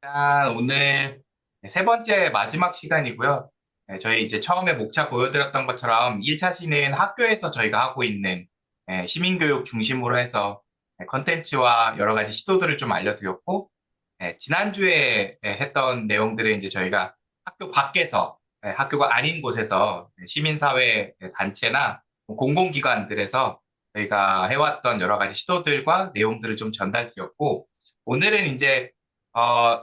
일단 오늘 세 번째 마지막 시간이고요. 저희 이제 처음에 목차 보여드렸던 것처럼 1차 시는 학교에서 저희가 하고 있는 시민교육 중심으로 해서 컨텐츠와 여러 가지 시도들을 좀 알려드렸고, 지난주에 했던 내용들은 이제 저희가 학교 밖에서, 학교가 아닌 곳에서 시민사회 단체나 공공기관들에서 저희가 해왔던 여러 가지 시도들과 내용들을 좀 전달드렸고, 오늘은 이제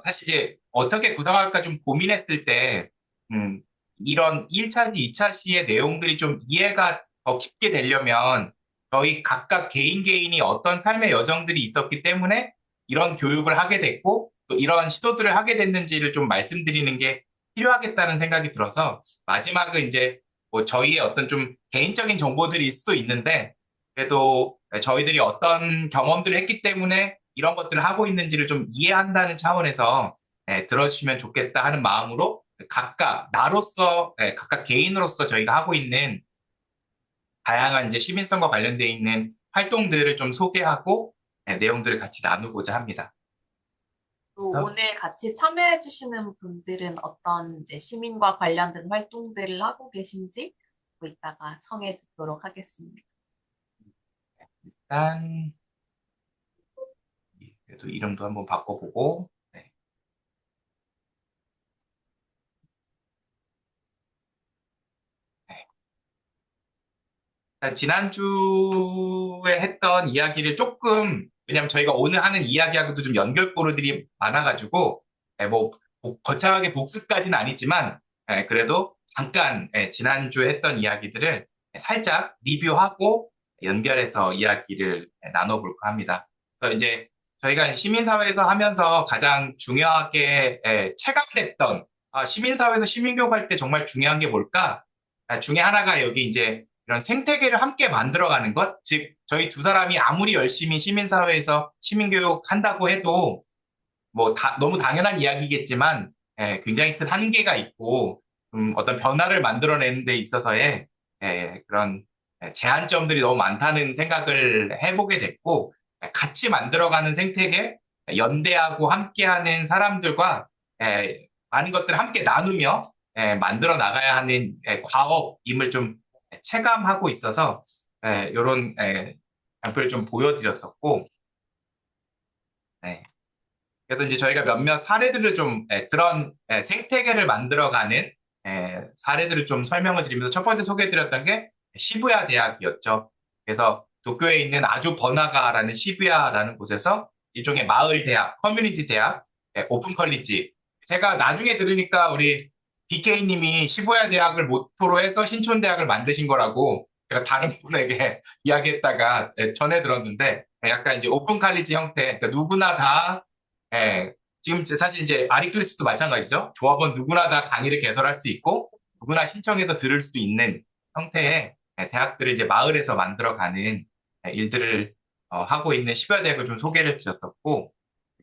사실 이제 어떻게 구성할까 좀 고민했을 때, 이런 1차 시, 2차 시의 내용들이 좀 이해가 더 깊게 되려면 저희 각각 개인이 어떤 삶의 여정들이 있었기 때문에 이런 교육을 하게 됐고, 또 이런 시도들을 하게 됐는지를 좀 말씀드리는 게 필요하겠다는 생각이 들어서, 마지막은 이제 뭐 저희의 어떤 좀 개인적인 정보들일 수도 있는데, 그래도 저희들이 어떤 경험들을 했기 때문에 이런 것들을 하고 있는지를 좀 이해한다는 차원에서 들어주시면 좋겠다 하는 마음으로 각각 나로서, 각각 개인으로서 저희가 하고 있는 다양한 이제 시민성과 관련되어 있는 활동들을 좀 소개하고 내용들을 같이 나누고자 합니다. 또 그래서 오늘 같이 참여해 주시는 분들은 어떤 이제 시민과 관련된 활동들을 하고 계신지 뭐 이따가 청해 듣도록 하겠습니다. 일단 그래도 이름도 한번 바꿔보고, 네. 일단 지난주에 했던 이야기를 조금, 왜냐면 저희가 오늘 하는 이야기하고도 좀 연결고리들이 많아가지고, 뭐 거창하게 복습까지는 아니지만 그래도 잠깐 지난주에 했던 이야기들을 살짝 리뷰하고 연결해서 이야기를 나눠볼까 합니다. 그래서 이제 저희가 시민사회에서 하면서 가장 중요하게 체감됐던, 시민사회에서 시민교육할 때 정말 중요한 게 뭘까? 중에 하나가 여기 이제 이런 생태계를 함께 만들어가는 것, 즉 저희 두 사람이 아무리 열심히 시민사회에서 시민교육 한다고 해도 뭐 너무 당연한 이야기겠지만 굉장히 큰 한계가 있고 어떤 변화를 만들어내는 데 있어서의 그런 제한점들이 너무 많다는 생각을 해보게 됐고, 같이 만들어가는 생태계, 연대하고 함께하는 사람들과 많은 것들을 함께 나누며 만들어 나가야 하는 과업임을 좀 체감하고 있어서 이런 장표를 좀 보여드렸었고, 네. 그래서 이제 저희가 몇몇 사례들을 좀 그런 생태계를 만들어가는 사례들을 좀 설명을 드리면서 첫 번째 소개해드렸던 게 시부야 대학이었죠. 그래서 도쿄에 있는 아주 번화가라는 시부야라는 곳에서 일종의 마을 대학, 커뮤니티 대학, 오픈 컬리지. 제가 나중에 들으니까 우리 BK님이 시부야 대학을 모토로 해서 신촌 대학을 만드신 거라고 제가 다른 분에게 이야기했다가 전해 들었는데, 약간 이제 오픈 컬리지 형태, 그러니까 누구나 다 지금 사실 이제 아리클래스도 마찬가지죠. 조합원 누구나 다 강의를 개설할 수 있고 누구나 신청해서 들을 수 있는 형태의 대학들을 이제 마을에서 만들어가는 일들을 하고 있는 시부야 대학을 좀 소개를 드렸었고,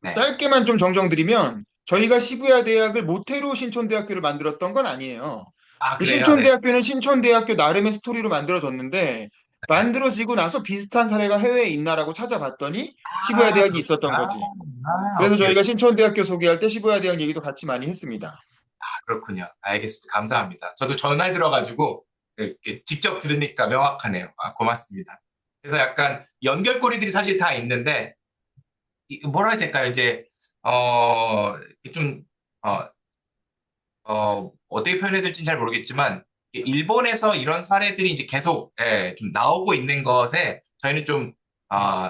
네. 짧게만 좀 정정드리면 저희가 시부야 대학을 모태로 신촌대학교를 만들었던 건 아니에요. 아, 그 그래요? 네. 신촌대학교는 신촌대학교 나름의 스토리로 만들어졌는데 만들어지고 나서 비슷한 사례가 해외에 있나라고 찾아봤더니 시부야 아, 대학이 있었던 그렇구나. 거지. 그래서 오케이, 저희가 오케이. 신촌대학교 소개할 때 시부야 대학 얘기도 같이 많이 했습니다. 그렇군요. 알겠습니다. 감사합니다. 저도 전화에 들어가지고 이렇게 직접 들으니까 명확하네요. 고맙습니다. 그래서 약간 연결고리들이 사실 다 있는데, 뭐라 해야 될까요? 이제, 좀, 어, 어떻게 표현해야 될지는 잘 모르겠지만, 일본에서 이런 사례들이 이제 계속, 좀 나오고 있는 것에 저희는 좀,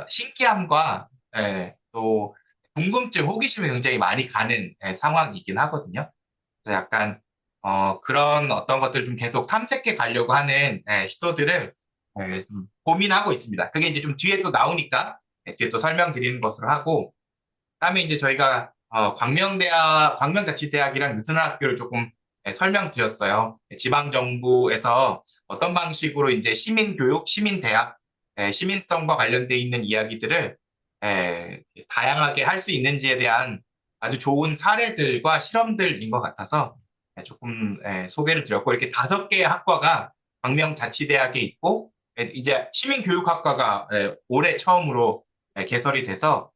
신기함과, 또, 궁금증, 호기심이 굉장히 많이 가는, 상황이긴 하거든요. 그래서 약간, 그런 어떤 것들을 좀 계속 탐색해 가려고 하는, 시도들을, 좀 고민하고 있습니다. 그게 이제 좀 뒤에 또 나오니까, 뒤에 또 설명드리는 것으로 하고, 다음에 이제 저희가 광명자치대학이랑 느슨한 학교를 조금 설명드렸어요. 지방정부에서 어떤 방식으로 이제 시민교육, 시민대학, 시민성과 관련돼 있는 이야기들을 다양하게 할 수 있는지에 대한 아주 좋은 사례들과 실험들인 것 같아서 조금 소개를 드렸고, 이렇게 5개의 학과가 광명자치대학에 있고, 이제 시민교육학과가 올해 처음으로 개설이 돼서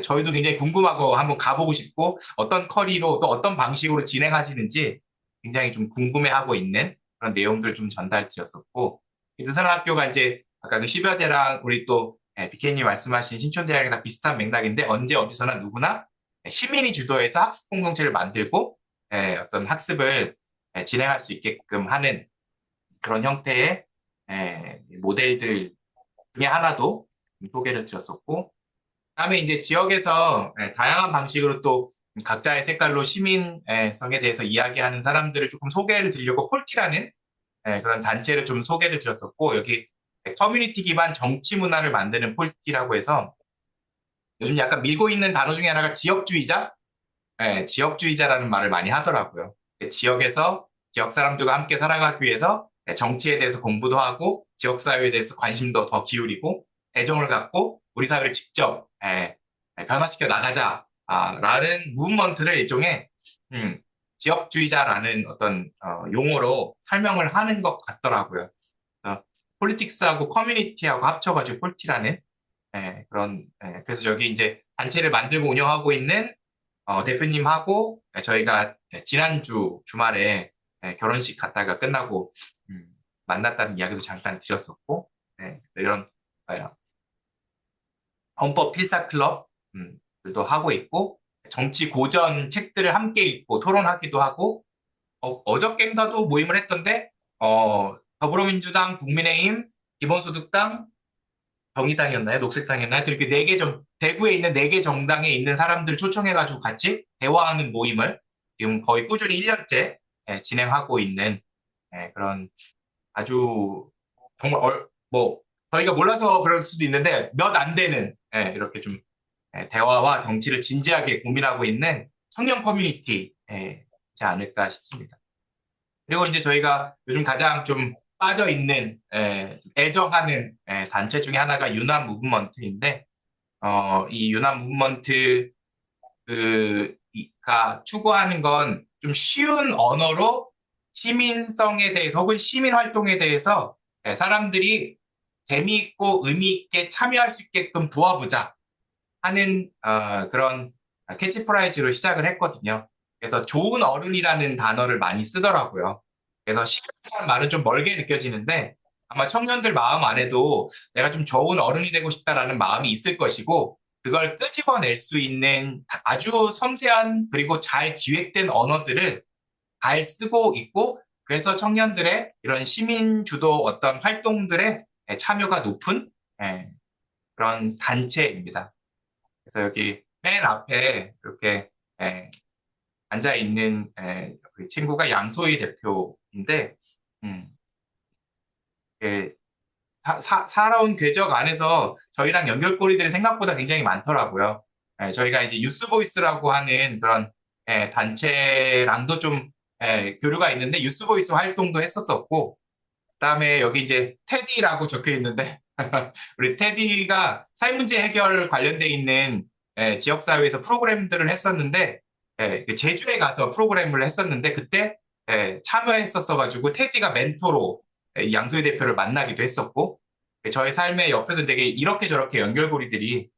저희도 굉장히 궁금하고 한번 가보고 싶고 어떤 커리로 또 어떤 방식으로 진행하시는지 굉장히 좀 궁금해하고 있는 그런 내용들 좀 전달드렸었고 드산학교가 이제 아까 그 10여 대랑 우리 또 BK님 말씀하신 신촌대학이랑 다 비슷한 맥락인데 언제 어디서나 누구나 시민이 주도해서 학습 공동체를 만들고 어떤 학습을 진행할 수 있게끔 하는 그런 형태의 모델들 중에 하나도 소개를 드렸었고 다음에 이제 지역에서 다양한 방식으로 또 각자의 색깔로 시민성에 대해서 이야기하는 사람들을 조금 소개를 드리려고 폴티라는 그런 단체를 좀 소개를 드렸었고 여기 커뮤니티 기반 정치 문화를 만드는 폴티라고 해서 요즘 약간 밀고 있는 단어 중에 하나가 지역주의자? 지역주의자라는 말을 많이 하더라고요. 지역에서 지역 사람들과 함께 살아가기 위해서 정치에 대해서 공부도 하고 지역사회에 대해서 관심도 더 기울이고 애정을 갖고 우리 사회를 직접 변화시켜 나가자 라는 무브먼트를 일종의 음, 지역주의자라는 어떤 용어로 설명을 하는 것 같더라고요. 폴리틱스하고 커뮤니티하고 합쳐가지고 폴티라는 그래서 여기 이제 단체를 만들고 운영하고 있는 대표님하고 저희가 지난주 주말에 결혼식 갔다가 끝나고 만났다는 이야기도 잠깐 드렸었고 이런 헌법 필사 클럽 들도 하고 있고 정치 고전 책들을 함께 읽고 토론하기도 하고 어저께인가도 모임을 했던데 더불어민주당, 국민의힘, 기본소득당, 정의당이었나요? 녹색당이었나요? 하여튼 이렇게 대구에 있는 네 개 정당에 있는 사람들 초청해가지고 같이 대화하는 모임을 지금 거의 꾸준히 1년째 진행하고 있는 그런 아주 정말 뭐 저희가 몰라서 그럴 수도 있는데 몇 안 되는 이렇게 좀 대화와 정치를 진지하게 고민하고 있는 청년 커뮤니티지 않을까 싶습니다. 그리고 이제 저희가 요즘 가장 좀 빠져 있는 애정하는 단체 중에 하나가 유난 무브먼트인데 이 유난 무브먼트가 추구하는 건 좀 쉬운 언어로 시민성에 대해서 혹은 시민 활동에 대해서 사람들이 재미있고 의미 있게 참여할 수 있게끔 도와보자 하는 그런 캐치프라이즈로 시작을 했거든요. 그래서 좋은 어른이라는 단어를 많이 쓰더라고요. 그래서 시민이라는 말은 좀 멀게 느껴지는데 아마 청년들 마음 안에도 내가 좀 좋은 어른이 되고 싶다라는 마음이 있을 것이고 그걸 끄집어낼 수 있는 아주 섬세한 그리고 잘 기획된 언어들을 잘 쓰고 있고 그래서 청년들의 이런 시민 주도 어떤 활동들에 참여가 높은 그런 단체입니다. 그래서 여기 맨 앞에 이렇게 앉아 있는 그 친구가 양소희 대표인데, 음, 예, 살아온 궤적 안에서 저희랑 연결고리들이 생각보다 굉장히 많더라고요. 저희가 이제 유스보이스라고 하는 그런 단체랑도 좀 교류가 있는데 유스보이스 활동도 했었었고, 그다음에 여기 이제 테디라고 적혀 있는데 우리 테디가 사회문제 해결 관련돼 있는 지역사회에서 프로그램들을 했었는데 그 제주에 가서 프로그램을 했었는데 그때 참여했었어가지고 테디가 멘토로 이 양소희 대표를 만나기도 했었고 저희 삶의 옆에서 되게 이렇게 저렇게 연결고리들이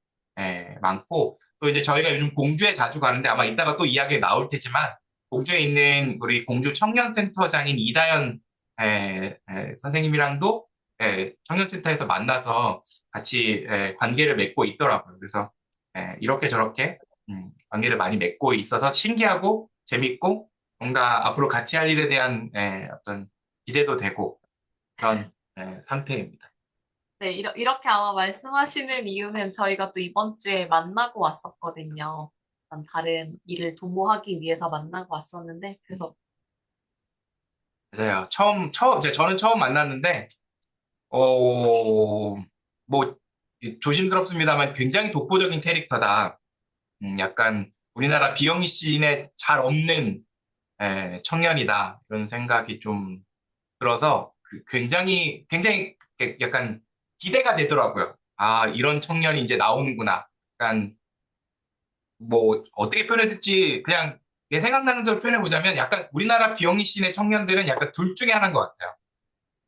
많고 또 이제 저희가 요즘 공주에 자주 가는데 아마 이따가 또 이야기 나올 테지만 공주에 있는 우리 공주 청년센터장인 이다연 선생님이랑도 청년센터에서 만나서 같이 관계를 맺고 있더라고요. 그래서 이렇게 저렇게 관계를 많이 맺고 있어서 신기하고 재밌고 뭔가 앞으로 같이 할 일에 대한 어떤 기대도 되고 그런 상태입니다. 네, 이렇게 아마 말씀하시는 이유는 저희가 또 이번 주에 만나고 왔었거든요. 다른 일을 도모하기 위해서 만나고 왔었는데, 그래서 맞아요. 저는 처음 만났는데, 뭐, 조심스럽습니다만 굉장히 독보적인 캐릭터다. 약간 우리나라 비영리 씬에 잘 없는 청년이다. 이런 생각이 좀 들어서 굉장히 약간 기대가 되더라고요. 아, 이런 청년이 이제 나오는구나. 약간 뭐 어떻게 표현해야 될지 그냥 내 생각나는 대로 표현해보자면 약간 우리나라 비영리 씬의 청년들은 약간 둘 중에 하나인 것 같아요.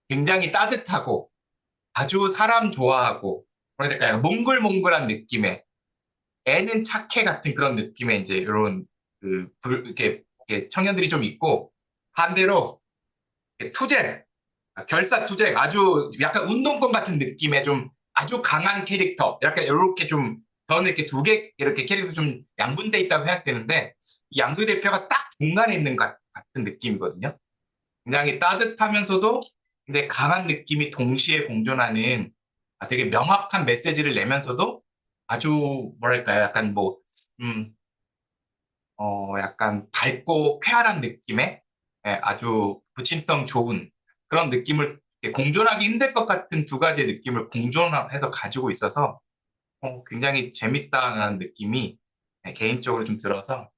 굉장히 따뜻하고 아주 사람 좋아하고 뭐라 해야 될까요? 몽글몽글한 느낌의 애는 착해 같은 그런 느낌의 이제 이런 이렇게 청년들이 좀 있고 반대로 투쟁, 결사투쟁 아주 약간 운동권 같은 느낌의 좀 아주 강한 캐릭터 약간 이렇게 좀 저는 이렇게 두 개 이렇게 캐릭터 좀 양분돼 있다고 생각되는데 이 양소희 대표가 딱 중간에 있는 같은 느낌이거든요. 굉장히 따뜻하면서도 굉장히 강한 느낌이 동시에 공존하는 되게 명확한 메시지를 내면서도 아주 뭐랄까요? 약간 음, 약간 밝고 쾌활한 느낌의 아주 부침성 좋은 그런 느낌을 공존하기 힘들 것 같은 두 가지의 느낌을 공존해서 가지고 있어서 굉장히 재밌다는 느낌이 개인적으로 좀 들어서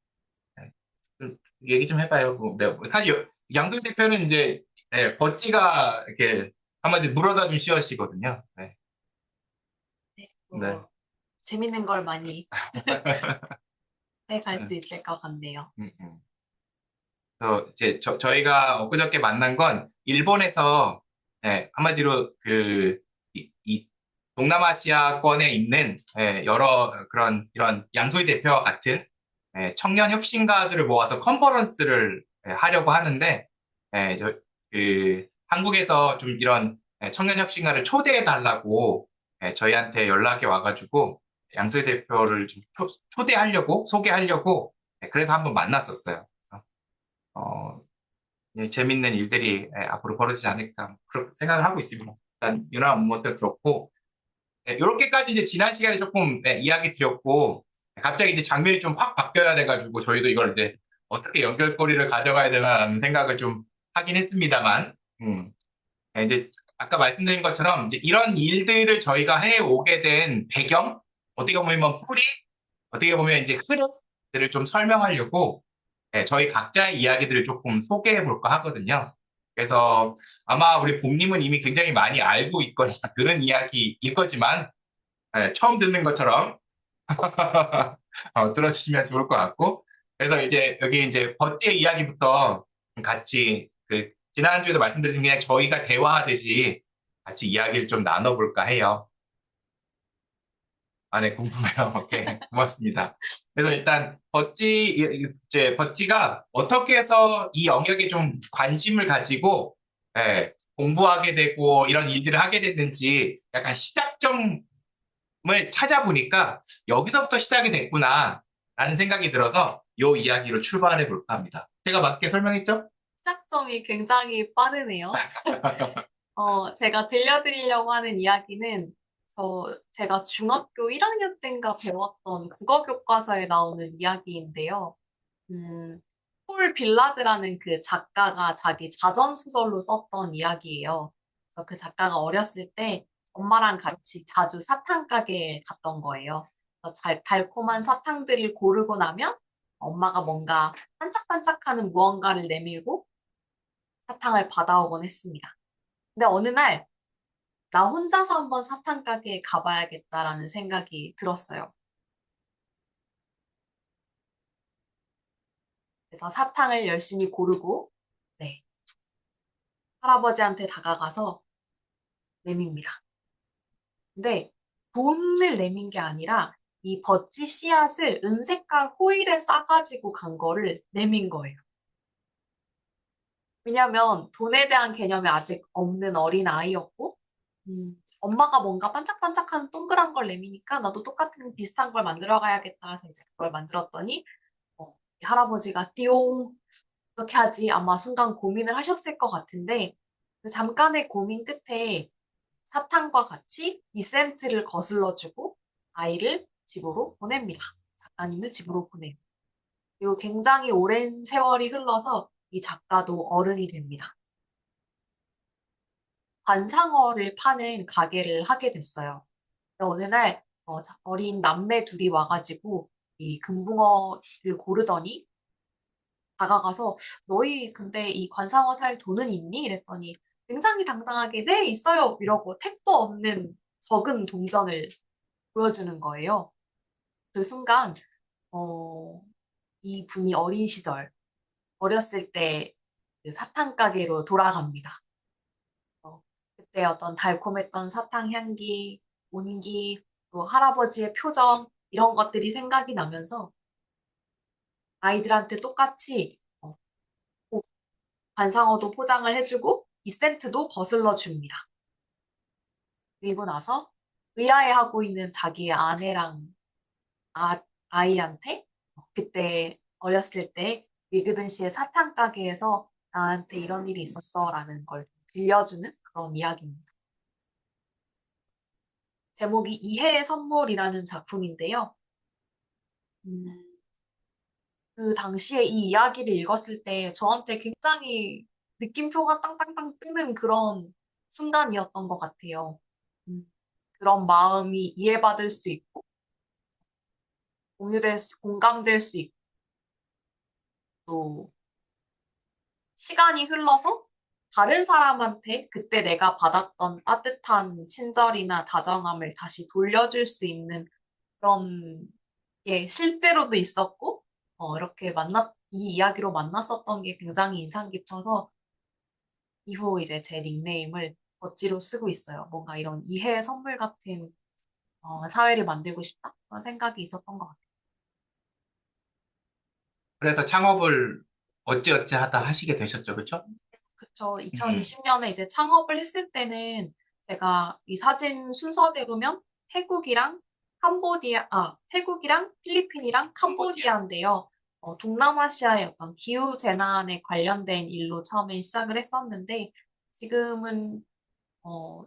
좀 얘기 좀 해봐요. 네, 사실 양승 대표는 이제 버찌가 이렇게 한마디 물어다 준 씨앗이거든요. 네, 네, 네. 재밌는 걸 많이 해갈 수 있을 것 같네요. 음, 음. 이제 저희가 엊그저께 만난 건 일본에서 한마디로 이 동남아시아권에 있는 여러 그런 이런 양소희 대표와 같은 청년 혁신가들을 모아서 컨퍼런스를 하려고 하는데 한국에서 좀 이런 청년 혁신가를 초대해 달라고 저희한테 연락이 와가지고 양소희 대표를 좀 초대하려고 소개하려고 그래서 한번 만났었어요. 어, 재밌는 일들이 앞으로 벌어지지 않을까 그렇게 생각을 하고 있습니다. 일단 유나 업무도 그렇고 이렇게까지 이제 지난 시간에 조금 이야기 드렸고 갑자기 이제 장면이 좀 확 바뀌어야 돼가지고 저희도 이걸 이제 어떻게 연결고리를 가져가야 되나라는 생각을 좀 하긴 했습니다만 이제 아까 말씀드린 것처럼 이제 이런 일들을 저희가 해오게 된 배경 어떻게 보면 풀이 어떻게 보면 이제 흐름들을 좀 설명하려고 저희 각자의 이야기들을 조금 소개해 볼까 하거든요. 그래서 아마 우리 봄님은 이미 굉장히 많이 알고 있거나 들은 이야기일 거지만 처음 듣는 것처럼 들어주시면 좋을 것 같고 그래서 이제 여기 이제 버티의 이야기부터 같이 지난주에도 말씀드린 그냥 저희가 대화하듯이 같이 이야기를 좀 나눠볼까 해요. 아, 네, 궁금해요. 오케이, 고맙습니다. 그래서 일단 이제 버찌가 어떻게 해서 이 영역에 좀 관심을 가지고 공부하게 되고 이런 일들을 하게 됐는지 약간 시작점을 찾아보니까 여기서부터 시작이 됐구나 라는 생각이 들어서 이 이야기로 출발해 볼까 합니다. 제가 맞게 설명했죠? 시작점이 굉장히 빠르네요. 제가 들려드리려고 하는 이야기는 제가 중학교 1학년 때인가 배웠던 국어 교과서에 나오는 이야기인데요. 음, 폴 빌라드라는 그 작가가 자기 자전 소설로 썼던 이야기예요. 그래서 그 작가가 어렸을 때 엄마랑 같이 자주 사탕 가게에 갔던 거예요. 그래서 달콤한 사탕들을 고르고 나면 엄마가 뭔가 반짝반짝하는 무언가를 내밀고 사탕을 받아오곤 했습니다. 근데 어느 날 나 혼자서 한번 사탕 가게에 가봐야겠다라는 생각이 들었어요. 그래서 사탕을 열심히 고르고 네, 할아버지한테 다가가서 내밉니다. 근데 돈을 내민 게 아니라 이 버찌 씨앗을 은색깔 호일에 싸가지고 간 거를 내민 거예요. 왜냐면 돈에 대한 개념이 아직 없는 어린 아이였고, 엄마가 뭔가 반짝반짝한 동그란 걸 내미니까 나도 똑같은 비슷한 걸 만들어 가야겠다 해서 이제 그걸 만들었더니, 이 할아버지가 띠용, 그렇게 하지 아마 순간 고민을 하셨을 것 같은데, 그 잠깐의 고민 끝에 사탕과 같이 이센트를 거슬러주고 아이를 집으로 보냅니다. 작가님을 집으로 보내요. 그리고 굉장히 오랜 세월이 흘러서 이 작가도 어른이 됩니다. 관상어를 파는 가게를 하게 됐어요. 어느 날 어린 남매 둘이 와가지고 이 금붕어를 고르더니 다가가서 너희 근데 이 관상어 살 돈은 있니? 이랬더니 굉장히 당당하게 네 있어요 이러고 택도 없는 적은 동전을 보여주는 거예요. 그 순간 어, 이 분이 어린 시절 어렸을 때 그 사탕 가게로 돌아갑니다. 그때 어떤 달콤했던 사탕 향기, 온기, 또 할아버지의 표정 이런 것들이 생각이 나면서 아이들한테 똑같이 관상어도 포장을 해주고 이센트도 거슬러 줍니다. 그리고 나서 의아해하고 있는 자기의 아내랑 아이한테 그때 어렸을 때 위그든 씨의 사탕 가게에서 나한테 이런 일이 있었어 라는 걸 들려주는 그런 이야기입니다. 제목이 이해의 선물이라는 작품인데요. 음, 그 당시에 이 이야기를 읽었을 때 저한테 굉장히 느낌표가 땅땅땅 뜨는 그런 순간이었던 것 같아요. 음, 그런 마음이 이해받을 수 있고, 공감될 수 있고, 또 시간이 흘러서 다른 사람한테 그때 내가 받았던 따뜻한 친절이나 다정함을 다시 돌려줄 수 있는 그런 게 실제로도 있었고, 이렇게 이 이야기로 만났었던 게 굉장히 인상 깊어서 이후 이제 제 닉네임을 버찌로 쓰고 있어요. 뭔가 이런 이해의 선물 같은 사회를 만들고 싶다? 그런 생각이 있었던 것 같아요. 그래서 창업을 어찌어찌 하다 하시게 되셨죠, 그렇죠? 그쵸. 2020년에 이제 창업을 했을 때는 제가 이 사진 순서대로면 태국이랑 필리핀이랑 캄보디아인데요. 동남아시아의 어떤 기후 재난에 관련된 일로 처음에 시작을 했었는데 지금은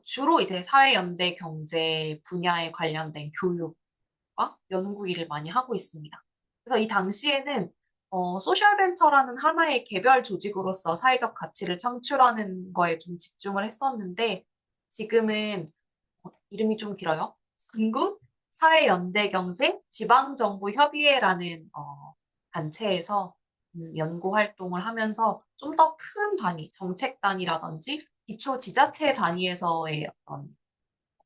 주로 이제 사회연대 경제 분야에 관련된 교육과 연구 일을 많이 하고 있습니다. 그래서 이 당시에는 소셜벤처라는 하나의 개별 조직으로서 사회적 가치를 창출하는 거에 좀 집중을 했었는데 지금은 이름이 좀 길어요. 중국 사회연대경제 지방정부협의회라는 단체에서 연구 활동을 하면서 좀 더 큰 단위, 정책 단위라든지 기초 지자체 단위에서의 어떤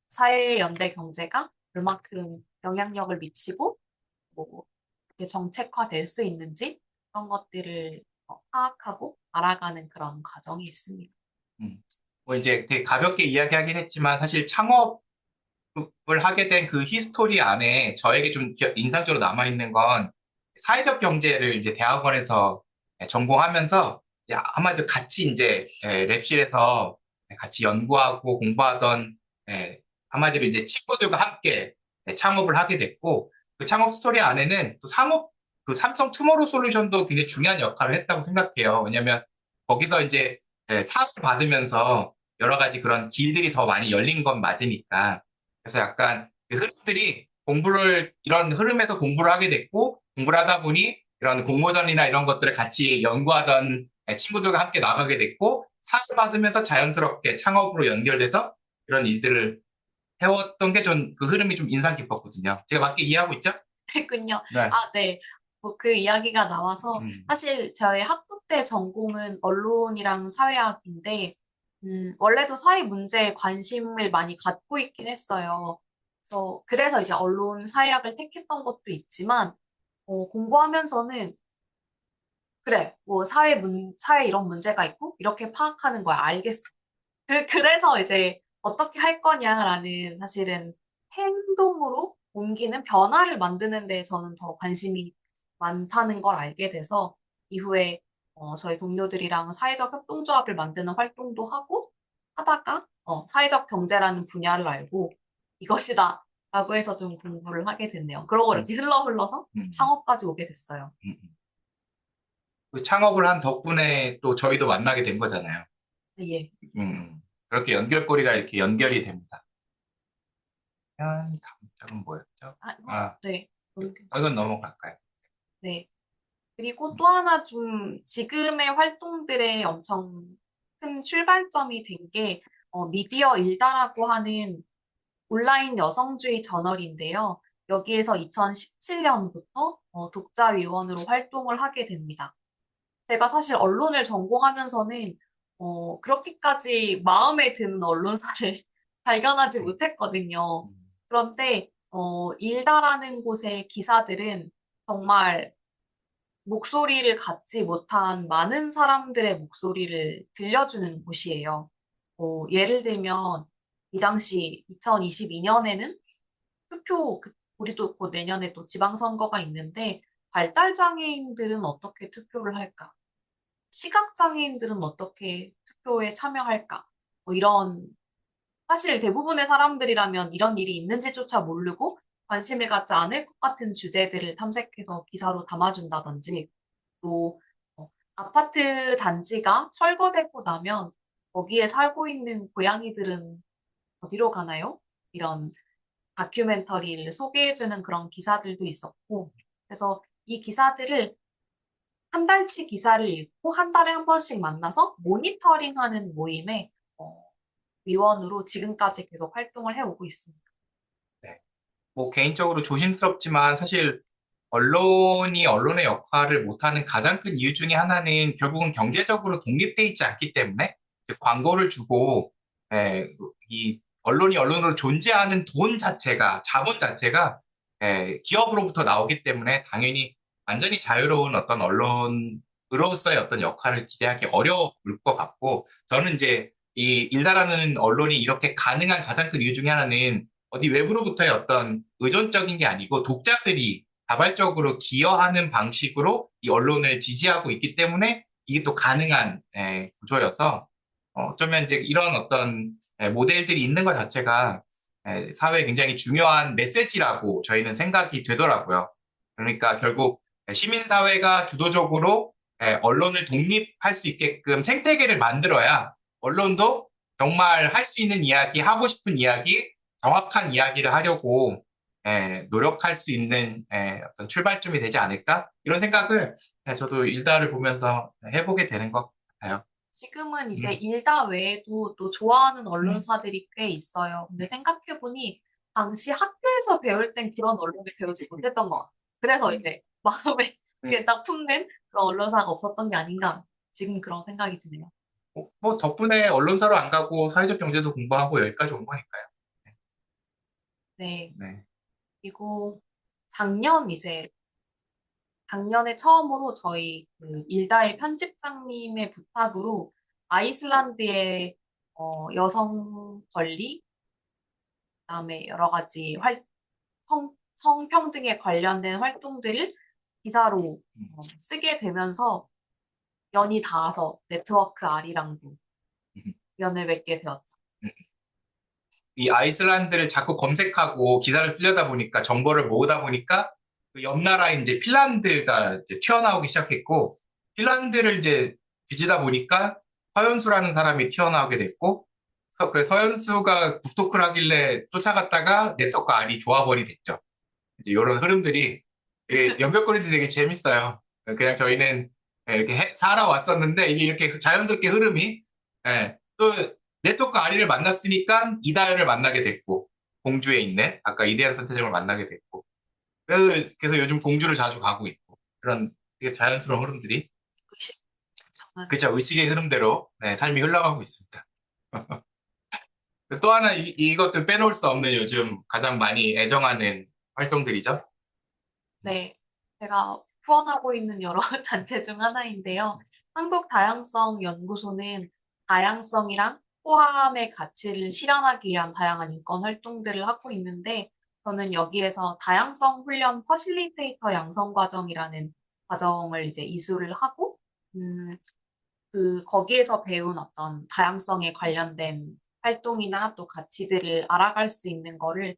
사회연대 경제가 얼마큼 영향력을 미치고 뭐 이렇게 정책화될 수 있는지 그런 것들을 파악하고 알아가는 그런 과정이 있습니다. 음. 뭐 이제 되게 가볍게 이야기하긴 했지만 사실 창업을 하게 된 그 히스토리 안에 저에게 좀 인상적으로 남아있는 건 사회적 경제를 이제 대학원에서 전공하면서 아마도 같이 이제 랩실에서 같이 연구하고 공부하던 한마디로 이제 친구들과 함께 창업을 하게 됐고 그 창업 스토리 안에는 또 그 삼성 투모로우 솔루션도 굉장히 중요한 역할을 했다고 생각해요. 왜냐하면 거기서 이제 사업을 받으면서 여러 가지 그런 길들이 더 많이 열린 건 맞으니까 그래서 약간 그 흐름들이 이런 흐름에서 공부를 하게 됐고 공부를 하다 보니 이런 공모전이나 이런 것들을 같이 연구하던 친구들과 함께 나가게 됐고 상을 받으면서 자연스럽게 창업으로 연결돼서 이런 일들을 해왔던 게 전 그 흐름이 좀 인상 깊었거든요. 제가 맞게 이해하고 있죠? 그랬군요. 네. 아, 네. 뭐 그 이야기가 나와서 음, 사실 저희 학부 때 전공은 언론이랑 사회학인데 원래도 사회 문제에 관심을 많이 갖고 있긴 했어요. 그래서 이제 언론 사회학을 택했던 것도 있지만 공부하면서는 그래, 뭐 사회 이런 문제가 있고 이렇게 파악하는 거야. 알겠어. 그래서 이제 어떻게 할 거냐라는 사실은 행동으로 옮기는 변화를 만드는 데 저는 더 관심이 많다는 걸 알게 돼서 이후에 저희 동료들이랑 사회적 협동조합을 만드는 활동도 하고 하다가 사회적 경제라는 분야를 알고 이것이다 라고 해서 좀 공부를 하게 됐네요. 그러고 음, 이렇게 흘러서 음, 창업까지 오게 됐어요. 음. 그 창업을 한 덕분에 또 저희도 만나게 된 거잖아요. 네, 그렇게 연결고리가 이렇게 연결이 됩니다. 다음 장은 뭐였죠? 아, 네. 이건 넘어갈까요? 네. 그리고 음, 또 하나 좀 지금의 활동들의 엄청 큰 출발점이 된 게 미디어 일다라고 하는 온라인 여성주의 저널인데요. 여기에서 2017년부터 독자위원으로 활동을 하게 됩니다. 제가 사실 언론을 전공하면서는 그렇게까지 마음에 드는 언론사를 발견하지 못했거든요. 음, 그런데 일다라는 곳의 기사들은 정말 목소리를 갖지 못한 많은 사람들의 목소리를 들려주는 곳이에요. 예를 들면 이 당시 2022년에는 우리도 곧 내년에 또 지방선거가 있는데 발달장애인들은 어떻게 투표를 할까? 시각장애인들은 어떻게 투표에 참여할까? 뭐 이런 사실 대부분의 사람들이라면 이런 일이 있는지조차 모르고 관심을 갖지 않을 것 같은 주제들을 탐색해서 기사로 담아준다든지 또 아파트 단지가 철거되고 나면 거기에 살고 있는 고양이들은 어디로 가나요? 이런 다큐멘터리를 소개해주는 그런 기사들도 있었고 그래서 이 기사들을 한 달치 기사를 읽고 한 달에 한 번씩 만나서 모니터링하는 모임에 위원으로 지금까지 계속 활동을 해오고 있습니다. 네. 뭐 개인적으로 조심스럽지만 사실 언론이 언론의 역할을 못하는 가장 큰 이유 중에 하나는 결국은 경제적으로 독립돼 있지 않기 때문에 즉 광고를 주고 이 언론이 언론으로 존재하는 돈 자체가 자본 자체가 기업으로부터 나오기 때문에 당연히 완전히 자유로운 어떤 언론으로서의 어떤 역할을 기대하기 어려울 것 같고 저는 이제 이 일다라는 언론이 이렇게 가능한 가장 큰 이유 중에 하나는 어디 외부로부터의 어떤 의존적인 게 아니고 독자들이 자발적으로 기여하는 방식으로 이 언론을 지지하고 있기 때문에 이게 또 가능한 구조여서 어쩌면 이제 이런 어떤 모델들이 있는 것 자체가 사회에 굉장히 중요한 메시지라고 저희는 생각이 되더라고요. 그러니까 결국 시민사회가 주도적으로 언론을 독립할 수 있게끔 생태계를 만들어야 언론도 정말 할 수 있는 이야기, 하고 싶은 이야기, 정확한 이야기를 하려고 노력할 수 있는 어떤 출발점이 되지 않을까? 이런 생각을 저도 일다를 보면서 해보게 되는 것 같아요. 지금은 이제 음, 일다 외에도 또 좋아하는 음, 언론사들이 꽤 있어요. 근데 생각해보니 당시 학교에서 배울 땐 그런 언론을 배우지 못했던 것 같아요. 그래서 이제 마음에 음. 그게 딱 품는 그런 언론사가 없었던 게 아닌가 지금 그런 생각이 드네요. 뭐 덕분에 언론사로 안 가고 사회적 경제도 공부하고 여기까지 온 거니까요. 네. 네. 그리고 작년 이제 작년에 처음으로 저희 그 일다의 편집장님의 부탁으로 아이슬란드의 여성 권리, 그다음에 여러 가지 성평등에 관련된 활동들을 기사로 음, 쓰게 되면서 연이 닿아서 네트워크 R이랑도 음, 연을 맺게 되었죠. 음. 이 아이슬란드를 자꾸 검색하고 기사를 쓰려다 보니까 정보를 모으다 보니까 그옆 나라인 이제 핀란드가 이제 튀어나오기 시작했고 핀란드를 이제 뒤지다 보니까 서현수라는 사람이 튀어나오게 됐고 그 서현수가 국토크를 하길래 쫓아갔다가 네트워크 R이 조합원이 됐죠. 이제 이런 흐름들이 이게 연결고리도 되게 재밌어요. 그냥 저희는 이렇게 살아왔었는데 이게 이렇게 자연스럽게 흐름이 또 네트워크 아리를 만났으니까 이다현을 만나게 됐고 공주에 있는 아까 이대현 선생님을 만나게 됐고 그래서 요즘 공주를 자주 가고 있고 그런 되게 자연스러운 흐름들이 의식 정말 그쵸 의식의 흐름대로 삶이 흘러가고 있습니다. 또 하나 이것도 빼놓을 수 없는 요즘 가장 많이 애정하는 활동들이죠. 네, 제가 후원하고 있는 여러 단체 중 하나인데요. 한국다양성연구소는 다양성이랑 포함의 가치를 실현하기 위한 다양한 인권 활동들을 하고 있는데, 저는 여기에서 다양성 훈련 퍼실리테이터 양성 과정이라는 과정을 이제 이수를 하고, 음, 거기에서 배운 어떤 다양성에 관련된 활동이나 또 가치들을 알아갈 수 있는 거를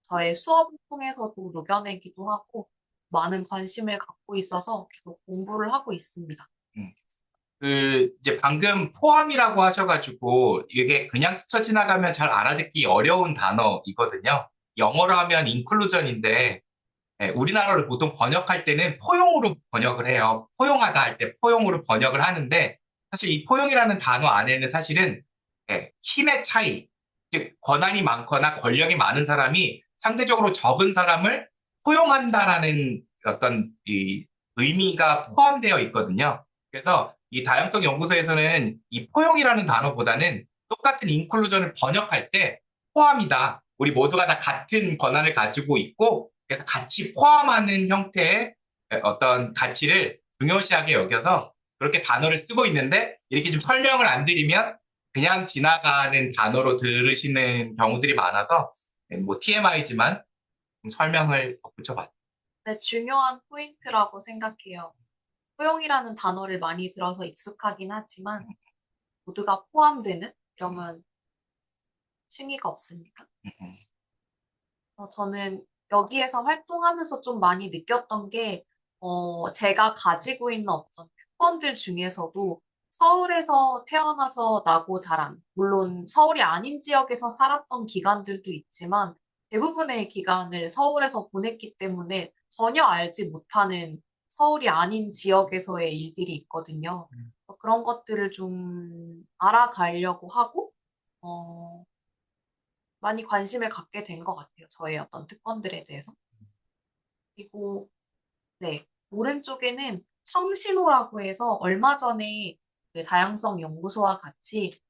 저의 수업을 통해서도 녹여내기도 하고 많은 관심을 갖고 있어서 계속 공부를 하고 있습니다. 음. 이제 방금 포함이라고 하셔가지고, 이게 그냥 스쳐 지나가면 잘 알아듣기 어려운 단어이거든요. 영어로 하면 인클루전인데, 우리나라를 보통 번역할 때는 포용으로 번역을 해요. 포용하다 할 때 포용으로 번역을 하는데, 사실 이 포용이라는 단어 안에는 사실은, 힘의 차이, 즉, 권한이 많거나 권력이 많은 사람이 상대적으로 적은 사람을 포용한다라는 어떤 이 의미가 포함되어 있거든요. 그래서 이 다양성 연구소에서는 이 포용이라는 단어보다는 똑같은 인클루전을 번역할 때 포함이다. 우리 모두가 다 같은 권한을 가지고 있고, 그래서 같이 포함하는 형태의 어떤 가치를 중요시하게 여겨서 그렇게 단어를 쓰고 있는데, 이렇게 좀 설명을 안 드리면 그냥 지나가는 단어로 들으시는 경우들이 많아서, 뭐 TMI지만 좀 설명을 덧붙여봤어요. 네, 중요한 포인트라고 생각해요. 포용이라는 단어를 많이 들어서 익숙하긴 하지만 모두가 포함되는 이러면 층위가 없으니까. 저는 여기에서 활동하면서 좀 많이 느꼈던 게, 제가 가지고 있는 어떤 특권들 중에서도 서울에서 태어나서 나고 자란, 물론 서울이 아닌 지역에서 살았던 기간들도 있지만 대부분의 기간을 서울에서 보냈기 때문에 전혀 알지 못하는 서울이 아닌 지역에서의 일들이 있거든요. 그런 것들을 좀 알아가려고 하고, 어, 많이 관심을 갖게 된 것 같아요. 저의 어떤 특권들에 대해서. 그리고, 네, 오른쪽에는 청신호라고 해서 얼마 전에 그 다양성 연구소와 같이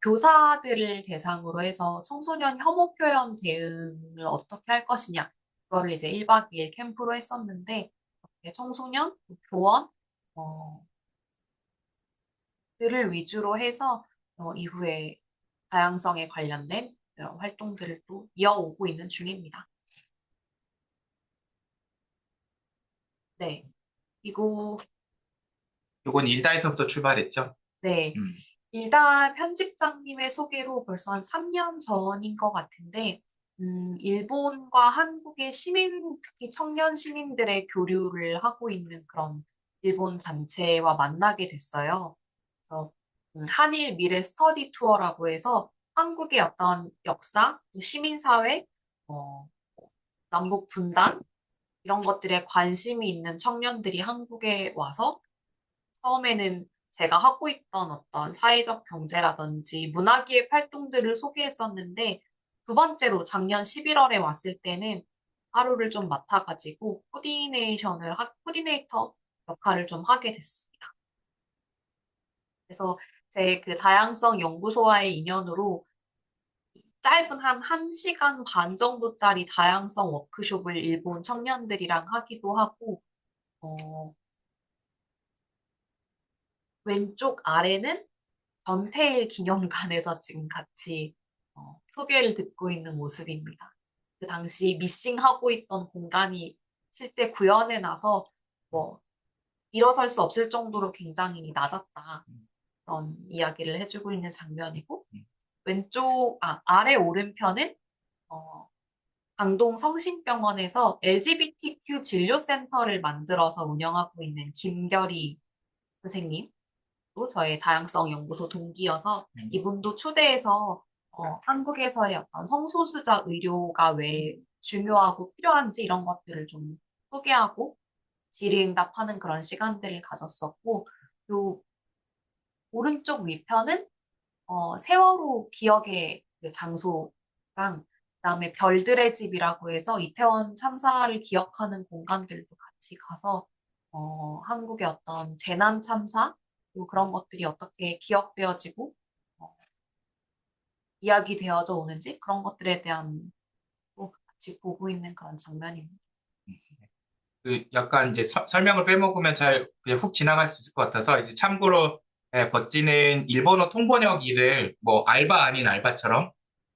교사들을 대상으로 해서 청소년 혐오 표현 대응을 어떻게 할 것이냐. 그거를 이제 1박 2일 캠프로 했었는데, 이렇게 청소년, 교원, 어, 들을 위주로 해서 이후에 다양성에 관련된 활동들을 또 이어오고 있는 중입니다. 네. 그리고, 요건 일다에서부터 출발했죠. 네. 음, 일단 편집장님의 소개로 벌써 한 3년 전인 것 같은데, 일본과 한국의 시민, 특히 청년 시민들의 교류를 하고 있는 그런 일본 단체와 만나게 됐어요. 그래서 한일 미래 스터디 투어라고 해서 한국의 어떤 역사, 또 시민사회, 어, 남북 분단, 이런 것들에 관심이 있는 청년들이 한국에 와서 처음에는 제가 하고 있던 어떤 사회적 경제라든지 문화기획 활동들을 소개했었는데 두 번째로 작년 11월에 왔을 때는 하루를 좀 맡아가지고 코디네이터 역할을 좀 하게 됐습니다. 그래서 제 그 다양성 연구소와의 인연으로 짧은 한 1시간 반 정도짜리 다양성 워크숍을 일본 청년들이랑 하기도 하고, 어, 왼쪽 아래는 전태일 기념관에서 지금 같이 소개를 듣고 있는 모습입니다. 그 당시 미싱하고 있던 공간이 실제 구현해 나서 뭐 일어설 수 없을 정도로 굉장히 낮았다. 그런 이야기를 해주고 있는 장면이고, 아래 오른편은 어, 강동 성심병원에서 LGBTQ 진료센터를 만들어서 운영하고 있는 김결희 선생님, 또 저의 다양성 연구소 동기여서 이분도 초대해서 한국에서의 어떤 성소수자 의료가 왜 중요하고 필요한지 이런 것들을 좀 소개하고 질의응답하는 그런 시간들을 가졌었고, 요 오른쪽 위편은 세월호 기억의 그 장소랑 그다음에 별들의 집이라고 해서 이태원 참사를 기억하는 공간들도 같이 가서 한국의 어떤 재난 참사 그리고 그런 것들이 어떻게 기억되어지고 어, 이야기되어져 오는지 그런 것들에 대한 또 같이 보고 있는 그런 장면입니다. 그 약간 이제 설명을 빼먹으면 잘 그냥 훅 지나갈 수 있을 것 같아서 이제 참고로 버찌는 일본어 통번역 일을 뭐 알바 아닌 알바처럼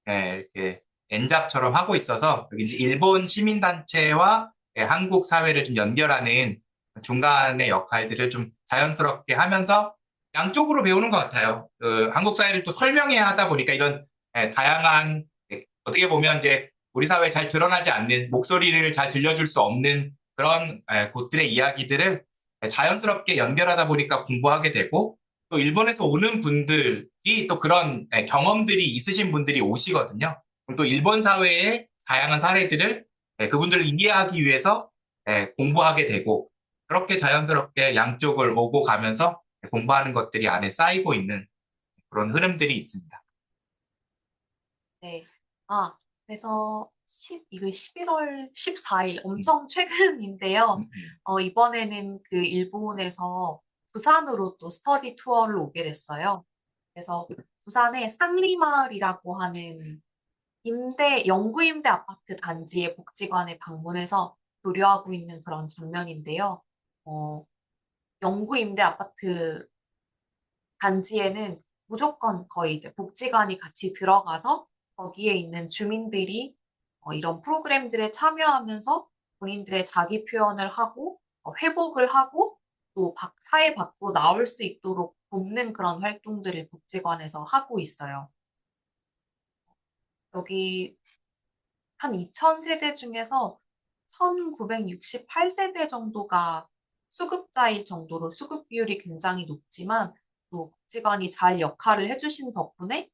이렇게 엔잡처럼 하고 있어서 여기 이제 일본 시민단체와 한국 사회를 좀 연결하는 중간의 역할들을 좀 자연스럽게 하면서 양쪽으로 배우는 것 같아요. 그 한국 사회를 또 설명해야 하다 보니까 이런 다양한 어떻게 보면 이제 우리 사회에 잘 드러나지 않는 목소리를 잘 들려줄 수 없는 그런 곳들의 이야기들을 자연스럽게 연결하다 보니까 공부하게 되고 또 일본에서 오는 분들이 또 그런 경험들이 있으신 분들이 오시거든요. 그럼 또 일본 사회의 다양한 사례들을 그분들을 이해하기 위해서 공부하게 되고 그렇게 자연스럽게 양쪽을 오고 가면서 공부하는 것들이 안에 쌓이고 있는 그런 흐름들이 있습니다. 네. 아, 그래서 이거 11월 14일 음, 엄청 최근인데요. 음, 음. 이번에는 그 일본에서 부산으로 또 스터디 투어를 오게 됐어요. 그래서 부산의 상리마을이라고 하는 영구임대 아파트 단지의 복지관에 방문해서 교류하고 있는 그런 장면인데요. 어, 영구임대 아파트 단지에는 무조건 거의 이제 복지관이 같이 들어가서 거기에 있는 주민들이 이런 프로그램들에 참여하면서 본인들의 자기 표현을 하고 회복을 하고 또 사회 밖으로 나올 수 있도록 돕는 그런 활동들을 복지관에서 하고 있어요. 여기 한 2000세대 중에서 1968세대 정도가 수급자일 정도로 수급 비율이 굉장히 높지만 또 복지관이 잘 역할을 해주신 덕분에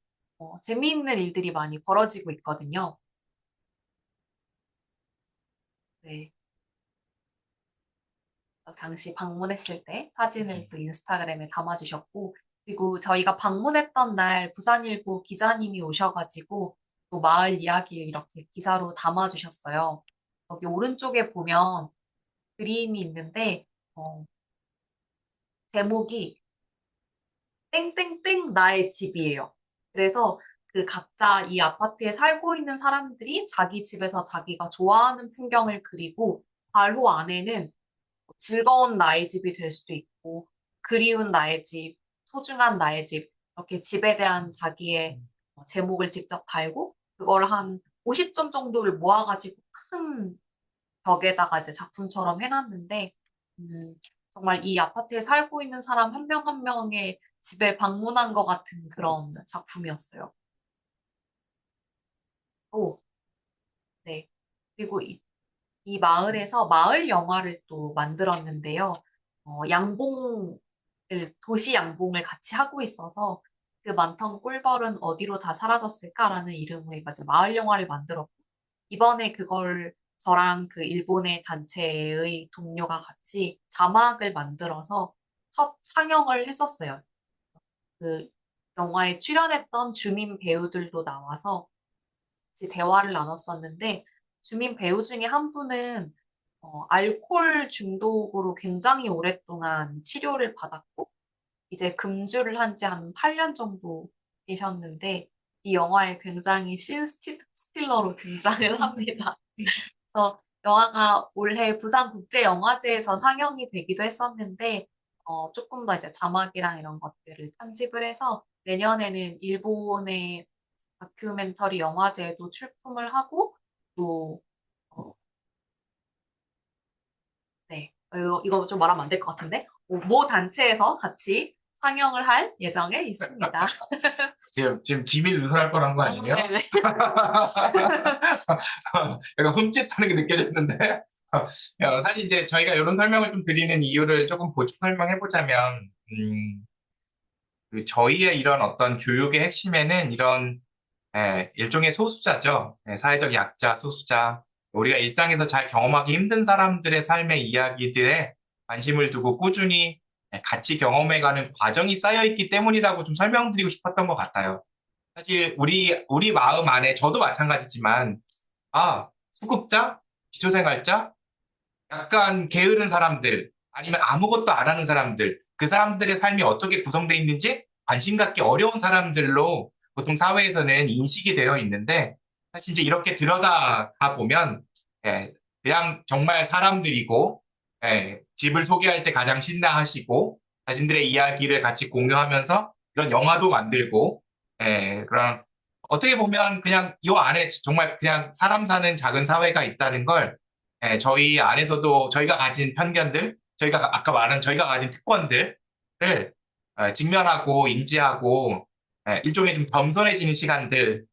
재미있는 일들이 많이 벌어지고 있거든요. 네. 당시 방문했을 때 사진을 또 인스타그램에 담아주셨고, 그리고 저희가 방문했던 날 부산일보 기자님이 오셔가지고 또 마을 이야기를 이렇게 기사로 담아주셨어요. 여기 오른쪽에 보면 그림이 있는데, 어, 제목이 땡땡땡 나의 집이에요. 그래서 그 각자 이 아파트에 살고 있는 사람들이 자기 집에서 자기가 좋아하는 풍경을 그리고 바로 안에는 즐거운 나의 집이 될 수도 있고, 그리운 나의 집, 소중한 나의 집, 이렇게 집에 대한 자기의 제목을 직접 달고, 그걸 한 50점 정도를 모아가지고 큰 벽에다가 이제 작품처럼 해놨는데, 음, 정말 이 아파트에 살고 있는 사람 한 명 한 명의 집에 방문한 것 같은 그런 작품이었어요. 오, 네. 그리고 이 마을에서 마을 영화를 또 만들었는데요. 양봉을, 도시 양봉을 같이 하고 있어서 그 많던 꿀벌은 어디로 다 사라졌을까라는 이름의 맞아 마을 영화를 만들었고, 이번에 그걸 저랑 그 일본의 단체의 동료가 같이 자막을 만들어서 첫 상영을 했었어요. 그 영화에 출연했던 주민 배우들도 나와서 같이 대화를 나눴었는데, 주민 배우 중에 한 분은 알코올 중독으로 굉장히 오랫동안 치료를 받았고, 이제 금주를 한 지 한 8년 정도 계셨는데, 이 영화에 굉장히 스틸러로 등장을 합니다. 그래서 영화가 올해 부산국제영화제에서 상영이 되기도 했었는데, 조금 더 이제 자막이랑 이런 것들을 편집을 해서 내년에는 일본의 다큐멘터리 영화제에도 출품을 하고, 또, 어, 네. 이거 좀 말하면 안 될 것 같은데? 모 단체에서 같이 상영을 할 예정에 있습니다. 지금 기밀 누설할 뻔한 거 아니에요? 네네. 약간 흠칫하는 게 느껴졌는데. 사실 이제 저희가 이런 설명을 좀 드리는 이유를 조금 보충 설명해 보자면, 저희의 이런 어떤 교육의 핵심에는 이런 일종의 소수자죠. 사회적 약자, 소수자. 우리가 일상에서 잘 경험하기 힘든 사람들의 삶의 이야기들에 관심을 두고 꾸준히 같이 경험해가는 과정이 쌓여 있기 때문이라고 좀 설명드리고 싶었던 것 같아요. 사실 우리 마음 안에 저도 마찬가지지만, 수급자, 기초생활자, 약간 게으른 사람들, 아니면 아무것도 안 하는 사람들, 그 사람들의 삶이 어떻게 구성되어 있는지 관심 갖기 어려운 사람들로 보통 사회에서는 인식이 되어 있는데, 사실 이제 이렇게 들여다가 보면, 예, 그냥 정말 사람들이고, 집을 소개할 때 가장 신나하시고, 자신들의 이야기를 같이 공유하면서 이런 영화도 만들고, 그런, 어떻게 보면 그냥 이 안에 정말 그냥 사람 사는 작은 사회가 있다는 걸 저희 안에서도 저희가 가진 편견들, 저희가 아까 말한 저희가 가진 특권들을 직면하고 인지하고 일종의 좀 겸손해지는 시간들이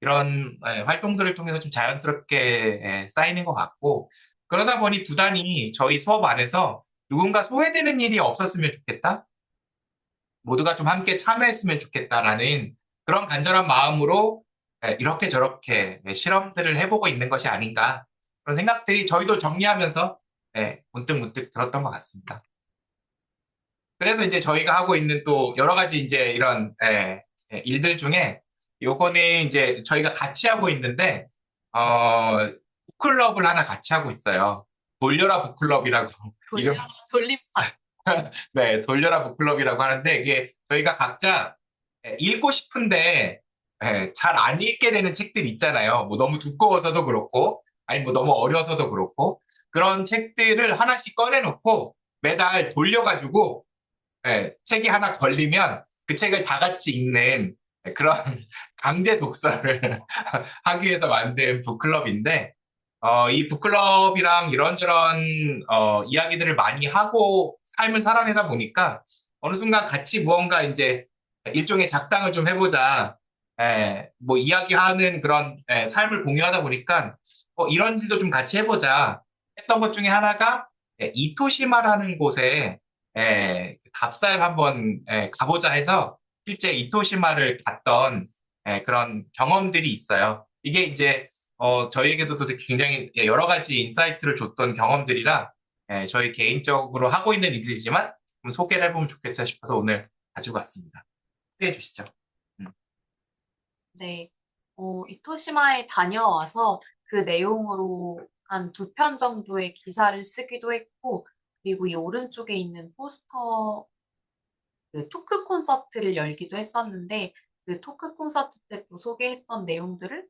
이런 활동들을 통해서 좀 자연스럽게 쌓이는 것 같고, 그러다 보니 부단히 저희 수업 안에서 누군가 소외되는 일이 없었으면 좋겠다. 모두가 좀 함께 참여했으면 좋겠다라는 그런 간절한 마음으로 이렇게 저렇게 실험들을 해보고 있는 것이 아닌가, 그런 생각들이 저희도 정리하면서 문득문득 들었던 것 같습니다. 그래서 이제 저희가 하고 있는 또 여러 가지 이제 이런 일들 중에 요거는 이제 저희가 같이 하고 있는데 북클럽을 하나 같이 하고 있어요. 돌려라 북클럽이라고 이름. 돌림판. 네, 돌려라 북클럽이라고 하는데, 이게 저희가 각자 읽고 싶은데 잘 안 읽게 되는 책들이 있잖아요. 뭐 너무 두꺼워서도 그렇고, 아니 뭐 너무 어려서도 그렇고, 그런 책들을 하나씩 꺼내놓고 매달 돌려가지고 책이 하나 걸리면 그 책을 다 같이 읽는 그런 강제 독서를 하기 위해서 만든 북클럽인데, 이 북클럽이랑 이런저런 이야기들을 많이 하고 삶을 살아내다 보니까 어느 순간 같이 무언가 이제 일종의 작당을 좀 해보자. 뭐 이야기하는 그런 삶을 공유하다 보니까 이런 일도 좀 같이 해보자 했던 것 중에 하나가 이토시마라는 곳에 답사를 한번 가보자 해서 실제 이토시마를 갔던 그런 경험들이 있어요. 이게 이제 저희에게도 또 굉장히 여러 가지 인사이트를 줬던 경험들이라 저희 개인적으로 하고 있는 일들이지만 좀 소개를 해보면 좋겠다 싶어서 오늘 가지고 왔습니다. 소개해 주시죠. 음. 네. 이토시마에 다녀와서 그 내용으로 한 두 편 정도의 기사를 쓰기도 했고, 그리고 이 오른쪽에 있는 포스터, 그 토크 콘서트를 열기도 했었는데, 그 토크 콘서트 때 또 소개했던 내용들을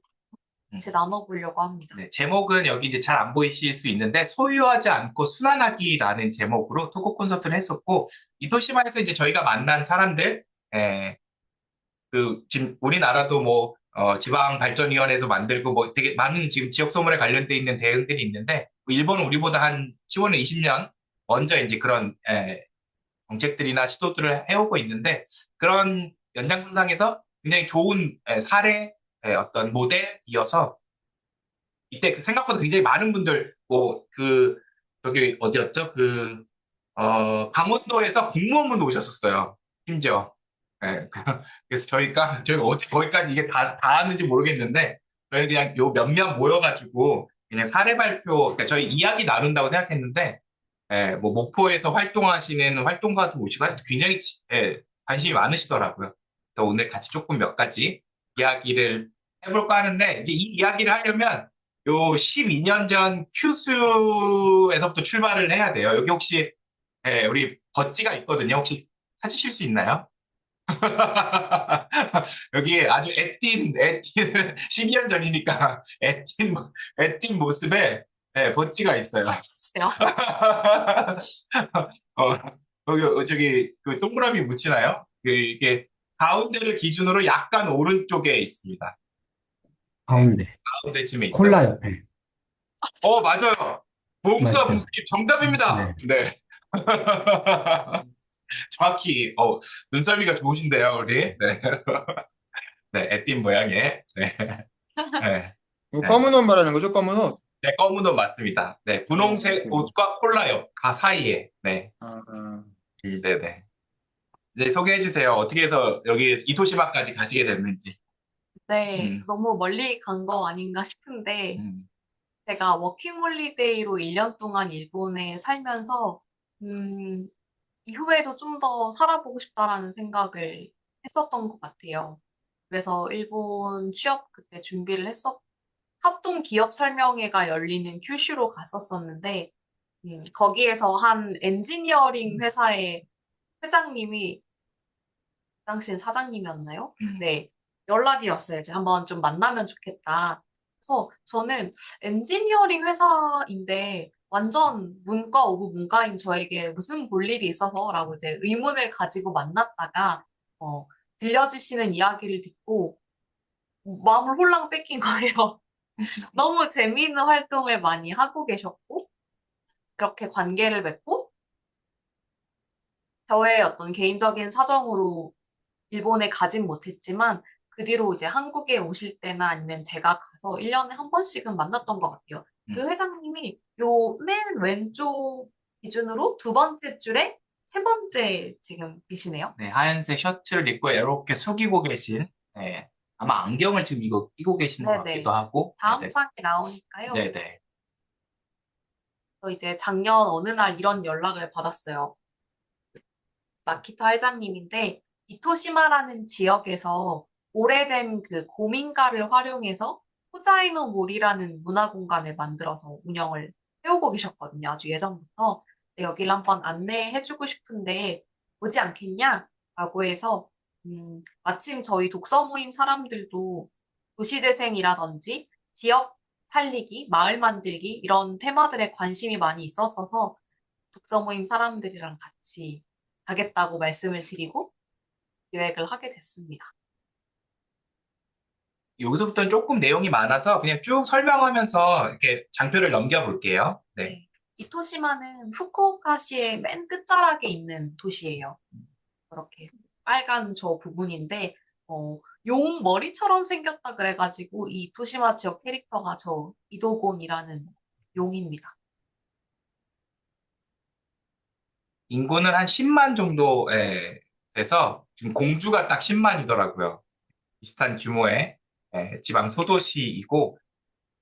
같이 나눠보려고 합니다. 네, 제목은 여기 이제 잘 안 보이실 수 있는데 소유하지 않고 순환하기라는 제목으로 토크 콘서트를 했었고 이토시마에서 이제 저희가 만난 사람들 지금 우리나라도 뭐 지방발전위원회도 만들고 뭐 되게 많은 지금 지역 소멸에 관련돼 있는 대응들이 있는데 뭐 일본은 우리보다 한 15년, 20년 먼저 이제 그런 정책들이나 시도들을 해오고 있는데 그런 연장선상에서 굉장히 좋은 사례 어떤 모델이어서 이때 그 생각보다 굉장히 많은 분들 뭐 그 저기 어디였죠? 강원도에서 공무원분도 오셨었어요. 심지어. 그래서 저희가 어떻게 거기까지 이게 다 하는지 모르겠는데, 저희 그냥 요 몇몇 모여가지고, 그냥 사례 발표, 그러니까 저희 이야기 나눈다고 생각했는데, 뭐, 목포에서 활동하시는 활동가도 오시고, 하여튼 굉장히, 관심이 많으시더라고요. 그래서 오늘 같이 조금 몇 가지 이야기를 해볼까 하는데, 이제 이 이야기를 하려면, 요 12년 전 큐스에서부터 출발을 해야 돼요. 여기 혹시, 우리 버찌가 있거든요. 혹시 찾으실 수 있나요? 여기 아주 애띤 12년 전이니까 애띤 모습에 버찌가 있어요. 해주세요. 어, 저기 그 동그라미 묻히나요? 이게 가운데를 기준으로 약간 오른쪽에 있습니다. 네, 가운데 가운데쯤에 있어요. 콜라 옆에 맞아요. 봉수아 맞죠? 봉수님 정답입니다. 네. 네. 정확히 눈썰미가 좋으신데요, 우리. 네. 네, 애띤 모양의. 네. 네. 이거 네. 검은 옷 말하는 거죠? 검은 옷. 네, 검은 옷 맞습니다. 네, 분홍색 오케이. 옷과 콜라요. 사이에. 네. 아. 네네. 이제 소개해 주세요. 어떻게 해서 여기 이토시마까지 가시게 됐는지. 네, 음, 너무 멀리 간 거 아닌가 싶은데, 음, 제가 워킹홀리데이로 1년 동안 일본에 살면서, 음, 이후에도 좀 더 살아보고 싶다라는 생각을 했었던 것 같아요. 그래서 일본 취업 그때 준비를 합동 기업 설명회가 열리는 큐슈로 갔었었는데, 거기에서 한 엔지니어링 회사의 회장님이, 그 당시엔 사장님이었나요? 음. 네. 연락이 왔어요. 이제 한번 좀 만나면 좋겠다. 그래서 저는 엔지니어링 회사인데 완전 문과 오브 문과인 저에게 무슨 볼 일이 있어서라고 이제 의문을 가지고 만났다가 어, 들려주시는 이야기를 듣고 마음을 홀랑 뺏긴 거예요. 너무 재미있는 활동을 많이 하고 계셨고 그렇게 관계를 맺고 저의 어떤 개인적인 사정으로 일본에 가진 못했지만 그 뒤로 이제 한국에 오실 때나 아니면 제가 가서 1년에 한 번씩은 만났던 것 같아요. 음. 그 회장님이 요 맨 왼쪽 기준으로 두 번째 줄에 세 번째 지금 계시네요. 네, 하얀색 셔츠를 입고 이렇게 숙이고 계신, 아마 안경을 지금 이거 끼고 계시는 것 같기도 네네. 하고, 다음 네네. 장에 나오니까요. 네네. 저 이제 작년 어느 날 이런 연락을 받았어요. 마키타 회장님인데 이토시마라는 지역에서 오래된 그 고민가를 활용해서 호자이노 몰이라는 문화 공간을 만들어서 운영을 해오고 계셨거든요. 아주 예전부터. 근데 여기를 한번 안내해주고 싶은데 오지 않겠냐? 라고 해서 마침 저희 독서 모임 사람들도 도시재생이라든지 지역 살리기, 마을 만들기 이런 테마들에 관심이 많이 있었어서 독서 모임 사람들이랑 같이 가겠다고 말씀을 드리고 계획을 하게 됐습니다. 여기서부터는 조금 내용이 많아서 그냥 쭉 설명하면서 이렇게 장표를 넘겨볼게요. 네. 네. 이토시마는 후쿠오카시의 맨 끝자락에 있는 도시예요. 그렇게 빨간 저 부분인데, 용 머리처럼 생겼다 그래가지고 이 이토시마 지역 캐릭터가 저 이도곤이라는 용입니다. 인구는 한 10만 정도 돼서 지금 공주가 딱 10만이더라고요. 비슷한 규모의 지방 소도시이고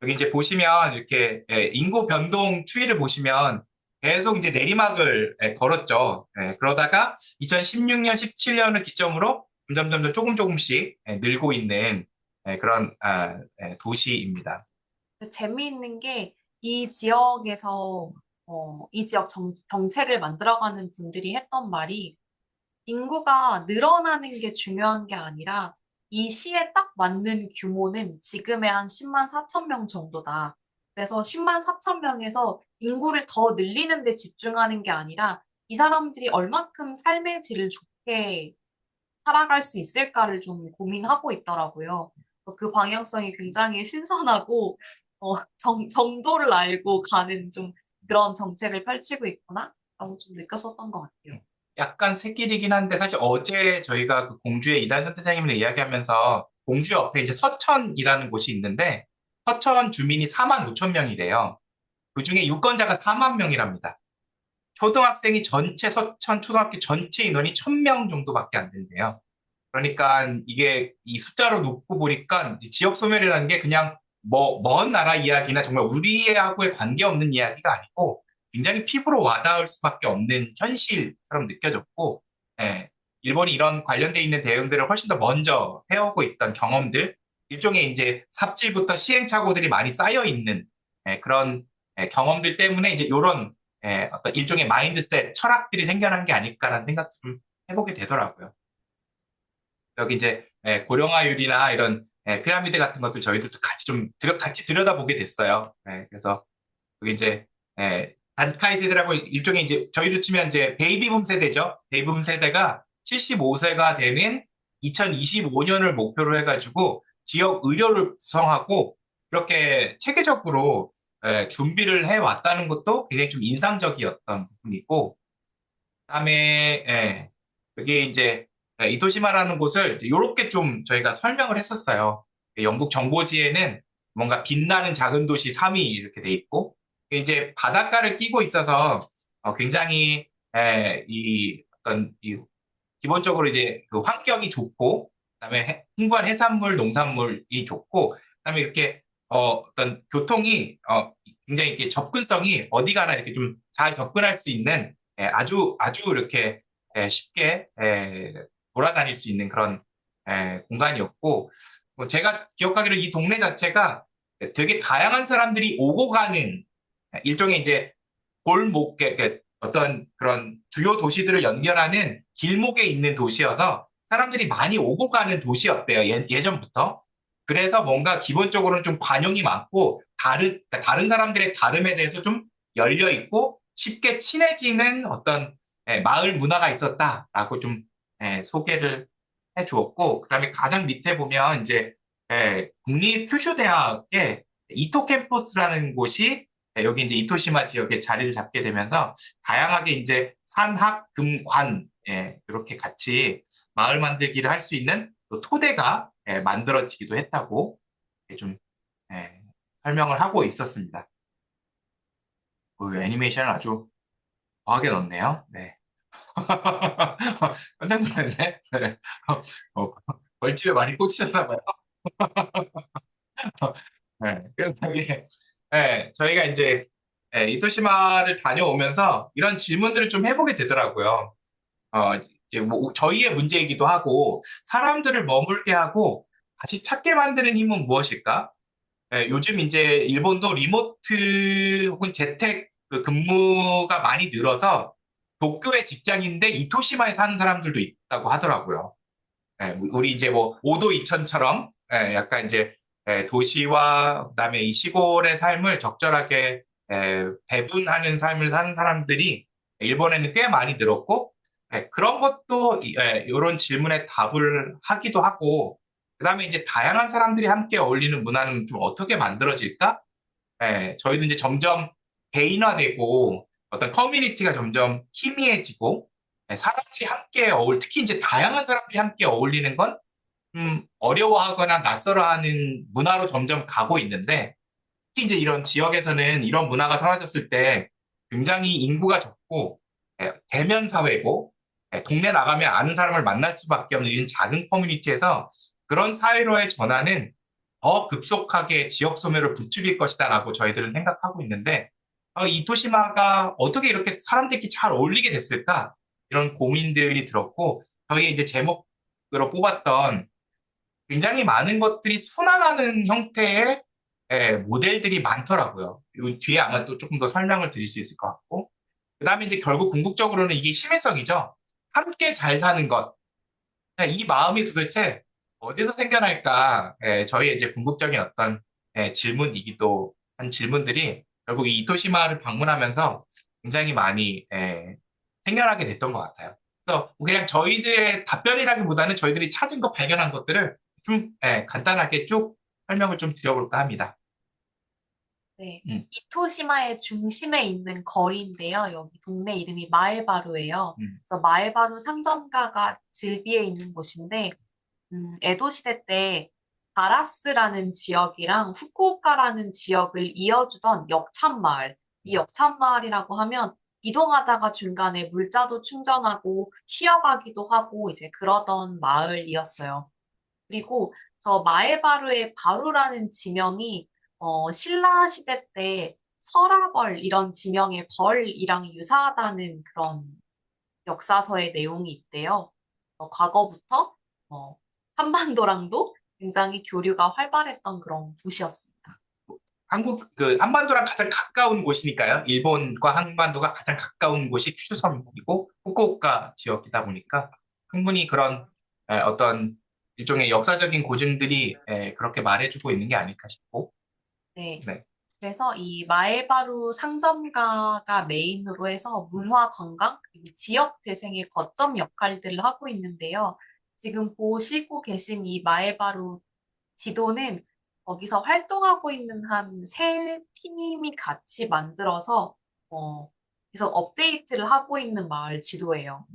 여기 이제 보시면 이렇게 인구 변동 추이를 보시면 계속 이제 내리막을 걸었죠. 그러다가 2016년, 17년을 기점으로 점점 조금씩 늘고 있는 그런 도시입니다. 재미있는 게 이 지역에서 이 지역 정책을 만들어가는 분들이 했던 말이 인구가 늘어나는 게 중요한 게 아니라 이 시에 딱 맞는 규모는 지금의 한 10만 4천 명 정도다. 그래서 10만 4천 명에서 인구를 더 늘리는 데 집중하는 게 아니라 이 사람들이 얼만큼 삶의 질을 좋게 살아갈 수 있을까를 좀 고민하고 있더라고요. 그 방향성이 굉장히 신선하고 정도를 알고 가는 좀 그런 정책을 펼치고 있구나 라고 좀 느꼈었던 것 같아요. 약간 새길이긴 한데 사실 어제 저희가 그 공주의 이단선 선생님을 이야기하면서 공주 옆에 이제 서천이라는 곳이 있는데 서천 주민이 4만 5천 명이래요. 그중에 유권자가 4만 명이랍니다. 초등학생이 전체 서천 초등학교 전체 인원이 1,000명 정도밖에 안 된대요. 그러니까 이게 이 숫자로 놓고 보니까 이 지역 소멸이라는 게 그냥 뭐 먼 나라 이야기나 정말 우리하고의 관계없는 이야기가 아니고 굉장히 피부로 와닿을 수밖에 없는 현실처럼 느껴졌고, 예, 일본이 이런 관련돼 있는 대응들을 훨씬 더 먼저 해오고 있던 경험들, 일종의 이제 삽질부터 시행착오들이 많이 쌓여 있는 그런 경험들 때문에 이제 이런 어떤 일종의 마인드셋, 철학들이 생겨난 게 아닐까라는 생각 좀 해보게 되더라고요. 여기 이제 고령화율이나 이런 피라미드 같은 것들 저희들도 같이 좀 같이 들여다보게 됐어요. 그래서 여기 이제 단카이 세대라고 일종의 이제 저희로 치면 이제 베이비붐 세대죠. 베이비붐 세대가 75세가 되는 2025년을 목표로 해가지고 지역 의료를 구성하고 이렇게 체계적으로 준비를 해왔다는 것도 굉장히 좀 인상적이었던 부분이고 그다음에 여기 이제 이토시마라는 곳을 이렇게 좀 저희가 설명을 했었어요. 영국 정보지에는 뭔가 빛나는 작은 도시 3위 이렇게 돼 있고 이제 바닷가를 끼고 있어서 굉장히 이 어떤 이 기본적으로 이제 그 환경이 좋고 그다음에 풍부한 해산물, 농산물이 좋고 그다음에 이렇게 어떤 교통이 굉장히 이렇게 접근성이 어디 가나 이렇게 좀 잘 접근할 수 있는 아주 이렇게 쉽게 돌아다닐 수 있는 그런 공간이었고 뭐 제가 기억하기로 이 동네 자체가 되게 다양한 사람들이 오고 가는 일종의 이제 골목 어떤 그런 주요 도시들을 연결하는 길목에 있는 도시여서 사람들이 많이 오고 가는 도시였대요. 예전부터. 그래서 뭔가 기본적으로는 좀 관용이 많고 그러니까 다른 사람들의 다름에 대해서 좀 열려 있고 쉽게 친해지는 어떤 마을 문화가 있었다라고 좀 소개를 해 주었고 그다음에 가장 밑에 보면 이제 국립큐슈대학의 이토 캠퍼스라는 곳이 여기 이제 이토시마 지역에 자리를 잡게 되면서 다양하게 이제 산학, 금, 관 이렇게 같이 마을 만들기를 할 수 있는 또 토대가 만들어지기도 했다고 이렇게 좀 예, 설명을 하고 있었습니다. 애니메이션을 아주 과하게 넣었네요. 네. 깜짝 놀랐네. 네. 어, 벌집에 많이 꽂히셨나 봐요. 네. 그래서 이게 저희가 이제 이토시마를 다녀오면서 이런 질문들을 좀 해보게 되더라고요. 이제 뭐 저희의 문제이기도 하고 사람들을 머물게 하고 다시 찾게 만드는 힘은 무엇일까? 요즘 이제 일본도 리모트 혹은 재택 그 근무가 많이 늘어서 도쿄의 직장인데 이토시마에 사는 사람들도 있다고 하더라고요. 우리 이제 뭐 오도 이천처럼 약간 이제 도시와 그다음에 이 시골의 삶을 적절하게 배분하는 삶을 사는 사람들이 일본에는 꽤 많이 늘었고 그런 것도 이런 질문에 답을 하기도 하고 그다음에 이제 다양한 사람들이 함께 어울리는 문화는 좀 어떻게 만들어질까? 저희도 이제 점점 개인화되고 어떤 커뮤니티가 점점 희미해지고 사람들이 함께 특히 이제 다양한 사람들이 함께 어울리는 건 어려워하거나 낯설어하는 문화로 점점 가고 있는데 특히 이제 이런 지역에서는 이런 문화가 사라졌을 때 굉장히 인구가 적고 대면 사회고 동네 나가면 아는 사람을 만날 수밖에 없는 이런 작은 커뮤니티에서 그런 사회로의 전환은 더 급속하게 지역 소멸을 부추길 것이다라고 저희들은 생각하고 있는데 이 도시마가 어떻게 이렇게 사람들끼리 잘 어울리게 됐을까? 이런 고민들이 들었고 저희 이제 제목으로 뽑았던 굉장히 많은 것들이 순환하는 형태의 모델들이 많더라고요. 이 뒤에 아마 또 조금 더 설명을 드릴 수 있을 것 같고. 그 다음에 이제 결국 궁극적으로는 이게 심해성이죠. 함께 잘 사는 것. 이 마음이 도대체 어디서 생겨날까? 저희의 이제 궁극적인 어떤 질문이기도 한 질문들이 결국 이 이토시마를 방문하면서 굉장히 많이 생겨나게 됐던 것 같아요. 그래서 그냥 저희들의 답변이라기보다는 저희들이 찾은 것, 발견한 것들을 좀 간단하게 쭉 설명을 좀 드려볼까 합니다. 네. 음, 이토시마의 중심에 있는 거리인데요. 여기 동네 이름이 마에바루예요. 음, 그래서 마에바루 상점가가 즐비에 있는 곳인데, 에도 시대 때 가라스라는 지역이랑 후쿠오카라는 지역을 이어주던 역참마을. 이 역참마을이라고 하면 이동하다가 중간에 물자도 충전하고 쉬어가기도 하고 이제 그러던 마을이었어요. 그리고 저 마에바루의 바루라는 지명이 신라 시대 때 설아벌 이런 지명의 벌이랑 유사하다는 그런 역사서의 내용이 있대요. 과거부터 어, 한반도랑도 굉장히 교류가 활발했던 그런 도시였습니다. 한반도랑 가장 가까운 곳이니까요. 일본과 한반도가 가장 가까운 곳이 큐슈섬이고 후쿠오카 지역이다 보니까 충분히 그런 어떤 일종의 역사적인 고증들이 그렇게 말해주고 있는 게 아닐까 싶고. 네. 네. 그래서 이 마에바루 상점가가 메인으로 해서 문화 관광 그리고 지역 재생의 거점 역할들을 하고 있는데요. 지금 보시고 계신 이 마에바루 지도는 거기서 활동하고 있는 한 세 팀이 같이 만들어서 계속 업데이트를 하고 있는 마을 지도예요.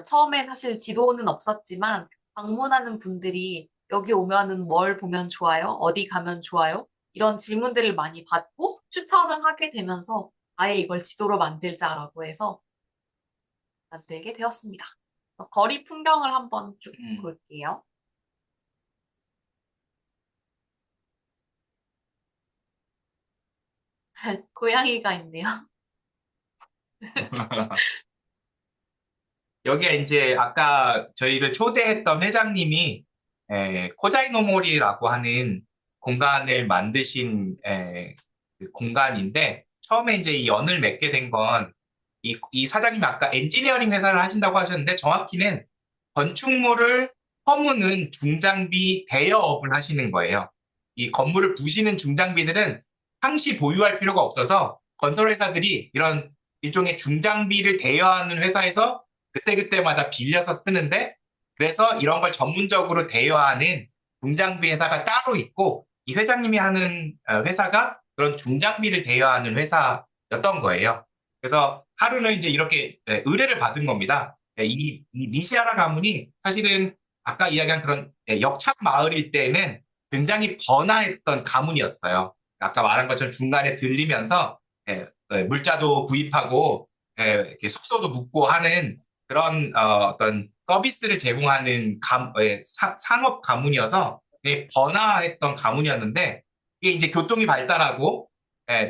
처음엔 사실 지도는 없었지만 방문하는 분들이 여기 오면은 뭘 보면 좋아요? 어디 가면 좋아요? 이런 질문들을 많이 받고 추천을 하게 되면서 아예 이걸 지도로 만들자라고 해서 만들게 되었습니다. 거리 풍경을 한번 쭉 음. 볼게요. 고양이가 있네요. 여기에 이제 아까 저희를 초대했던 회장님이 코자이노모리라고 하는 공간을 만드신 그 공간인데 처음에 이제 이 연을 맺게 된 건 이 사장님이 아까 엔지니어링 회사를 하신다고 하셨는데 정확히는 건축물을 허무는 중장비 대여업을 하시는 거예요. 이 건물을 부시는 중장비들은 항시 보유할 필요가 없어서 건설회사들이 이런 일종의 중장비를 대여하는 회사에서 그때그때마다 빌려서 쓰는데 그래서 이런 걸 전문적으로 대여하는 중장비 회사가 따로 있고 이 회장님이 하는 회사가 그런 중장비를 대여하는 회사였던 거예요. 그래서 하루는 이제 이렇게 의뢰를 받은 겁니다. 이 니시아라 가문이 사실은 아까 이야기한 그런 역참 마을일 때는 굉장히 번화했던 가문이었어요. 아까 말한 것처럼 중간에 들리면서 물자도 구입하고 이렇게 숙소도 묵고 하는 그런 어떤 서비스를 제공하는 상업 가문이어서 번화했던 가문이었는데 이게 이제 교통이 발달하고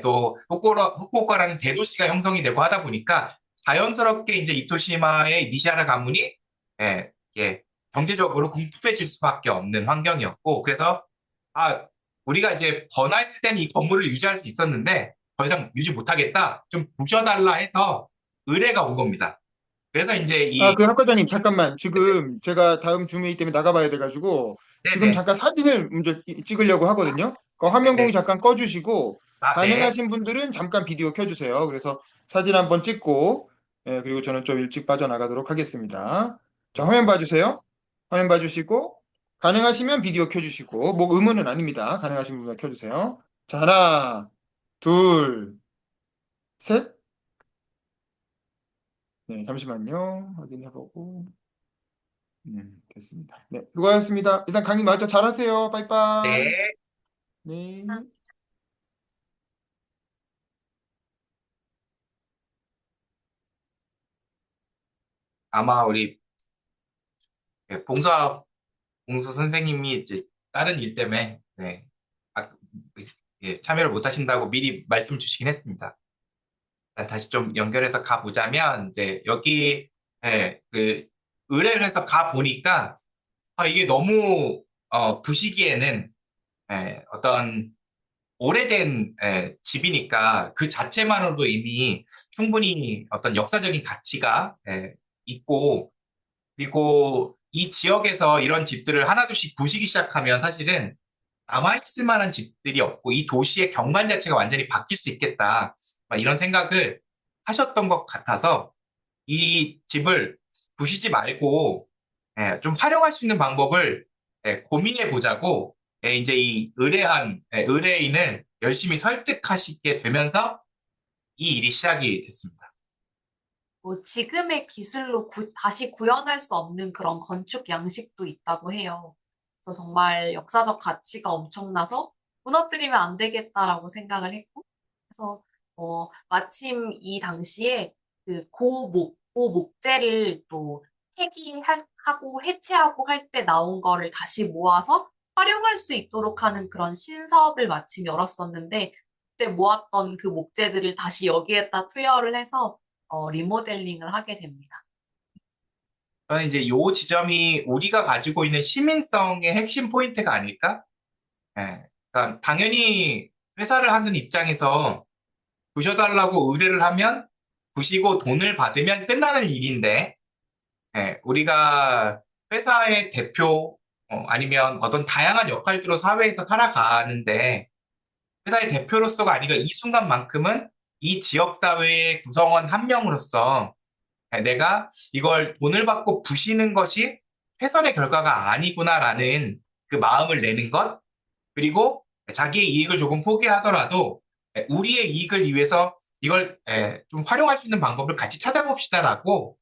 또 후쿠오카라는 대도시가 형성이 되고 하다 보니까 자연스럽게 이제 이토시마의 니시하라 가문이 예, 경제적으로 궁핍해질 수밖에 없는 환경이었고 그래서 아 우리가 이제 번화했을 때는 이 건물을 유지할 수 있었는데 더 이상 유지 못하겠다 좀 부셔달라 해서 의뢰가 온 겁니다. 그래서 이제 아, 그 학과장님, 잠깐만. 지금 제가 다음 줌회의 때문에 나가봐야 돼가지고, 지금 네네 잠깐 사진을 먼저 찍으려고 하거든요. 그 화면 공유 네네 잠깐 꺼주시고, 아 네. 가능하신 분들은 잠깐 비디오 켜주세요. 그래서 사진 한번 찍고, 그리고 저는 좀 일찍 빠져나가도록 하겠습니다. 자, 화면 봐주세요. 화면 봐주시고, 가능하시면 비디오 켜주시고, 뭐 의무는 아닙니다. 가능하신 분만 켜주세요. 자, 하나, 둘, 셋. 네, 잠시만요. 확인해보고. 됐습니다. 네, 수고하셨습니다. 일단 강의 마저 잘하세요. 빠이빠이. 네. 네. 아마 우리 봉서 선생님이 이제 다른 일 때문에 네, 아, 예, 참여를 못 하신다고 미리 말씀 주시긴 했습니다. 다시 좀 연결해서 가보자면 이제 여기 그 의뢰를 해서 가보니까 이게 너무 부시기에는 어떤 오래된 집이니까 그 자체만으로도 이미 충분히 어떤 역사적인 가치가 있고 그리고 이 지역에서 이런 집들을 하나둘씩 부시기 시작하면 사실은 남아있을 만한 집들이 없고 이 도시의 경관 자체가 완전히 바뀔 수 있겠다. 막 이런 생각을 하셨던 것 같아서 이 집을 부시지 말고 좀 활용할 수 있는 방법을 고민해 보자고 이제 이 의뢰인을 열심히 설득하시게 되면서 이 일이 시작이 됐습니다. 뭐 지금의 기술로 다시 구현할 수 없는 그런 건축 양식도 있다고 해요. 그래서 정말 역사적 가치가 엄청나서 무너뜨리면 안 되겠다라고 생각을 했고, 그래서 마침 이 당시에 그 고목재를 또 폐기하고 해체하고 할 때 나온 거를 다시 모아서 활용할 수 있도록 하는 그런 신사업을 마침 열었었는데, 그때 모았던 그 목재들을 다시 여기에다 투여를 해서 리모델링을 하게 됩니다. 저는 이제 요 지점이 우리가 가지고 있는 시민성의 핵심 포인트가 아닐까? 그러니까 당연히 회사를 하는 입장에서 부셔달라고 의뢰를 하면 부시고 돈을 받으면 끝나는 일인데 우리가 회사의 대표 아니면 어떤 다양한 역할들로 사회에서 살아가는데 회사의 대표로서가 아니라 이 순간만큼은 이 지역사회의 구성원 한 명으로서 내가 이걸 돈을 받고 부시는 것이 최선의 결과가 아니구나라는 그 마음을 내는 것, 그리고 자기의 이익을 조금 포기하더라도 우리의 이익을 위해서 이걸 좀 활용할 수 있는 방법을 같이 찾아봅시다라고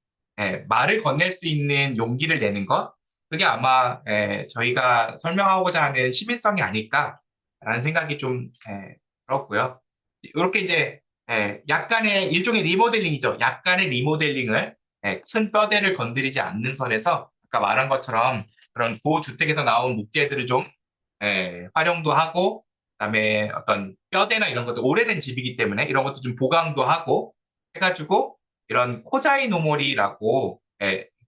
말을 건넬 수 있는 용기를 내는 것, 그게 아마 저희가 설명하고자 하는 시민성이 아닐까라는 생각이 좀 들었고요. 이렇게 이제 약간의 일종의 리모델링이죠. 약간의 리모델링을 큰 뼈대를 건드리지 않는 선에서 아까 말한 것처럼 그런 고주택에서 나온 목재들을 좀 활용도 하고 그다음에 어떤 뼈대나 이런 것도 오래된 집이기 때문에 이런 것도 좀 보강도 하고 해가지고 이런 코자이 노모리라고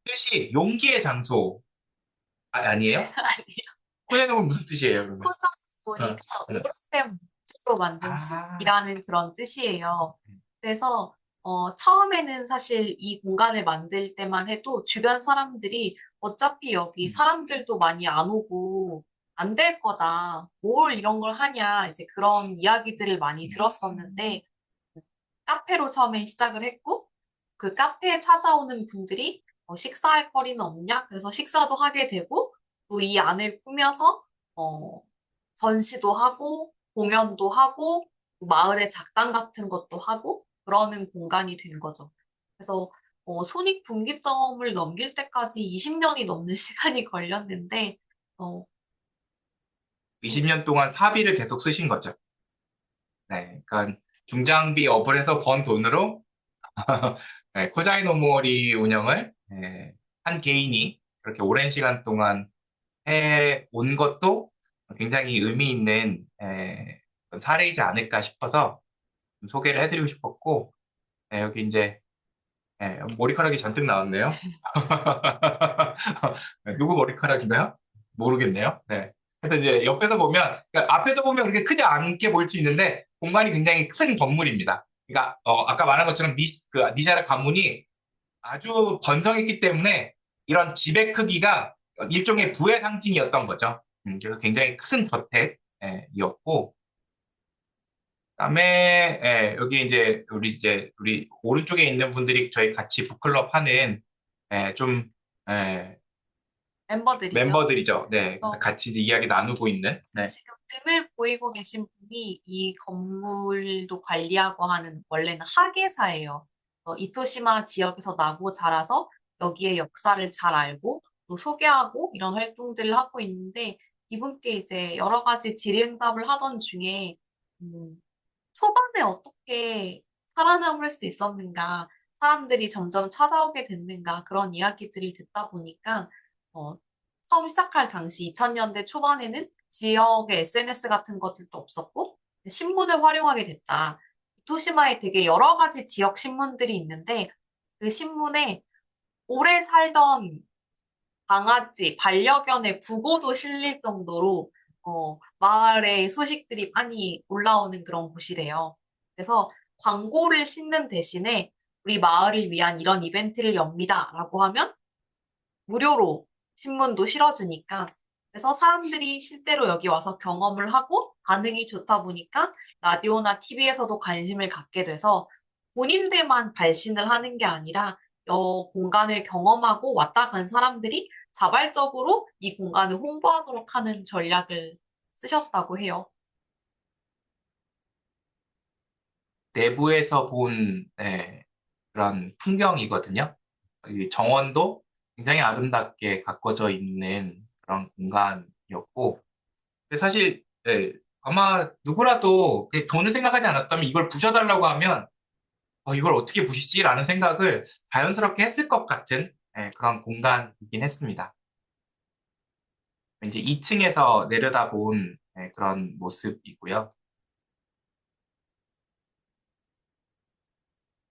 뜻이 용기의 장소 아니에요? 코자이 노모리 무슨 뜻이에요, 그러면? 포장 어, 보니까 어. 오래된 목재로 만든 아, 숲이라는 그런 뜻이에요. 그래서 처음에는 사실 이 공간을 만들 때만 해도 주변 사람들이 어차피 여기 음, 사람들도 많이 안 오고 안 될 거다. 뭘 이런 걸 하냐. 이제 그런 이야기들을 많이 음. 들었었는데 카페로 처음에 시작을 했고 그 카페에 찾아오는 분들이 식사할 거리는 없냐? 그래서 식사도 하게 되고 또 이 안을 꾸며서 어, 전시도 하고 공연도 하고 마을의 작당 같은 것도 하고 그러는 공간이 된 거죠. 그래서 손익분기점을 넘길 때까지 20년이 넘는 시간이 걸렸는데 어, 음, 20년 동안 사비를 계속 쓰신 거죠. 네, 그러니까 중장비 업을 해서 번 돈으로 코자이 노모리 운영을 한 개인이 그렇게 오랜 시간 동안 해 온 것도 굉장히 의미 있는 사례이지 않을까 싶어서 좀 소개를 해드리고 싶었고 여기 이제 머리카락이 잔뜩 나왔네요. 누구 머리카락인가요? 모르겠네요. 네. 그래서 이제 옆에서 보면, 그러니까 앞에도 보면 그렇게 크지 않게 보일 수 있는데, 공간이 굉장히 큰 건물입니다. 그러니까, 아까 말한 것처럼 니자라 가문이 아주 번성했기 때문에 이런 집의 크기가 일종의 부의 상징이었던 거죠. 그래서 굉장히 큰 저택이었고, 그다음에 여기 이제 우리 오른쪽에 있는 분들이 저희 같이 북클럽 하는 좀 멤버들이죠. 멤버들이죠. 네, 그래서 그래서 같이 이제 이야기 나누고 있는. 네, 지금 등을 보이고 계신 분이 이 건물도 관리하고 하는 원래는 하계사예요. 이토시마 지역에서 나고 자라서 여기에 역사를 잘 알고 또 소개하고 이런 활동들을 하고 있는데 이분께 이제 여러 가지 질의응답을 하던 중에 음, 초반에 어떻게 살아남을 수 있었는가, 사람들이 점점 찾아오게 됐는가 그런 이야기들을 듣다 보니까 어, 처음 시작할 당시 2000년대 초반에는 지역의 SNS 같은 것들도 없었고 신문을 활용하게 됐다. 도시마에 되게 여러 가지 지역 신문들이 있는데 그 신문에 오래 살던 강아지, 반려견의 부고도 실릴 정도로 마을의 소식들이 많이 올라오는 그런 곳이래요. 그래서 광고를 싣는 대신에 우리 마을을 위한 이런 이벤트를 엽니다라고 하면 무료로 신문도 실어주니까 그래서 사람들이 실제로 여기 와서 경험을 하고 반응이 좋다 보니까 라디오나 TV에서도 관심을 갖게 돼서 본인들만 발신을 하는 게 아니라 공간을 경험하고 왔다 간 사람들이 자발적으로 이 공간을 홍보하도록 하는 전략을 쓰셨다고 해요. 내부에서 본 네, 그런 풍경이거든요. 이 정원도 굉장히 아름답게 가꿔져 있는 그런 공간이었고, 근데 사실 네, 아마 누구라도 그 돈을 생각하지 않았다면 이걸 부셔달라고 하면 이걸 어떻게 부시지라는 생각을 자연스럽게 했을 것 같은 그런 공간이긴 했습니다. 이제 2층에서 내려다본 그런 모습이고요.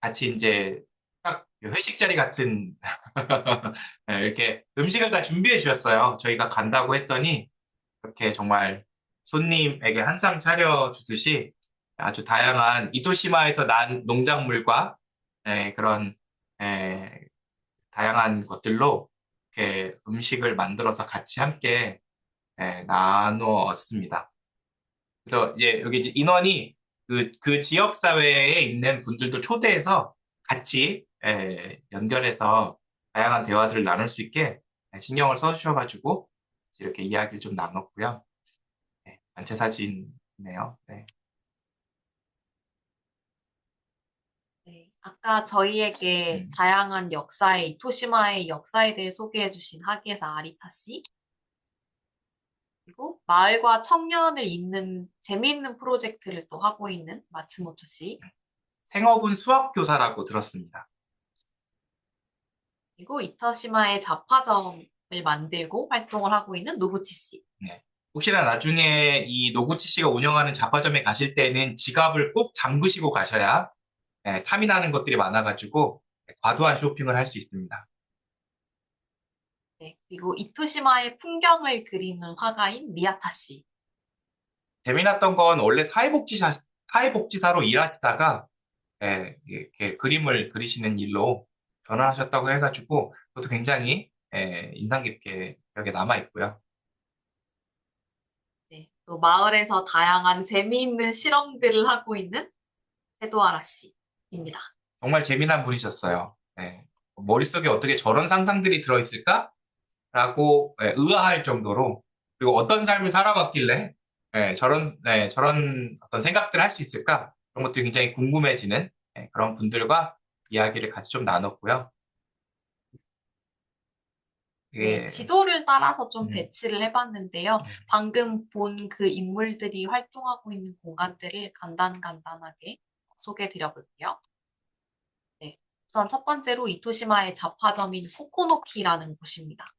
같이 이제 딱 회식 자리 같은 이렇게 음식을 다 준비해 주셨어요. 저희가 간다고 했더니 이렇게 정말 손님에게 한 상 차려주듯이 아주 다양한 이토시마에서 난 농작물과 그런 에, 다양한 것들로 이렇게 음식을 만들어서 같이 함께 나누었습니다. 그래서 이제 여기 이제 인원이 그 지역 사회에 있는 분들도 초대해서 같이 연결해서 다양한 대화들을 나눌 수 있게 신경을 써주셔가지고 이렇게 이야기를 좀 나눴고요. 단체 사진이네요. 네. 네, 아까 저희에게 음. 다양한 이토시마의 역사에 대해 소개해 주신 하계사 아리타 씨, 그리고 마을과 청년을 잇는 재미있는 프로젝트를 또 하고 있는 마츠모토 씨, 생업은 수학교사라고 들었습니다. 그리고 이토시마의 잡화점을 만들고 활동을 하고 있는 노부치 씨. 네. 혹시나 나중에 이 노구치 씨가 운영하는 잡화점에 가실 때는 지갑을 꼭 잠그시고 가셔야 탐이 나는 것들이 많아가지고 과도한 쇼핑을 할 수 있습니다. 네, 그리고 이토시마의 풍경을 그리는 화가인 미야타 씨. 재미났던 건 원래 사회복지사로 일하시다가 이렇게 그림을 그리시는 일로 전환하셨다고 해가지고 그것도 굉장히 인상 깊게 기억에 남아 있고요. 네, 또 마을에서 다양한 재미있는 실험들을 하고 있는 헤도아라 씨입니다. 정말 재미난 분이셨어요. 머릿속에 어떻게 저런 상상들이 들어있을까라고 의아할 정도로 그리고 어떤 삶을 살아봤길래 저런 어떤 생각들을 할 수 있을까? 그런 것들이 굉장히 궁금해지는 그런 분들과 이야기를 같이 좀 나눴고요. 네, 이게 지도를 따라서 좀 음, 배치를 해봤는데요. 음, 방금 본 그 인물들이 활동하고 있는 공간들을 간단하게 소개해 드려볼게요. 네, 우선 첫 번째로 이토시마의 잡화점인 코코노키라는 곳입니다.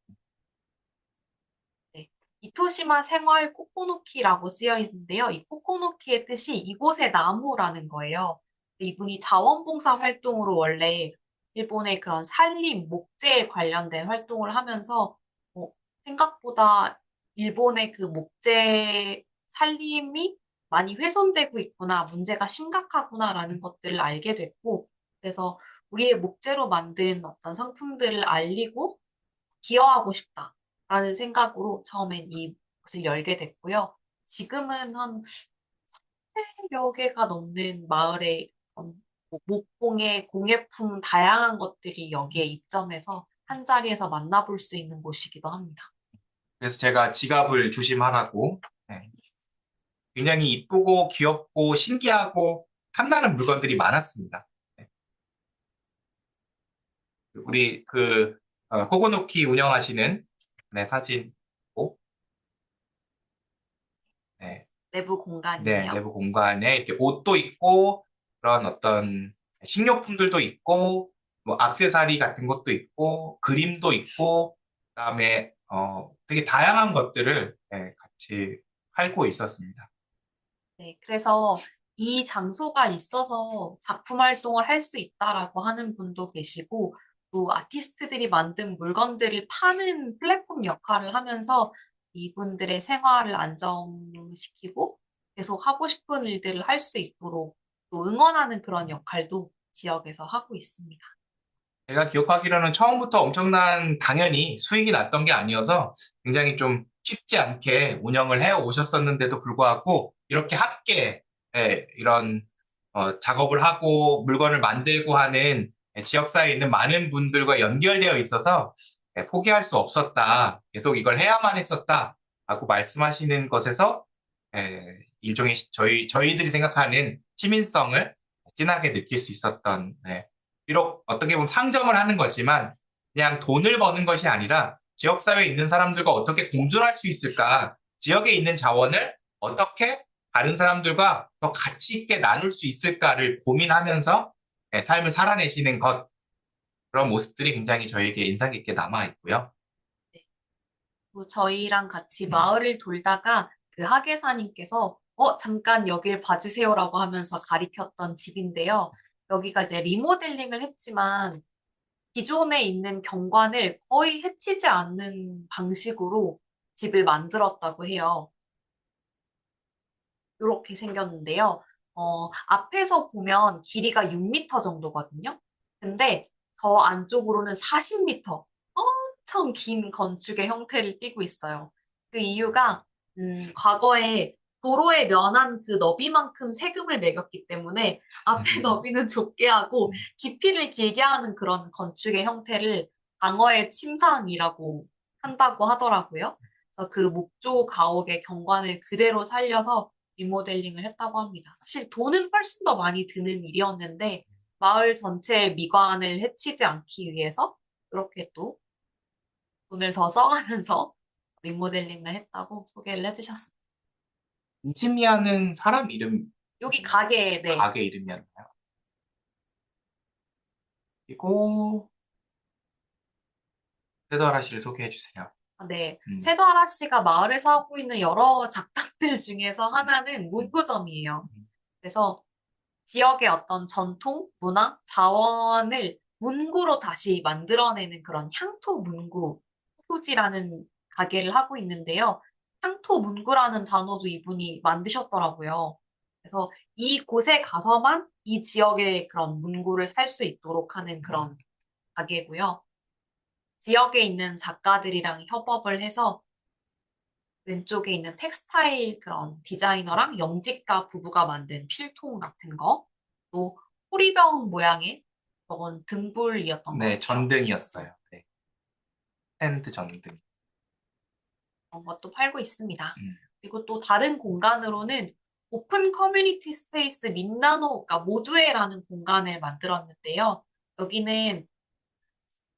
네, 이토시마 생활 코코노키라고 쓰여 있는데요. 이 코코노키의 뜻이 이곳의 나무라는 거예요. 이분이 자원봉사 활동으로 원래 일본의 그런 산림, 목재에 관련된 활동을 하면서 어, 생각보다 일본의 그 목재 산림이 많이 훼손되고 있구나, 문제가 심각하구나라는 것들을 알게 됐고, 그래서 우리의 목재로 만든 어떤 상품들을 알리고 기여하고 싶다라는 생각으로 처음엔 이곳을 열게 됐고요. 지금은 한 300여 개가 넘는 마을의 목공의 공예품 다양한 것들이 여기에 입점해서 한 자리에서 만나볼 수 있는 곳이기도 합니다. 그래서 제가 지갑을 조심하라고 네. 굉장히 이쁘고 귀엽고 신기하고 탐나는 물건들이 많았습니다. 네. 우리 코고노키 운영하시는 네, 사진 고 네, 내부 네, 공간이에요. 내부 공간에 이렇게 옷도 있고 그런 어떤 식료품들도 있고 뭐 액세서리 같은 것도 있고 그림도 있고 그다음에 되게 다양한 것들을 네, 같이 팔고 있었습니다. 네, 그래서 이 장소가 있어서 작품 활동을 할 수 있다라고 하는 분도 계시고, 또 아티스트들이 만든 물건들을 파는 플랫폼 역할을 하면서 이분들의 생활을 안정시키고 계속 하고 싶은 일들을 할 수 있도록 또 응원하는 그런 역할도 지역에서 하고 있습니다. 제가 기억하기로는 처음부터 엄청난 당연히 수익이 났던 게 아니어서 굉장히 좀 쉽지 않게 운영을 해 오셨었는데도 불구하고 이렇게 함께 이런 작업을 하고 물건을 만들고 하는 지역사회에 있는 많은 분들과 연결되어 있어서 포기할 수 없었다. 계속 이걸 해야만 했었다. 라고 말씀하시는 것에서 일종의 저희들이 생각하는 시민성을 진하게 느낄 수 있었던 비록 어떻게 보면 상점을 하는 거지만 그냥 돈을 버는 것이 아니라 지역사회에 있는 사람들과 어떻게 공존할 수 있을까? 지역에 있는 자원을 어떻게 다른 사람들과 더 가치 있게 나눌 수 있을까를 고민하면서 삶을 살아내시는 것, 그런 모습들이 굉장히 저에게 인상 깊게 남아 있고요. 또 저희랑 같이 음. 마을을 돌다가 그 하계사님께서 잠깐 여길 봐주세요라고 하면서 가리켰던 집인데요. 여기가 이제 리모델링을 했지만 기존에 있는 경관을 거의 해치지 않는 방식으로 집을 만들었다고 해요. 이렇게 생겼는데요. 앞에서 보면 길이가 6m 정도거든요. 근데 저 안쪽으로는 40m, 엄청 긴 건축의 형태를 띠고 있어요. 그 이유가 과거에 도로에 면한 그 너비만큼 세금을 매겼기 때문에 앞에 너비는 좁게 하고 깊이를 길게 하는 그런 건축의 형태를 방어의 침상이라고 한다고 하더라고요. 그래서 그 목조 가옥의 경관을 그대로 살려서 리모델링을 했다고 합니다. 사실 돈은 훨씬 더 많이 드는 일이었는데 마을 전체의 미관을 해치지 않기 위해서 그렇게 또 돈을 더 써가면서 리모델링을 했다고 소개를 해주셨습니다. 이즈미야는 사람 이름, 여기 가게, 네. 가게 이름이었나요? 그리고 세도하라 씨를 소개해 주세요. 네. 음, 세도하라 씨가 마을에서 하고 있는 여러 작당들 중에서 하나는 문구점이에요. 음, 그래서 지역의 어떤 전통, 문화, 자원을 문구로 다시 만들어내는 그런 향토 문구 후지라는 가게를 하고 있는데요. 향토 문구라는 단어도 이분이 만드셨더라고요. 그래서 이 곳에 가서만 이 지역의 그런 문구를 살 수 있도록 하는 그런 가게고요. 지역에 있는 작가들이랑 협업을 해서 왼쪽에 있는 텍스타일 그런 디자이너랑 영직가 부부가 만든 필통 같은 거, 또 호리병 모양의 저건 등불이었던 것 네, 같아요. 전등이었어요. 네, 스탠드 전등. 그런 것도 팔고 있습니다. 음, 그리고 또 다른 공간으로는 오픈 커뮤니티 스페이스 민나노, 그러니까 모두에라는 공간을 만들었는데요. 여기는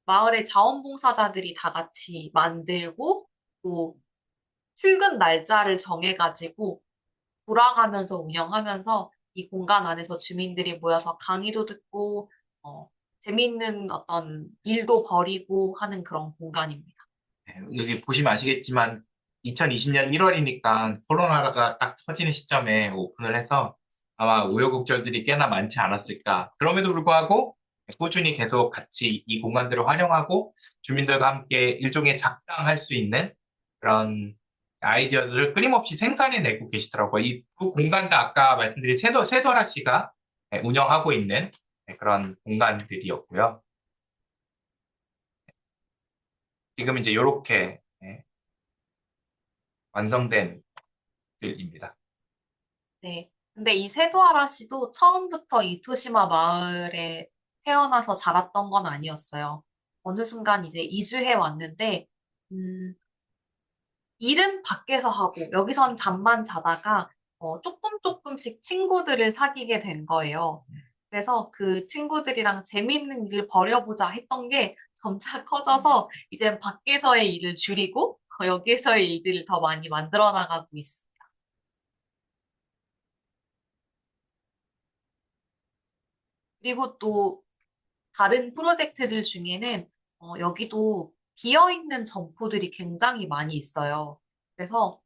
마을의 자원봉사자들이 다 같이 만들고 또 출근 날짜를 정해가지고 돌아가면서 운영하면서 이 공간 안에서 주민들이 모여서 강의도 듣고, 재미있는 어떤 일도 벌이고 하는 그런 공간입니다. 네, 여기 보시면 아시겠지만 2020년 1월이니까 코로나가 딱 터지는 시점에 오픈을 해서 아마 우여곡절들이 꽤나 많지 않았을까. 그럼에도 불구하고 꾸준히 계속 같이 이 공간들을 활용하고 주민들과 함께 일종의 작당할 수 있는 그런 아이디어들을 끊임없이 생산해내고 계시더라고요. 이두 공간도 아까 말씀드린 세도라 씨가 운영하고 있는 그런 공간들이었고요. 지금 이제 이렇게 완성된 들입니다. 네. 근데 이 세도하라 씨도 처음부터 이토시마 마을에 태어나서 자랐던 건 아니었어요. 어느 순간 이제 이주해 왔는데, 음, 일은 밖에서 하고 여기선 잠만 자다가 조금 조금씩 친구들을 사귀게 된 거예요. 그래서 그 친구들이랑 재미있는 일을 벌여보자 했던 게 점차 커져서 이제 밖에서의 일을 줄이고 여기에서의 일들을 더 많이 만들어 나가고 있어요. 그리고 또 다른 프로젝트들 중에는 여기도 비어있는 점포들이 굉장히 많이 있어요. 그래서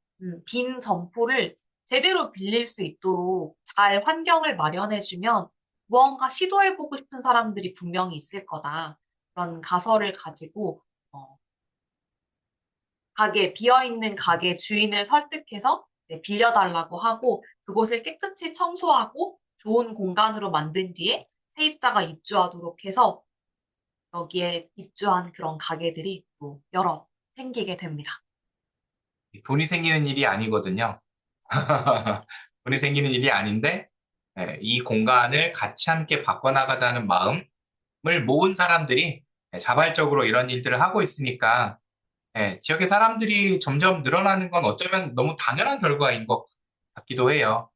빈 점포를 제대로 빌릴 수 있도록 잘 환경을 마련해주면 무언가 시도해보고 싶은 사람들이 분명히 있을 거다. 그런 가설을 가지고 어, 비어있는 가게 주인을 설득해서 이제 빌려달라고 하고 그곳을 깨끗이 청소하고 좋은 공간으로 만든 뒤에 세입자가 입주하도록 해서 여기에 입주한 그런 가게들이 또 여러 생기게 됩니다. 돈이 생기는 일이 아니거든요. 돈이 생기는 일이 아닌데, 이 공간을 같이 함께 바꿔나가자는 마음을 모은 사람들이 자발적으로 이런 일들을 하고 있으니까, 지역의 사람들이 점점 늘어나는 건 어쩌면 너무 당연한 결과인 것 같기도 해요.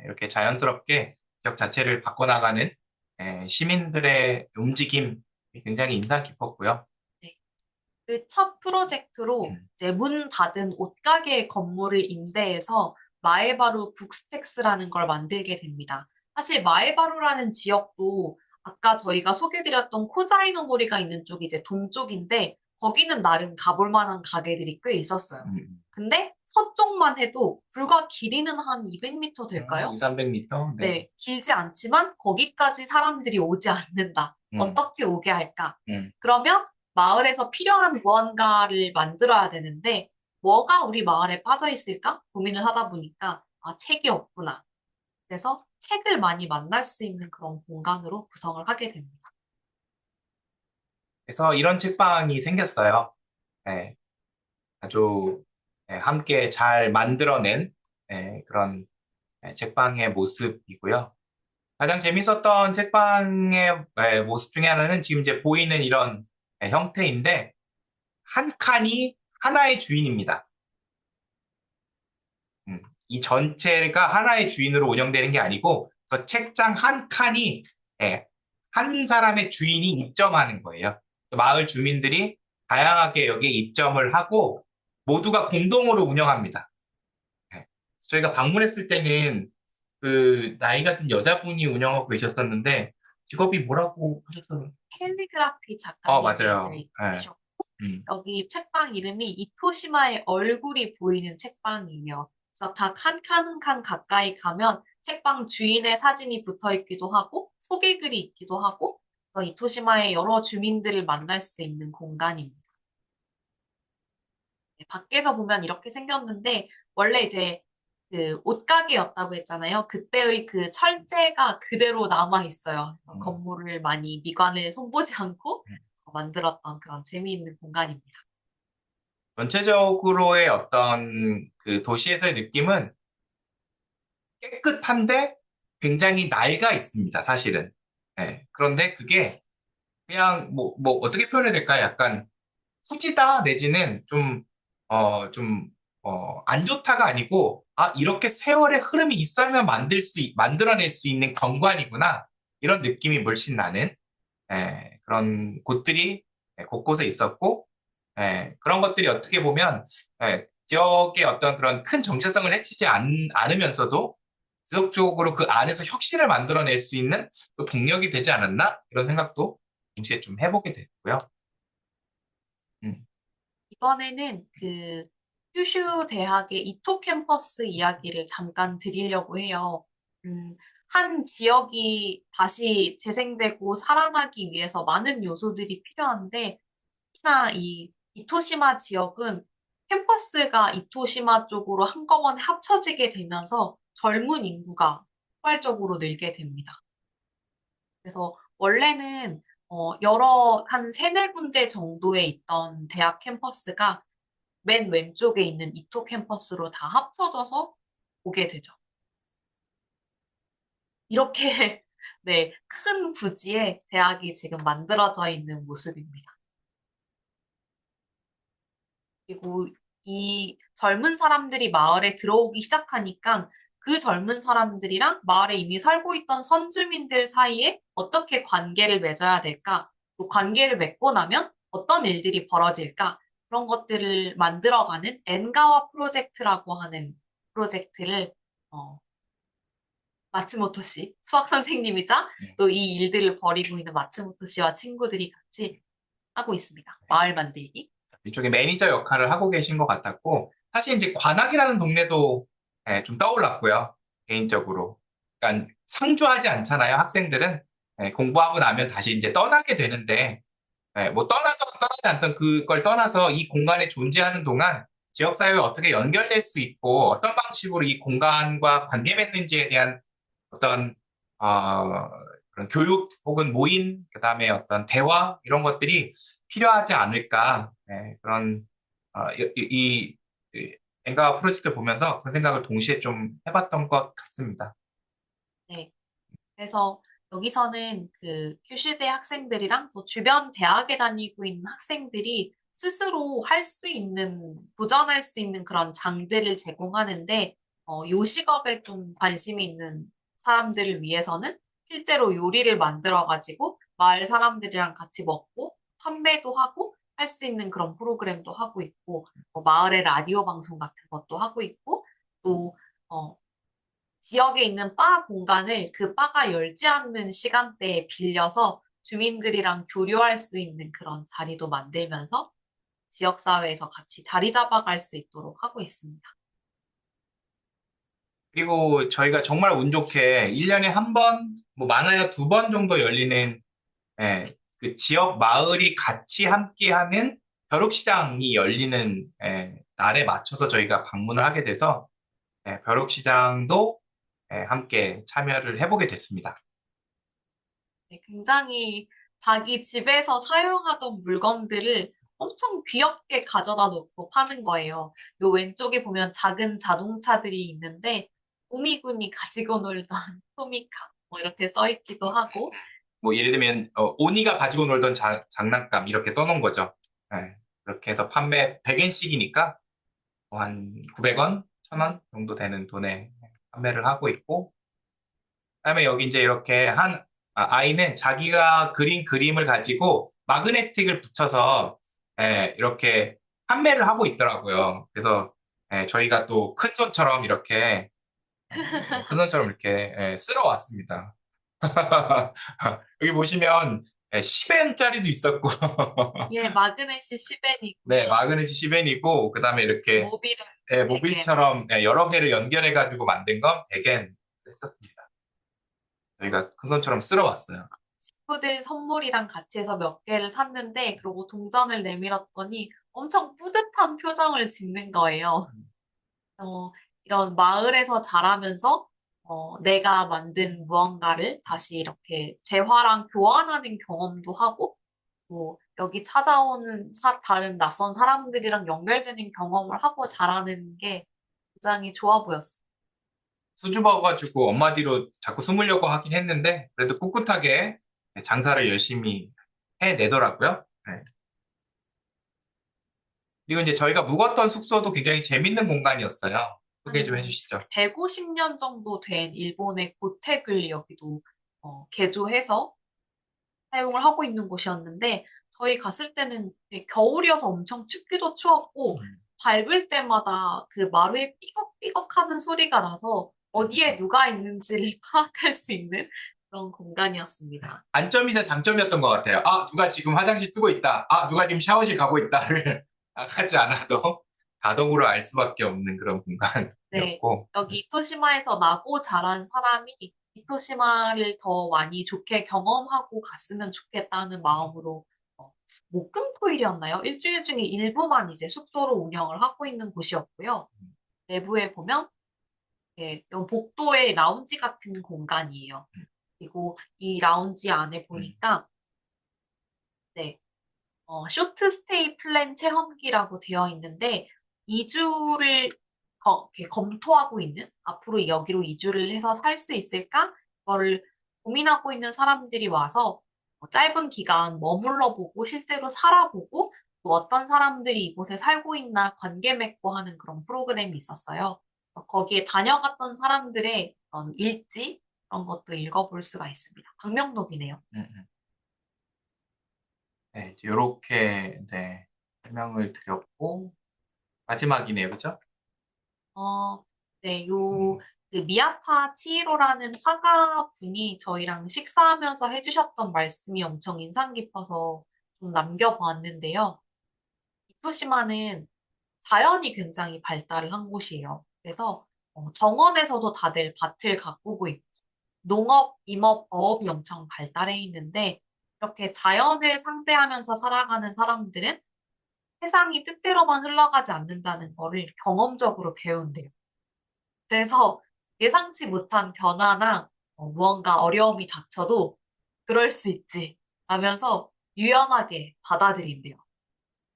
이렇게 자연스럽게 지역 자체를 바꿔나가는 시민들의 움직임이 굉장히 인상 깊었고요. 네. 그 첫 프로젝트로 음, 이제 문 닫은 옷가게 건물을 임대해서 마에바루 북스텍스라는 걸 만들게 됩니다. 사실 마에바루라는 지역도 아까 저희가 소개드렸던 코자이노모리가 있는 쪽이 이제 동쪽인데 거기는 나름 가볼 만한 가게들이 꽤 있었어요. 음, 근데 서쪽만 해도 불과 길이는 한 200m 될까요? 2, 300m? 네. 네, 길지 않지만 거기까지 사람들이 오지 않는다. 음, 어떻게 오게 할까? 음. 그러면 마을에서 필요한 무언가를 만들어야 되는데 뭐가 우리 마을에 빠져 있을까? 고민을 하다 보니까 아, 책이 없구나. 그래서 책을 많이 만날 수 있는 그런 공간으로 구성을 하게 됩니다. 그래서 이런 책방이 생겼어요. 예, 아주 함께 잘 만들어낸 그런 책방의 모습이고요. 가장 재밌었던 책방의 모습 중에 하나는 지금 이제 보이는 이런 형태인데 한 칸이 하나의 주인입니다. 이 전체가 하나의 주인으로 운영되는 게 아니고 그 책장 한 칸이 예, 한 사람의 주인이 입점하는 거예요. 마을 주민들이 다양하게 여기에 입점을 하고 모두가 공동으로 운영합니다. 예. 저희가 방문했을 때는 그 나이가 든 여자분이 운영하고 계셨었는데 직업이 뭐라고 하셨어요? 캘리그라피 맞아요. 예. 작가님이셨고 음, 여기 책방 이름이 이토시마의 얼굴이 보이는 책방이에요. 그래서 각 한 칸 한 칸 가까이 가면 책방 주인의 사진이 붙어 있기도 하고 소개글이 있기도 하고 이토시마의 여러 주민들을 만날 수 있는 공간입니다. 네, 밖에서 보면 이렇게 생겼는데 원래 이제 그 옷가게였다고 했잖아요. 그때의 그 철제가 그대로 남아 있어요. 음. 건물을 많이 미관을 손보지 않고 만들었던 그런 재미있는 공간입니다. 전체적으로의 어떤 그 도시에서의 느낌은 깨끗한데 굉장히 낡아 있습니다, 사실은. 그런데 그게 그냥 뭐 어떻게 표현해야 될까요? 약간 후지다 내지는 안 좋다가 아니고, 아, 이렇게 세월의 흐름이 있어야만 만들어낼 수 있는 경관이구나. 이런 느낌이 물씬 나는, 그런 곳들이 곳곳에 있었고, 그런 것들이 어떻게 보면, 지역의 어떤 그런 큰 정체성을 해치지 않으면서도 지속적으로 그 안에서 혁신을 만들어낼 수 있는 또 동력이 되지 않았나? 이런 생각도 동시에 좀 해보게 됐고요. 음. 이번에는 그 큐슈 대학의 이토 캠퍼스 이야기를 잠깐 드리려고 해요. 한 지역이 다시 재생되고 살아나기 위해서 많은 요소들이 필요한데, 특히나 이 이토시마 지역은 캠퍼스가 이토시마 쪽으로 한꺼번에 합쳐지게 되면서 젊은 인구가 폭발적으로 늘게 됩니다. 그래서 원래는 한 세네 군데 정도에 있던 대학 캠퍼스가 맨 왼쪽에 있는 이토 캠퍼스로 다 합쳐져서 오게 되죠. 이렇게 네, 큰 부지에 대학이 지금 만들어져 있는 모습입니다. 그리고 이 젊은 사람들이 마을에 들어오기 시작하니까 그 젊은 사람들이랑 마을에 이미 살고 있던 선주민들 사이에 어떻게 관계를 맺어야 될까? 또 관계를 맺고 나면 어떤 일들이 벌어질까? 그런 것들을 만들어가는 엔가와 프로젝트라고 하는 프로젝트를 어, 마츠모토 씨, 수학 선생님이자 네. 또 이 일들을 벌이고 있는 마츠모토 씨와 친구들이 같이 하고 있습니다. 마을 만들기. 이쪽에 매니저 역할을 하고 계신 것 같았고, 사실 이제 관악이라는 동네도 좀 떠올랐고요, 개인적으로. 그러니까 상주하지 않잖아요, 학생들은. 공부하고 나면 다시 이제 떠나게 되는데, 뭐 떠나든 떠나지 않든 그걸 떠나서 이 공간에 존재하는 동안 지역사회와 어떻게 연결될 수 있고, 어떤 방식으로 이 공간과 관계 맺는지에 대한 어떤, 어, 그런 교육 혹은 모임, 그 다음에 어떤 대화, 이런 것들이 필요하지 않을까. 그런, 이 엔가 프로젝트 보면서 그런 생각을 동시에 좀 해봤던 것 같습니다. 네. 그래서 여기서는 그 큐슈대 학생들이랑 또 주변 대학에 다니고 있는 학생들이 스스로 할 수 있는, 도전할 수 있는 그런 장들을 제공하는데, 요식업에 좀 관심이 있는 사람들을 위해서는 실제로 요리를 만들어가지고 마을 사람들이랑 같이 먹고 판매도 하고 할 수 있는 그런 프로그램도 하고 있고, 마을의 라디오 방송 같은 것도 하고 있고, 또, 어, 지역에 있는 바 공간을 그 바가 열지 않는 시간대에 빌려서 주민들이랑 교류할 수 있는 그런 자리도 만들면서 지역사회에서 같이 자리 잡아갈 수 있도록 하고 있습니다. 그리고 저희가 정말 운 좋게 1년에 한 번, 뭐 많아야 2번 정도 열리는 그 지역 마을이 같이 함께하는 벼룩시장이 열리는 날에 맞춰서 저희가 방문을 하게 돼서 벼룩시장도 함께 참여를 해보게 됐습니다. 네, 굉장히 자기 집에서 사용하던 물건들을 엄청 귀엽게 가져다 놓고 파는 거예요. 요 왼쪽에 보면 작은 자동차들이 있는데 꾸미꾸미 가지고 놀던 토미카 뭐 이렇게 써 있기도 하고 뭐 예를 들면 오니가 가지고 놀던 장난감 이렇게 써놓은 거죠. 그렇게 해서 판매 100엔씩이니까 한 900원, 1000원 정도 되는 돈에 판매를 하고 있고 그다음에 여기 이제 이렇게 아이는 자기가 그린 그림을 가지고 마그네틱을 붙여서 이렇게 판매를 하고 있더라고요. 그래서 저희가 또 큰 손처럼 이렇게 큰 손처럼 이렇게 쓸어 왔습니다. 여기 보시면 10엔짜리도 있었고 예, 마그넷이 10엔이고요. 네, 마그네시 10엔이고 그다음에 이렇게 모빌은 100엔. 모빌처럼 여러 개를 연결해 가지고 만든 건 100엔 했었습니다. 저희가 큰 손처럼 쓸어 왔어요. 친구들 선물이랑 같이 해서 몇 개를 샀는데, 그러고 동전을 내밀었더니 엄청 뿌듯한 표정을 짓는 거예요. 어, 이런 마을에서 자라면서 내가 만든 무언가를 다시 이렇게 재화랑 교환하는 경험도 하고, 또 여기 찾아오는 다른 낯선 사람들이랑 연결되는 경험을 하고 자라는 게 굉장히 좋아 보였어요. 수줍어가지고 엄마 뒤로 자꾸 숨으려고 하긴 했는데 그래도 꿋꿋하게 장사를 열심히 해내더라고요. 네. 그리고 이제 저희가 묵었던 숙소도 굉장히 재밌는 공간이었어요. 소개 좀 한 해주시죠. 150년 정도 된 일본의 고택을 여기도 개조해서 사용을 하고 있는 곳이었는데 저희 갔을 때는 되게 겨울이어서 엄청 춥기도 추웠고 밟을 때마다 그 마루에 삐걱삐걱 하는 소리가 나서 어디에 누가 있는지를 파악할 수 있는 그런 공간이었습니다. 단점이자 장점이었던 것 같아요. 아, 누가 지금 화장실 쓰고 있다. 아, 누가 지금 샤워실 가고 있다를 나가지 않아도 자동으로 알 수밖에 없는 그런 네, 공간이었고 여기 이토시마에서 나고 자란 사람이 이토시마를 더 많이 좋게 경험하고 갔으면 좋겠다는 마음으로 목금토일이었나요? 일주일 중에 일부만 이제 숙소로 운영을 하고 있는 곳이었고요. 내부에 보면 이 복도에 라운지 같은 공간이에요. 그리고 이 라운지 안에 보니까 네, 쇼트 스테이 플랜 체험기라고 되어 있는데 2주를 이렇게 검토하고 있는 앞으로 여기로 이주를 해서 살 수 있을까? 그거를 고민하고 있는 사람들이 와서 짧은 기간 머물러 보고 실제로 살아보고 또 어떤 사람들이 이곳에 살고 있나 관계 맺고 하는 그런 프로그램이 있었어요. 거기에 다녀갔던 사람들의 어떤 일지 그런 것도 읽어볼 수가 있습니다. 방명록이네요. 음. 네, 이렇게 네, 설명을 드렸고 마지막이네요, 그죠? 네, 음, 그 미야타 치히로라는 화가분이 저희랑 식사하면서 해주셨던 말씀이 엄청 인상 깊어서 좀 남겨보았는데요. 이토시마는 자연이 굉장히 발달을 한 곳이에요. 그래서 정원에서도 다들 밭을 가꾸고 있고 농업, 임업, 어업이 엄청 발달해 있는데 이렇게 자연을 상대하면서 살아가는 사람들은 세상이 뜻대로만 흘러가지 않는다는 거를 경험적으로 배운대요. 그래서 예상치 못한 변화나 무언가 어려움이 닥쳐도 그럴 수 있지 하면서 유연하게 받아들인대요.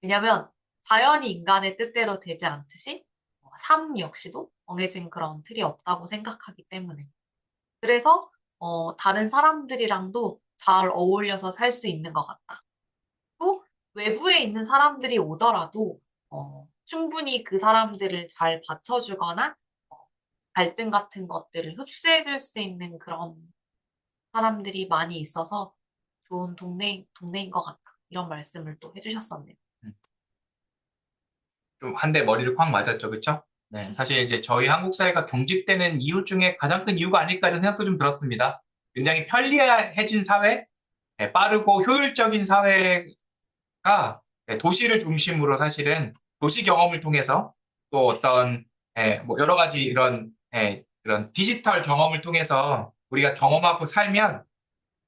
왜냐면 자연이 인간의 뜻대로 되지 않듯이 삶 역시도 정해진 그런 틀이 없다고 생각하기 때문에. 그래서 다른 사람들이랑도 잘 어울려서 살 수 있는 것 같다. 또 외부에 있는 사람들이 오더라도 충분히 그 사람들을 잘 받쳐주거나 어, 갈등 같은 것들을 흡수해줄 수 있는 그런 사람들이 많이 있어서 좋은 동네인 것 같다. 이런 말씀을 또 해주셨었네요. 좀 한 대 머리를 콱 맞았죠, 그쵸? 네, 사실 이제 저희 한국 사회가 경직되는 이유 중에 가장 큰 이유가 아닐까 이런 생각도 좀 들었습니다. 굉장히 편리해진 사회, 네, 빠르고 효율적인 사회가 네, 도시를 중심으로 사실은 도시 경험을 통해서 또 어떤 뭐 여러 가지 이런 그런 디지털 경험을 통해서 우리가 경험하고 살면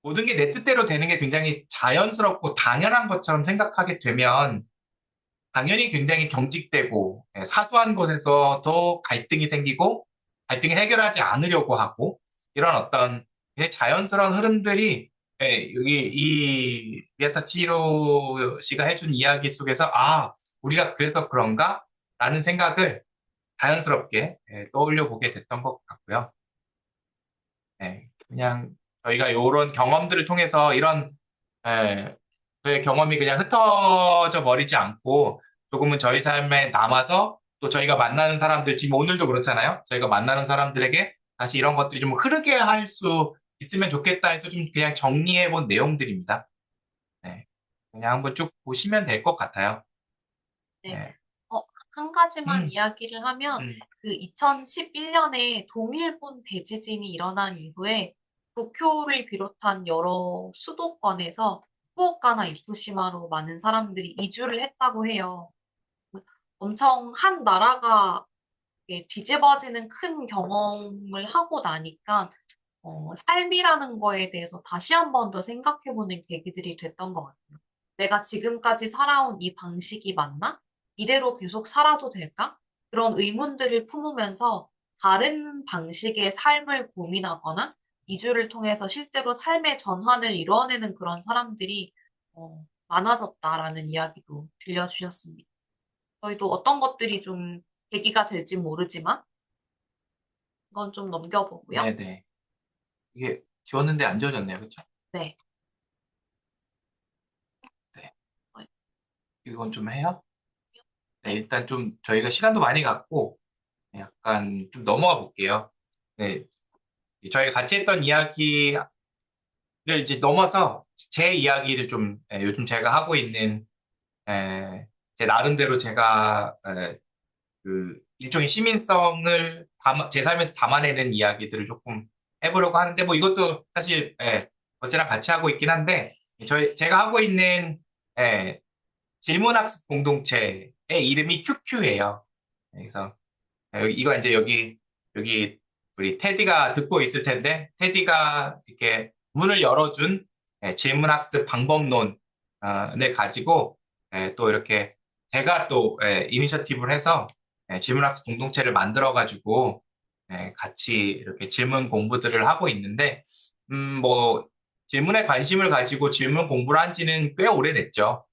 모든 게 내 뜻대로 되는 게 굉장히 자연스럽고 당연한 것처럼 생각하게 되면 당연히 굉장히 경직되고 사소한 것에서도 갈등이 생기고 갈등을 해결하지 않으려고 하고 이런 어떤 굉장히 자연스러운 흐름들이 여기 이 미야타 치히로 씨가 해준 이야기 속에서 아 우리가 그래서 그런가? 라는 생각을 자연스럽게 떠올려 보게 됐던 것 같고요. 그냥 저희가 이런 경험들을 통해서 이런 저의 경험이 그냥 흩어져 버리지 않고 조금은 저희 삶에 남아서 또 저희가 만나는 사람들, 지금 오늘도 그렇잖아요. 저희가 만나는 사람들에게 다시 이런 것들이 좀 흐르게 할 수 있으면 좋겠다 해서 좀 그냥 정리해 본 내용들입니다. 네. 그냥 한번 쭉 보시면 될 것 같아요. 네. 네. 어, 한 가지만 음, 이야기를 하면 음, 그 2011년에 동일본 대지진이 일어난 이후에 도쿄를 비롯한 여러 수도권에서 후쿠오카나 이토시마로 많은 사람들이 이주를 했다고 해요. 엄청 한 나라가 이렇게 뒤집어지는 큰 경험을 하고 나니까 삶이라는 거에 대해서 다시 한 번 더 생각해보는 계기들이 됐던 것 같아요. 내가 지금까지 살아온 이 방식이 맞나? 이대로 계속 살아도 될까? 그런 의문들을 품으면서 다른 방식의 삶을 고민하거나 이주를 통해서 실제로 삶의 전환을 이뤄내는 그런 사람들이 많아졌다라는 이야기도 들려주셨습니다. 저희도 어떤 것들이 좀 계기가 될지 모르지만 이건 좀 넘겨보고요. 네네. 이게 지웠는데 안 지워졌네요. 그쵸? 네. 네. 이건 좀 해요? 네, 일단 좀 저희가 시간도 많이 갖고 약간 좀 넘어가 볼게요. 네, 저희가 같이 했던 이야기를 이제 넘어서 제 이야기를 좀 요즘 제가 하고 있는 제 나름대로 제가 그 일종의 시민성을 제 삶에서 담아내는 이야기들을 조금 해보려고 하는데 뭐 이것도 사실 어제랑 같이 하고 있긴 한데 제가 하고 있는 예, 질문학습 공동체의 이름이 QQ예요. 그래서 이거 이제 여기 우리 테디가 듣고 있을 텐데, 테디가 이렇게 문을 열어준 질문학습 방법론을 가지고 또 이렇게 제가 또 이니셔티브를 해서 질문학습 공동체를 만들어가지고 같이 이렇게 질문 공부들을 하고 있는데, 뭐 질문에 관심을 가지고 질문 공부를 한 지는 꽤 오래됐죠.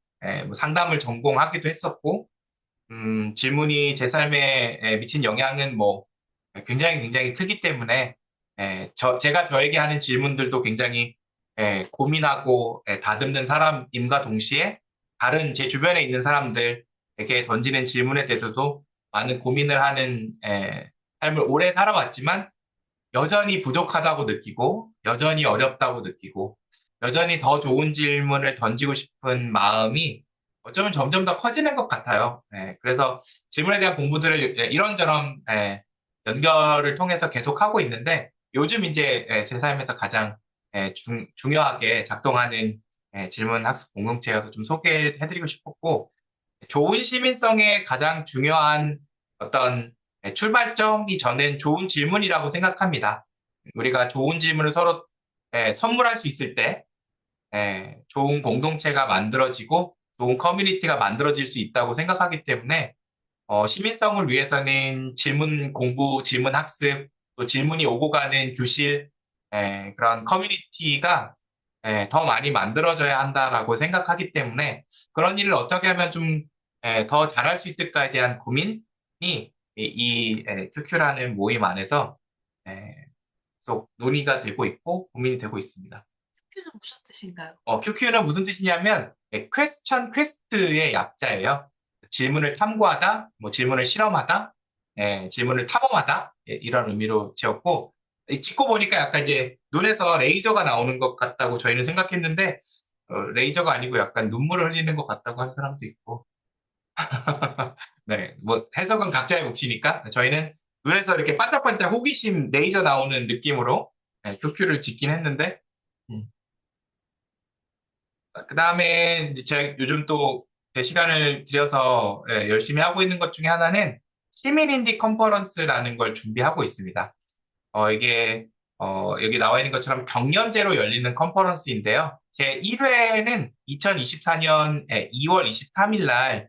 뭐 상담을 전공하기도 했었고, 질문이 제 삶에 미친 영향은 뭐 굉장히 크기 때문에 제가 저에게 하는 질문들도 굉장히 고민하고 다듬는 사람임과 동시에 다른 제 주변에 있는 사람들에게 던지는 질문에 대해서도 많은 고민을 하는 삶을 오래 살아왔지만 여전히 부족하다고 느끼고 여전히 어렵다고 느끼고 여전히 더 좋은 질문을 던지고 싶은 마음이 어쩌면 점점 더 커지는 것 같아요. 그래서 질문에 대한 공부들을 이런저런 연결을 통해서 계속 하고 있는데 요즘 이제 제 삶에서 가장 중요하게 작동하는 질문 학습 공동체여서 좀 소개해드리고 싶었고 좋은 시민성의 가장 중요한 어떤 출발점이 저는 좋은 질문이라고 생각합니다. 우리가 좋은 질문을 서로 선물할 수 있을 때 좋은 공동체가 만들어지고 좋은 커뮤니티가 만들어질 수 있다고 생각하기 때문에 시민성을 위해서는 질문 공부, 질문 학습, 또 질문이 오고 가는 교실, 그런 커뮤니티가 더 많이 만들어져야 한다라고 생각하기 때문에 그런 일을 어떻게 하면 좀 더 잘할 수 있을까에 대한 고민이 QQ라는 모임 안에서 계속 논의가 되고 있고 고민이 되고 있습니다. 큐는 무슨 뜻인가요? QQ는 무슨 뜻이냐면 퀘스천 퀘스트의 약자예요. 질문을 탐구하다, 뭐 질문을 실험하다, 질문을 탐험하다 이런 의미로 지었고 찍고 보니까 약간 이제 눈에서 레이저가 나오는 것 같다고 저희는 생각했는데 레이저가 아니고 약간 눈물을 흘리는 것 같다고 하는 사람도 있고 네, 뭐 해석은 각자의 몫이니까 저희는 눈에서 이렇게 반짝반짝 호기심 레이저 나오는 느낌으로 QQ를 짓긴 했는데 음. 그 다음에 제가 요즘 또 제 시간을 들여서 열심히 하고 있는 것 중에 하나는 시민 인디 컨퍼런스라는 걸 준비하고 있습니다. 이게 여기 나와 있는 것처럼 경연제로 열리는 컨퍼런스인데요. 제 1회는 2024년 2월 23일 날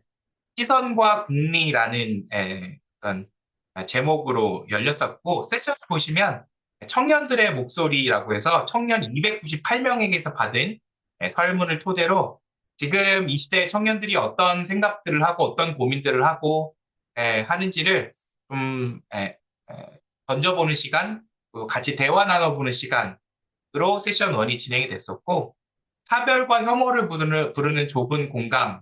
시선과 국리라는 어떤 제목으로 열렸었고 세션을 보시면 청년들의 목소리라고 해서 청년 298명에게서 받은 설문을 토대로 지금 이 시대 청년들이 어떤 생각들을 하고 어떤 고민들을 하고 하는지를 좀 던져보는 시간, 또 같이 대화 나눠보는 시간으로 세션 1이 진행이 됐었고 차별과 혐오를 부르는 좁은 공감이라는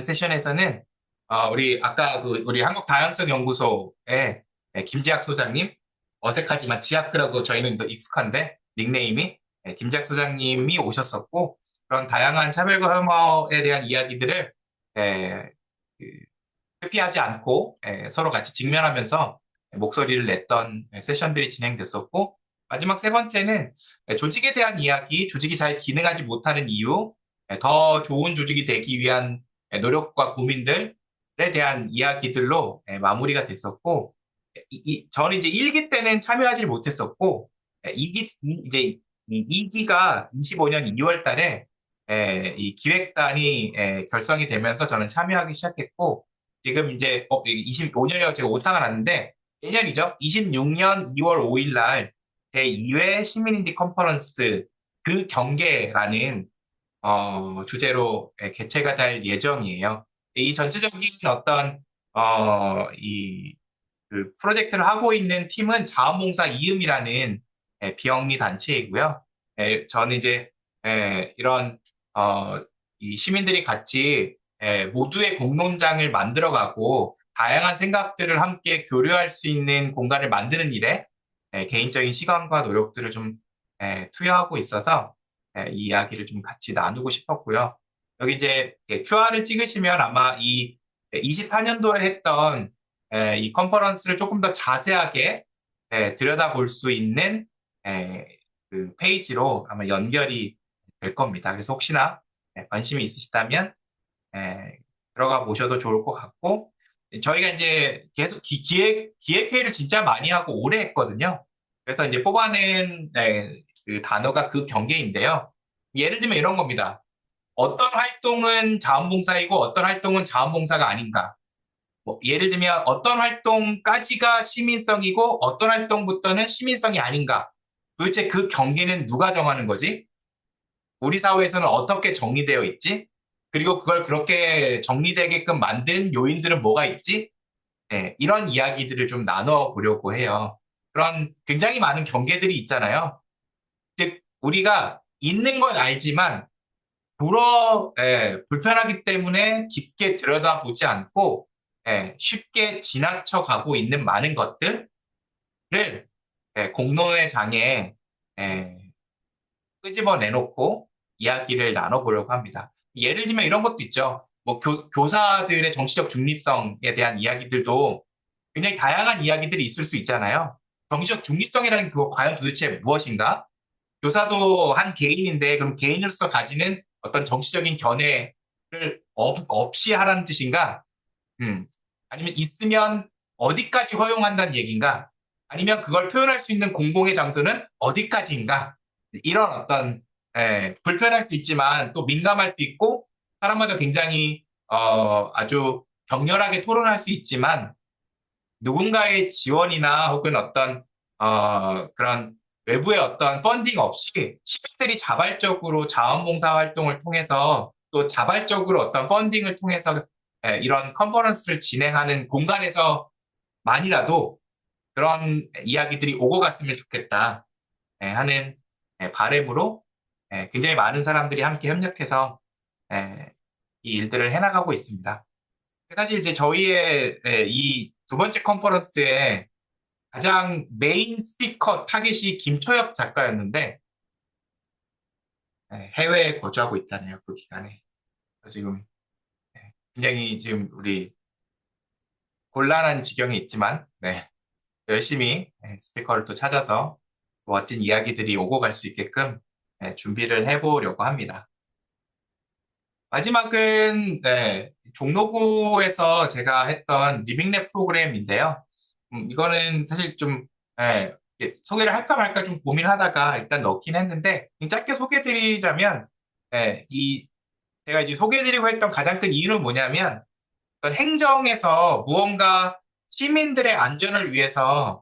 세션에서는 우리 아까 우리 한국다양성연구소의 김지학 소장님 어색하지만 지학크라고 저희는 더 익숙한데 닉네임이 김지학 소장님이 오셨었고 그런 다양한 차별과 혐오에 대한 이야기들을 그, 회피하지 않고 서로 같이 직면하면서 목소리를 냈던 세션들이 진행됐었고 마지막 세 번째는 조직에 대한 이야기, 조직이 잘 기능하지 못하는 이유, 더 좋은 조직이 되기 위한 노력과 고민들에 대한 이야기들로 마무리가 됐었고 저는 이제 1기 때는 참여하지 못했었고 2기 이제 2기가 25년 2월 달에 이 기획단이 결성이 되면서 저는 참여하기 시작했고 지금 이제 25년이라고 제가 오타가 났는데 내년이죠. 26년 2월 5일 날 제2회 시민인디 컨퍼런스 그 경계라는 주제로 개최가 될 예정이에요. 이 전체적인 어떤 그 프로젝트를 하고 있는 팀은 자원봉사 이음이라는 비영리 단체이고요. 저는 이제 이런 이 시민들이 같이 모두의 공론장을 만들어가고 다양한 생각들을 함께 교류할 수 있는 공간을 만드는 일에 개인적인 시간과 노력들을 좀 투여하고 있어서 이 이야기를 좀 같이 나누고 싶었고요. 여기 이제 QR을 찍으시면 아마 이 24년도에 했던 이 컨퍼런스를 조금 더 자세하게 들여다볼 수 있는 그 페이지로 아마 연결이 될 겁니다. 그래서 혹시나 관심이 있으시다면 들어가 보셔도 좋을 것 같고 저희가 이제 계속 기획회의를 진짜 많이 하고 오래 했거든요. 그래서 이제 뽑아낸 그 단어가 그 경계인데요. 예를 들면 이런 겁니다. 어떤 활동은 자원봉사이고 어떤 활동은 자원봉사가 아닌가. 뭐 예를 들면 어떤 활동까지가 시민성이고 어떤 활동부터는 시민성이 아닌가. 도대체 그 경계는 누가 정하는 거지? 우리 사회에서는 어떻게 정리되어 있지? 그리고 그걸 그렇게 정리되게끔 만든 요인들은 뭐가 있지? 이런 이야기들을 좀 나눠보려고 해요. 그런 굉장히 많은 경계들이 있잖아요. 즉, 우리가 있는 건 알지만 불편하기 때문에 깊게 들여다보지 않고 쉽게 지나쳐 가고 있는 많은 것들을 공론의 장에 예, 끄집어 내놓고 이야기를 나눠보려고 합니다. 예를 들면 이런 것도 있죠. 뭐 교사들의 정치적 중립성에 대한 이야기들도 굉장히 다양한 이야기들이 있을 수 있잖아요. 정치적 중립성이라는 게 그거 과연 도대체 무엇인가? 교사도 한 개인인데 그럼 개인으로서 가지는 어떤 정치적인 견해를 없이 하라는 뜻인가? 음. 아니면 있으면 어디까지 허용한다는 얘기인가? 아니면 그걸 표현할 수 있는 공공의 장소는 어디까지인가? 이런 어떤 불편할 수 있지만 또 민감할 수 있고 사람마다 굉장히 아주 격렬하게 토론할 수 있지만 누군가의 지원이나 혹은 어떤 그런 외부의 어떤 펀딩 없이 시민들이 자발적으로 자원봉사 활동을 통해서 또 자발적으로 어떤 펀딩을 통해서 이런 컨퍼런스를 진행하는 공간에서만이라도 그런 이야기들이 오고 갔으면 좋겠다 하는 바람으로 굉장히 많은 사람들이 함께 협력해서 이 일들을 해나가고 있습니다. 사실 이제 저희의 이 두 번째 컨퍼런스에 가장 메인 스피커 타겟이 김초엽 작가였는데 해외에 거주하고 있다네요. 그 기간에. 그래서 지금 굉장히 지금 우리 곤란한 지경에 있지만 열심히 스피커를 또 찾아서 멋진 이야기들이 오고 갈 수 있게끔 준비를 해보려고 합니다. 마지막은 종로구에서 제가 했던 리빙랩 프로그램인데요. 이거는 사실 좀 이렇게 소개를 할까 말까 좀 고민하다가 일단 넣긴 했는데 짧게 소개드리자면 제가 이제 소개드리고 했던 가장 큰 이유는 뭐냐면 어떤 행정에서 무언가 시민들의 안전을 위해서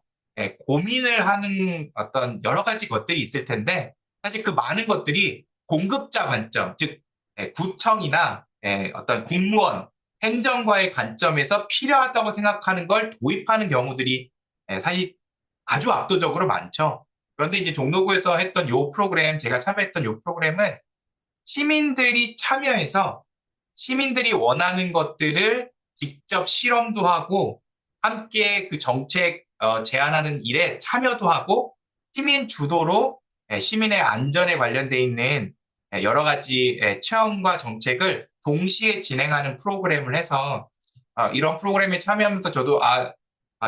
고민을 하는 어떤 여러 가지 것들이 있을 텐데 사실 그 많은 것들이 공급자 관점, 즉 구청이나 어떤 공무원, 행정과의 관점에서 필요하다고 생각하는 걸 도입하는 경우들이 사실 아주 압도적으로 많죠. 그런데 이제 종로구에서 했던 요 프로그램, 제가 참여했던 요 프로그램은 시민들이 참여해서 시민들이 원하는 것들을 직접 실험도 하고 함께 그 정책 제안하는 일에 참여도 하고 시민 주도로 시민의 안전에 관련돼 있는 여러 가지 체험과 정책을 동시에 진행하는 프로그램을 해서 이런 프로그램에 참여하면서 저도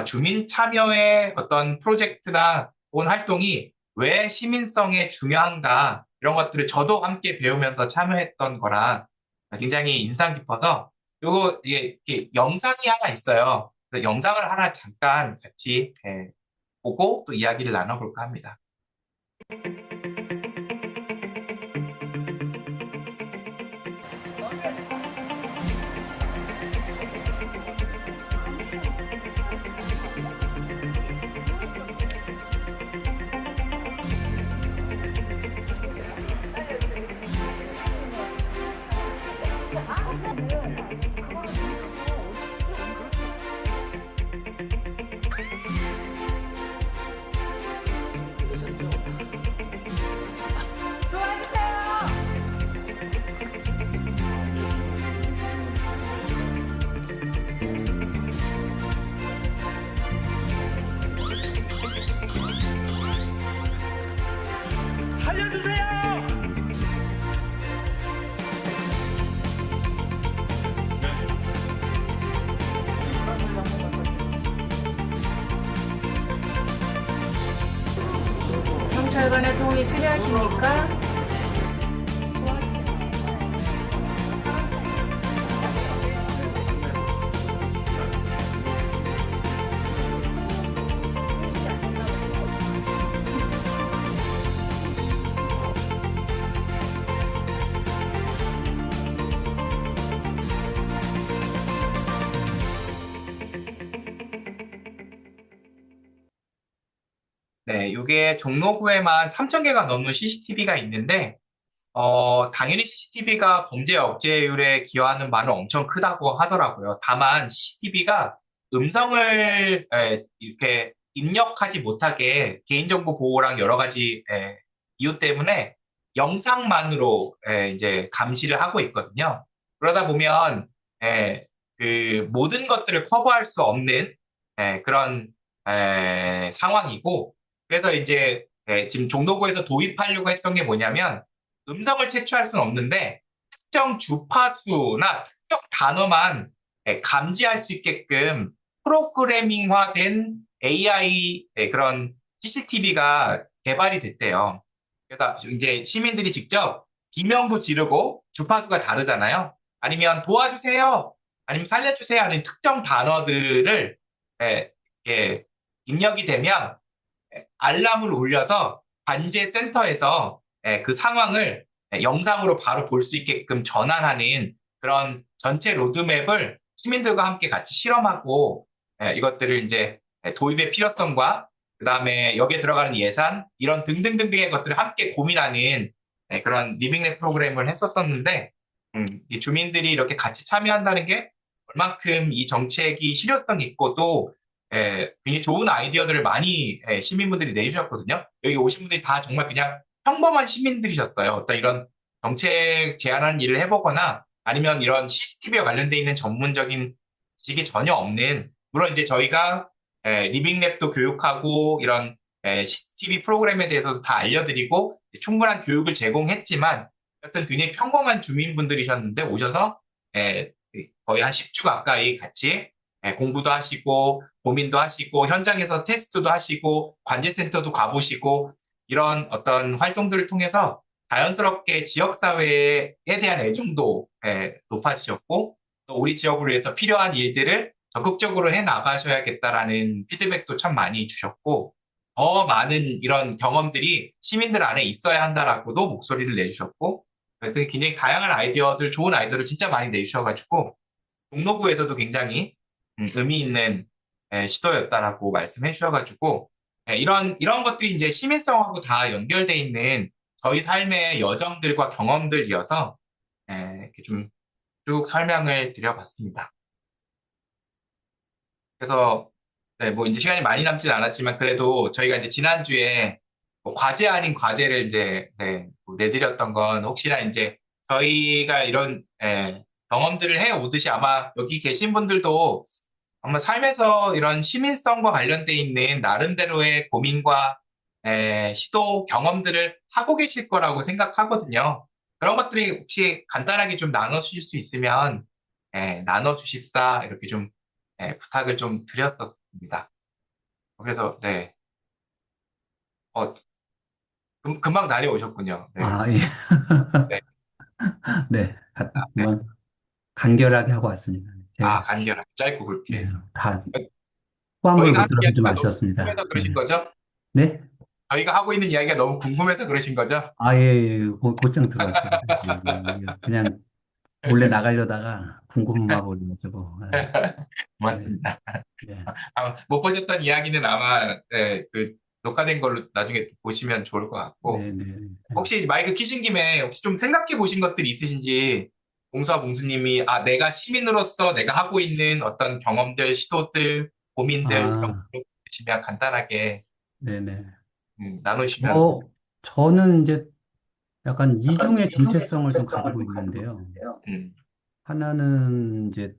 주민 참여의 어떤 프로젝트나 혹은 활동이 왜 시민성에 중요한가 이런 것들을 저도 함께 배우면서 참여했던 거라 굉장히 인상 깊어서 요거 이게 영상이 하나 있어요. 그래서 영상을 하나 잠깐 같이 보고 또 이야기를 나눠볼까 합니다. 경찰관의 도움이 필요하십니까? 네, 이게 종로구에만 3,000개가 넘는 CCTV가 있는데, 당연히 CCTV가 범죄 억제율에 기여하는 바는 엄청 크다고 하더라고요. 다만 CCTV가 음성을 이렇게 입력하지 못하게 개인정보 보호랑 여러 가지 이유 때문에 영상만으로 이제 감시를 하고 있거든요. 그러다 보면 그 모든 것들을 커버할 수 없는 그런 상황이고, 그래서 이제 지금 종로구에서 도입하려고 했던 게 뭐냐면, 음성을 채취할 수는 없는데 특정 주파수나 특정 단어만 감지할 수 있게끔 프로그래밍화된 AI 그런 CCTV가 개발이 됐대요. 그래서 이제 시민들이 직접 비명도 지르고, 주파수가 다르잖아요. 아니면 도와주세요, 아니면 살려주세요 하는 특정 단어들을 예, 예, 입력이 되면 알람을 울려서 관제 센터에서 그 상황을 영상으로 바로 볼 수 있게끔 전환하는 그런 전체 로드맵을 시민들과 함께 같이 실험하고, 이것들을 이제 도입의 필요성과 그다음에 여기에 들어가는 예산 이런 등등등등의 것들을 함께 고민하는 그런 리빙랩 프로그램을 했었었는데, 이 주민들이 이렇게 같이 참여한다는 게 얼만큼 이 정책이 실효성이 있고 또 굉장히 좋은 아이디어들을 많이 시민분들이 내주셨거든요. 여기 오신 분들이 다 정말 그냥 평범한 시민들이셨어요. 어떤 이런 정책 제안하는 일을 해보거나 아니면 이런 CCTV와 관련돼 있는 전문적인 지식이 전혀 없는, 물론 이제 저희가 리빙랩도 교육하고 이런 CCTV 프로그램에 대해서도 다 알려드리고 충분한 교육을 제공했지만, 어떤 굉장히 평범한 주민분들이셨는데 오셔서 거의 한 10주 가까이 같이 공부도 하시고 고민도 하시고 현장에서 테스트도 하시고 관제센터도 가보시고, 이런 어떤 활동들을 통해서 자연스럽게 지역사회에 대한 애정도 높아지셨고, 또 우리 지역을 위해서 필요한 일들을 적극적으로 해 나가셔야겠다라는 피드백도 참 많이 주셨고, 더 많은 이런 경험들이 시민들 안에 있어야 한다라고도 목소리를 내주셨고, 그래서 굉장히 다양한 아이디어들, 좋은 아이디어를 진짜 많이 내주셔가지고 종로구에서도 굉장히 의미 있는 시도였다라고 말씀해 주셔가지고, 이런 것들이 이제 시민성하고 다 연결돼 있는 저희 삶의 여정들과 경험들이어서 이렇게 좀 쭉 설명을 드려봤습니다. 그래서 네, 뭐 이제 시간이 많이 남진 않았지만 그래도 저희가 이제 지난주에 뭐 과제 아닌 과제를 이제 뭐 내드렸던 건, 혹시나 이제 저희가 이런 경험들을 해 오듯이 아마 여기 계신 분들도 아마 삶에서 이런 시민성과 관련돼 있는 나름대로의 고민과 시도 경험들을 하고 계실 거라고 생각하거든요. 그런 것들이 혹시 간단하게 좀 나눠주실 수 있으면 나눠주십사 이렇게 좀 부탁을 좀 드렸었습니다. 그래서 네, 어, 금방 다녀오셨군요. 네, 아, 예. 네, 네. 네. 한번 간결하게 하고 왔습니다. 아, 제가, 간결하게 짧고 네, 굵게. 다 후한물 저희가 못 하는 들어서 좀 이야기가 너무 아쉬웠습니다. 궁금해서 네. 그러신 거죠? 네? 저희가 하고 있는 이야기가 너무 궁금해서 그러신 거죠? 아, 예, 예. 곧장 들어왔습니다. 그냥 몰래 나가려다가 궁금하고 그래가지고, 네, 고맙습니다. 네, 못 보셨던 이야기는 아마 그 녹화된 걸로 나중에 보시면 좋을 것 같고, 네, 네. 네. 혹시 마이크 키신 김에 혹시 좀 생각해 보신 것들이 있으신지, 봉수와 봉수님이 내가 시민으로서 내가 하고 있는 어떤 경험들, 시도들, 고민들 이런 아, 거 있으시면 간단하게 네네. 나누시면. 저는 이제 약간 이중의 정체성을 좀 가지고 있는데요. 음, 하나는 이제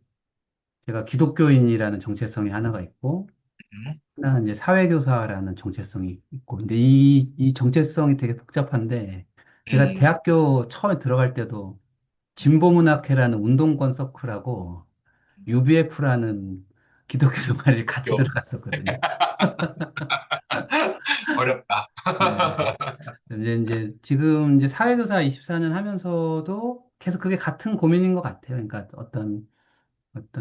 제가 기독교인이라는 정체성이 하나가 있고, 음, 하나는 이제 사회교사라는 정체성이 있고, 근데 이 정체성이 되게 복잡한데, 제가 음, 대학교 처음에 들어갈 때도 진보문학회라는 운동권 서클하고 UBF라는 기독교 동아리를 같이 요. 들어갔었거든요. 어렵다. 네. 이제 지금 이제 사회교사 24년 하면서도 계속 그게 같은 고민인 것 같아요. 그러니까 어떤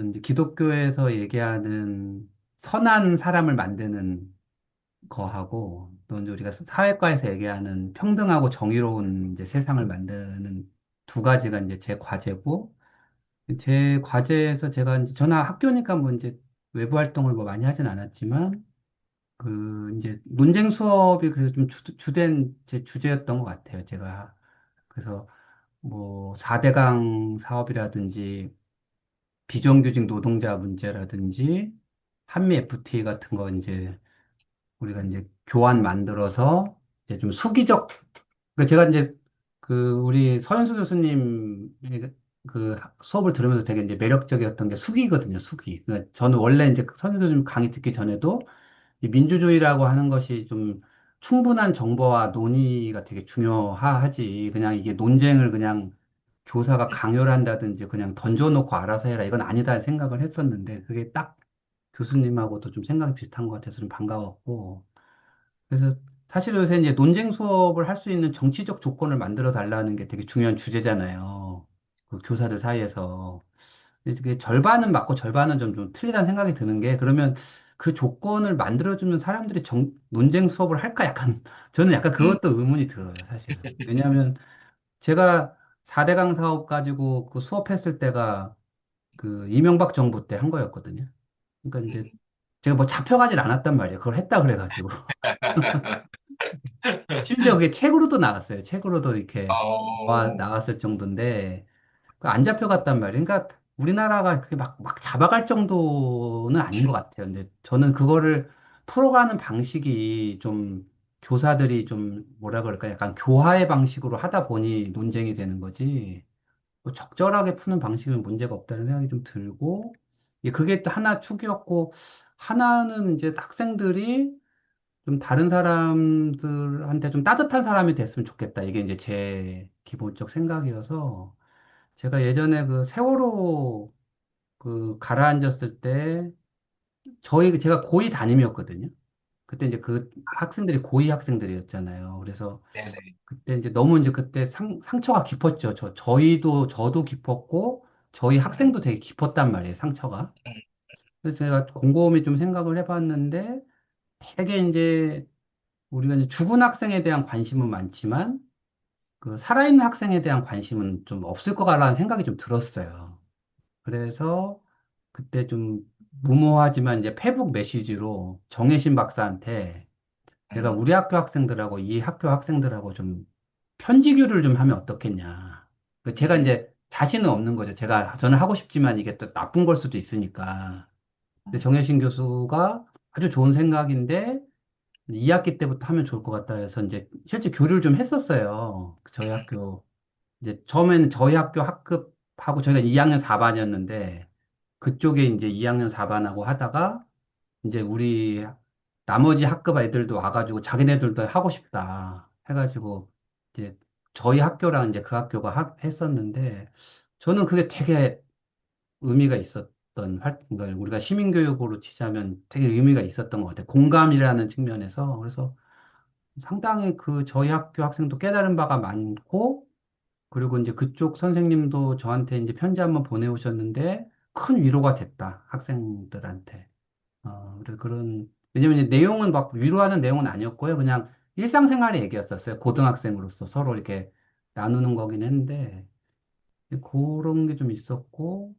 이제 기독교에서 얘기하는 선한 사람을 만드는 거하고 또 이제 우리가 사회과에서 얘기하는 평등하고 정의로운 이제 세상을 만드는 두 가지가 이제 제 과제고, 제 과제에서 제가 이제 저는 학교니까 뭐 이제 외부 활동을 뭐 많이 하진 않았지만 그 이제 논쟁 수업이 그래서 좀 주된 제 주제였던 것 같아요. 제가 그래서 뭐 4대강 사업이라든지 비정규직 노동자 문제라든지 한미 FTA 같은 거 이제 우리가 이제 교환 만들어서 이제 좀 수기적, 그러니까 제가 이제 우리 서현수 교수님 그 수업을 들으면서 되게 이제 매력적이었던 게 수기거든요, 수기. 그러니까 저는 원래 이제 서현수 교수님 강의 듣기 전에도 이 민주주의라고 하는 것이 좀 충분한 정보와 논의가 되게 중요하지. 그냥 이게 논쟁을 그냥 교사가 강요를 한다든지 그냥 던져놓고 알아서 해라. 이건 아니다 생각을 했었는데 그게 딱 교수님하고도 좀 생각이 비슷한 것 같아서 좀 반가웠고. 그래서 사실 요새 이제 논쟁 수업을 할 수 있는 정치적 조건을 만들어 달라는 게 되게 중요한 주제잖아요. 그 교사들 사이에서. 근데 그게 절반은 맞고 절반은 좀 틀리다는 생각이 드는 게 그러면 그 조건을 만들어주면 사람들이 논쟁 수업을 할까? 약간, 저는 약간 음, 그것도 의문이 들어요, 사실은. 왜냐하면 제가 4대강 사업 가지고 그 수업했을 때가 그 이명박 정부 때 한 거였거든요. 그러니까 이제 제가 뭐 잡혀가질 않았단 말이에요. 그걸 했다 그래가지고. 심지어 그게 책으로도 나왔어요. 책으로도 이렇게 어, 나왔을 정도인데, 그안 잡혀갔단 말이에요. 그러니까 우리나라가 그렇게 막 잡아갈 정도는 아닌 것 같아요. 근데 저는 그거를 풀어가는 방식이 좀 교사들이 좀 뭐라 그럴까 약간 교화의 방식으로 하다 보니 논쟁이 되는 거지. 뭐 적절하게 푸는 방식은 문제가 없다는 생각이 좀 들고, 그게 또 하나 축이었고, 하나는 이제 학생들이 좀 다른 사람들한테 좀 따뜻한 사람이 됐으면 좋겠다. 이게 이제 제 기본적 생각이어서 제가 예전에 그 세월호 그 가라앉았을 때 제가 고2 담임이었거든요. 그때 이제 그 학생들이 고2 학생들이었잖아요. 그래서 네네. 그때 이제 너무 이제 그때 상처가 깊었죠. 저도 깊었고 저희 음, 학생도 되게 깊었단 말이에요. 상처가. 음, 그래서 제가 곰곰이 좀 생각을 해봤는데 되게 이제 우리가 이제 죽은 학생에 대한 관심은 많지만 그 살아있는 학생에 대한 관심은 좀 없을 거라는 생각이 좀 들었어요. 그래서 그때 좀 무모하지만 이제 페북 메시지로 정혜신 박사한테 내가 음, 우리 학교 학생들하고 이 학교 학생들하고 좀 편지교류를 좀 하면 어떻겠냐. 제가 음, 이제 자신은 없는 거죠. 저는 하고 싶지만 이게 또 나쁜 걸 수도 있으니까. 근데 정혜신 교수가 아주 좋은 생각인데 2학기 때부터 하면 좋을 것 같다 해서 이제 실제 교류를 좀 했었어요. 저희 학교. 이제 처음에는 저희 학교 학급하고 저희가 2학년 4반이었는데 그쪽에 이제 2학년 4반하고 하다가 이제 우리 나머지 학급 애들도 와가지고 자기네들도 하고 싶다 해가지고 이제 저희 학교랑 이제 그 학교가 했었는데 저는 그게 되게 의미가 있었던 걸 우리가 시민교육으로 치자면 되게 의미가 있었던 것 같아요. 공감이라는 측면에서. 그래서 상당히 저희 학교 학생도 깨달은 바가 많고 그리고 이제 그쪽 선생님도 저한테 이제 편지 한번 보내오셨는데 큰 위로가 됐다, 학생들한테. 왜냐면 이제 내용은 막 위로하는 내용은 아니었고요. 그냥 일상생활의 얘기였었어요. 고등학생으로서 서로 이렇게 나누는 거긴 했는데, 그런 게 좀 있었고,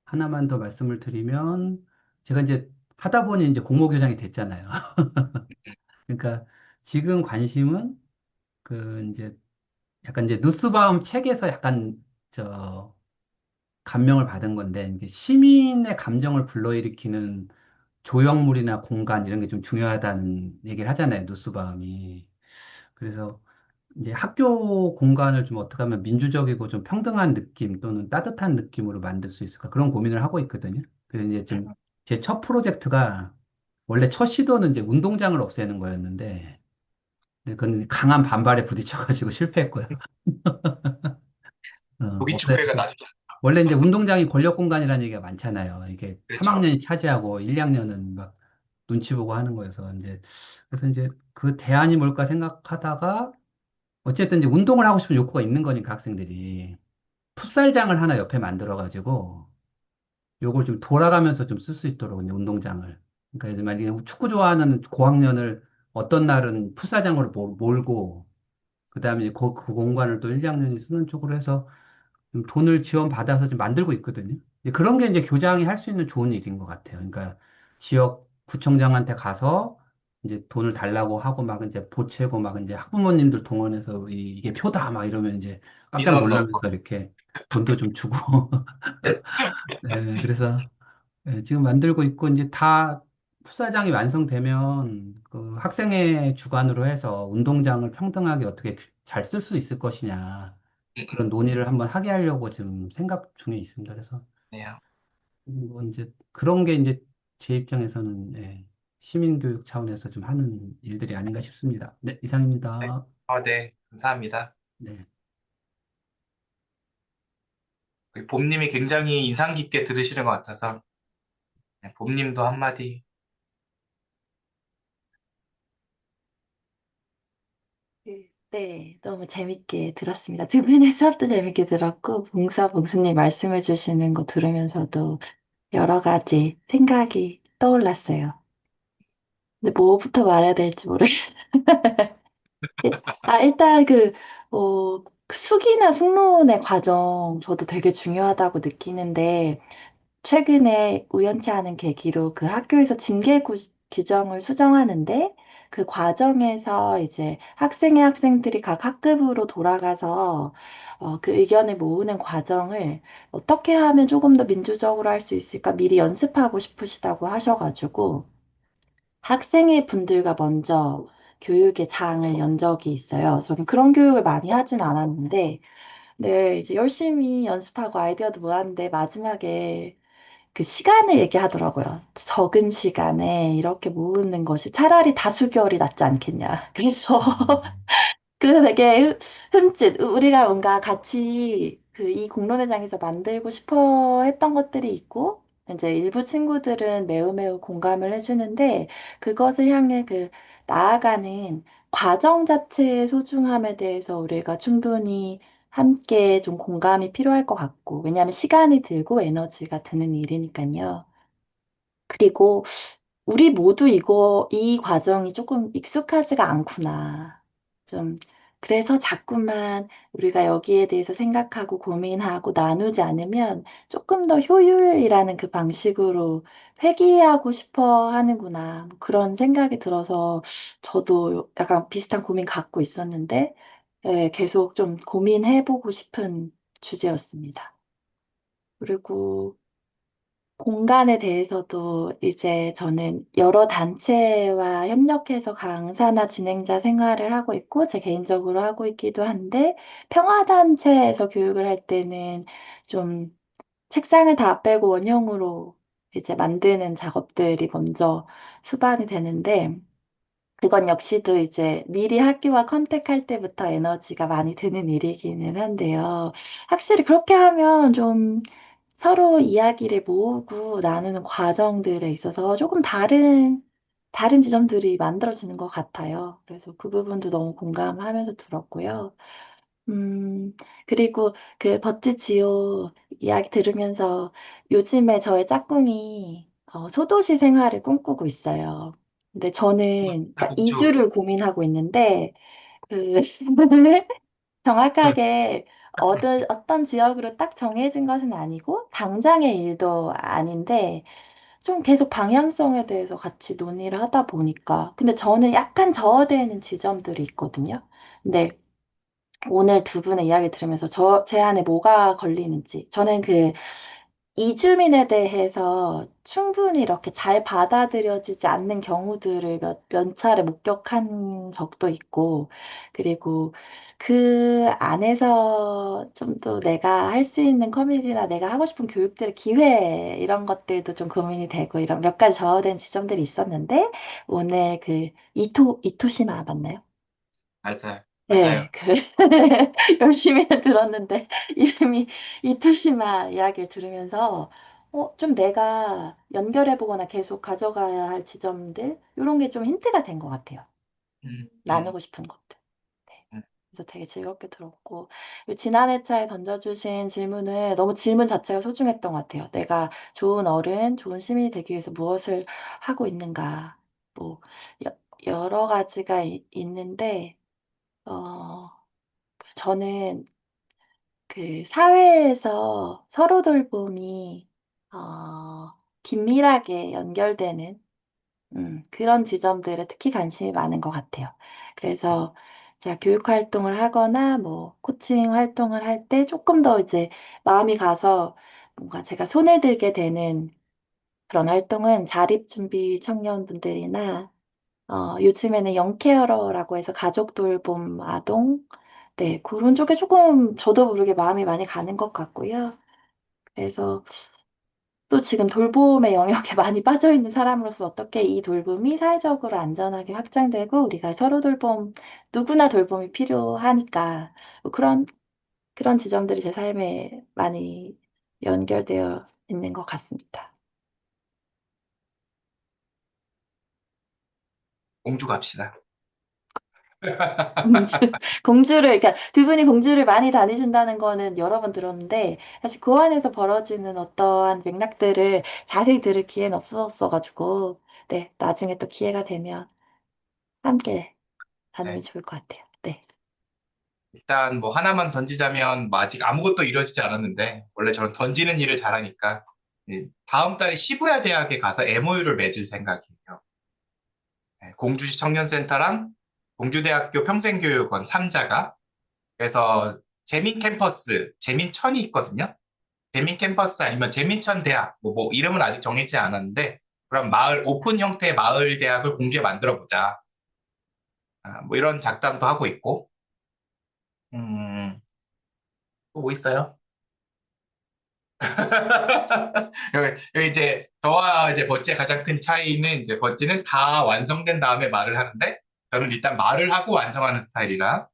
하나만 더 말씀을 드리면, 제가 이제 하다 보니 이제 공모교장이 됐잖아요. 그러니까 지금 관심은 이제 약간 이제 누스바움 책에서 약간 감명을 받은 건데, 이게 시민의 감정을 불러일으키는 조형물이나 공간 이런 게 좀 중요하다는 얘기를 하잖아요, 누스바움이. 그래서 이제 학교 공간을 좀 어떻게 하면 민주적이고 좀 평등한 느낌 또는 따뜻한 느낌으로 만들 수 있을까 그런 고민을 하고 있거든요. 그래서 이제 지금 제 첫 프로젝트가 원래 첫 시도는 이제 운동장을 없애는 거였는데, 그건 강한 반발에 부딪혀가지고 실패했고요. 보기 축배가 없앴고. 나중에. 원래 이제 운동장이 권력 공간이라는 얘기가 많잖아요. 이게 그렇죠. 3학년이 차지하고 1, 2학년은 막 눈치 보고 하는 거여서 그래서 이제 그 대안이 뭘까 생각하다가 어쨌든 이제 운동을 하고 싶은 욕구가 있는 거니까 학생들이 풋살장을 하나 옆에 만들어 가지고 요걸 좀 돌아가면서 좀 쓸 수 있도록 이제 운동장을. 그러니까 이제 만약에 축구 좋아하는 고학년을 어떤 날은 풋살장으로 몰고 그다음에 이제 그 공간을 또 1, 2학년이 쓰는 쪽으로 해서 좀 돈을 지원받아서 좀 만들고 있거든요. 이제 그런 게 이제 교장이 할 수 있는 좋은 일인 것 같아요. 그러니까 지역 구청장한테 가서 이제 돈을 달라고 하고 막 이제 보채고 막 이제 학부모님들 동원해서 이게 표다 막 이러면 이제 깜짝 민원 넣고. 놀라면서 이렇게 돈도 좀 주고. 네, 그래서 지금 만들고 있고 이제 다 풋살장이 완성되면 그 학생회 주관으로 해서 운동장을 평등하게 어떻게 잘 쓸 수 있을 것이냐 그런 논의를 한번 하게 하려고 지금 생각 중에 있습니다. 그래서 네. 뭐 이제 그런 게 이제 제 입장에서는 예, 시민교육 차원에서 좀 하는 일들이 아닌가 싶습니다. 네, 네. 이상입니다. 네. 감사합니다. 네. 우리 봄님이 굉장히 인상 깊게 들으시는 것 같아서, 네, 봄님도 한마디. 네, 너무 재밌게 들었습니다. 두 분의 수업도 재밌게 들었고, 봉수님 말씀해 주시는 거 들으면서도 여러 가지 생각이 떠올랐어요. 근데 뭐부터 말해야 될지 모르겠어요. 일단 숙이나 숙론의 과정 저도 되게 중요하다고 느끼는데, 최근에 우연치 않은 계기로 그 학교에서 규정을 수정하는데 그 과정에서 이제 학생들이 각 학급으로 돌아가서 그 의견을 모으는 과정을 어떻게 하면 조금 더 민주적으로 할 수 있을까 미리 연습하고 싶으시다고 하셔가지고 학생회 분들과 먼저 교육의 장을 연 적이 있어요. 저는 그런 교육을 많이 하진 않았는데, 네, 이제 열심히 연습하고 아이디어도 모았는데 마지막에 그 시간을 얘기하더라고요. 적은 시간에 이렇게 모으는 것이 차라리 다수결이 낫지 않겠냐. 그래서 그래서 되게 흠칫 우리가 뭔가 같이 그 이 공론회장에서 만들고 싶어 했던 것들이 있고 이제 일부 친구들은 매우 매우 공감을 해주는데 그것을 향해 그 나아가는 과정 자체의 소중함에 대해서 우리가 충분히 함께 좀 공감이 필요할 것 같고 왜냐하면 시간이 들고 에너지가 드는 일이니까요. 그리고 우리 모두 이 과정이 조금 익숙하지가 않구나. 좀, 그래서 자꾸만 우리가 여기에 대해서 생각하고 고민하고 나누지 않으면 조금 더 효율이라는 그 방식으로 회귀하고 싶어 하는구나. 뭐 그런 생각이 들어서 저도 약간 비슷한 고민 갖고 있었는데, 예, 계속 좀 고민해보고 싶은 주제였습니다. 그리고 공간에 대해서도 이제 저는 여러 단체와 협력해서 강사나 진행자 생활을 하고 있고, 제 개인적으로 하고 있기도 한데, 평화단체에서 교육을 할 때는 좀 책상을 다 빼고 원형으로 이제 만드는 작업들이 먼저 수반이 되는데, 그건 역시도 이제 미리 학교와 컨택할 때부터 에너지가 많이 드는 일이기는 한데요. 확실히 그렇게 하면 좀 서로 이야기를 모으고 나누는 과정들에 있어서 조금 다른 지점들이 만들어지는 것 같아요. 그래서 그 부분도 너무 공감하면서 들었고요. 음, 그리고 그 버찌지오 이야기 들으면서 요즘에 저의 짝꿍이 소도시 생활을 꿈꾸고 있어요. 근데 저는 그러니까 공주. 이주를 고민하고 있는데 그 정확하게 어떤 지역으로 딱 정해진 것은 아니고 당장의 일도 아닌데 좀 계속 방향성에 대해서 같이 논의를 하다 보니까 근데 저는 약간 저어되는 지점들이 있거든요. 근데 오늘 두 분의 이야기 들으면서 제 안에 뭐가 걸리는지. 저는 그 이주민에 대해서 충분히 이렇게 잘 받아들여지지 않는 경우들을 몇 차례 목격한 적도 있고, 그리고 그 안에서 좀 더 내가 할 수 있는 커뮤니티나 내가 하고 싶은 교육들의 기회, 이런 것들도 좀 고민이 되고, 이런 몇 가지 저어된 지점들이 있었는데, 오늘 그 이토시마 맞나요? 맞아요. 맞아요. 네, 열심히 들었는데, 이름이 이토시마 이야기를 들으면서, 좀 내가 연결해보거나 계속 가져가야 할 지점들, 이런 게 좀 힌트가 된 것 같아요. 음, 음, 나누고 싶은 것들. 네. 음, 그래서 되게 즐겁게 들었고, 지난 회차에 던져주신 질문은 너무 질문 자체가 소중했던 것 같아요. 내가 좋은 어른, 좋은 시민이 되기 위해서 무엇을 하고 있는가. 뭐, 여러 가지가 있는데, 어, 저는 그 사회에서 서로 돌봄이 긴밀하게 연결되는 그런 지점들에 특히 관심이 많은 것 같아요. 그래서 제가 교육 활동을 하거나 뭐 코칭 활동을 할 때 조금 더 이제 마음이 가서 뭔가 제가 손을 들게 되는 그런 활동은 자립준비 청년분들이나 요즘에는 영케어러라고 해서 가족 돌봄 아동, 네, 그런 쪽에 조금 저도 모르게 마음이 많이 가는 것 같고요. 그래서 또 지금 돌봄의 영역에 많이 빠져 있는 사람으로서 어떻게 이 돌봄이 사회적으로 안전하게 확장되고 우리가 서로 돌봄, 누구나 돌봄이 필요하니까 뭐 그런 지점들이 제 삶에 많이 연결되어 있는 것 같습니다. 공주 갑시다. 공주, 그러니까 두 분이 공주를 많이 다니신다는 거는 여러 번 들었는데, 사실 그 안에서 벌어지는 어떠한 맥락들을 자세히 들을 기회는 없었어가지고, 네, 나중에 또 기회가 되면 함께 다니면 네. 좋을 것 같아요. 네. 일단 뭐 하나만 던지자면 뭐 아직 아무것도 이루어지지 않았는데 원래 저는 던지는 일을 잘하니까 다음 달에 시부야 대학에 가서 MOU를 맺을 생각이에요. 네, 공주시 청년센터랑 공주대학교 평생교육원 3자가 그래서 재민 캠퍼스, 재민천이 있거든요. 재민 캠퍼스 아니면 재민천 대학 뭐 이름은 아직 정해지지 않았는데 그럼 마을 오픈 형태의 마을 대학을 공주에 만들어 보자. 뭐 이런 작담도 하고 있고 또 뭐 있어요? 여기 이제 저와 이제 버찌의 가장 큰 차이는 이제 버찌는 다 완성된 다음에 말을 하는데 저는 일단 말을 하고 완성하는 스타일이라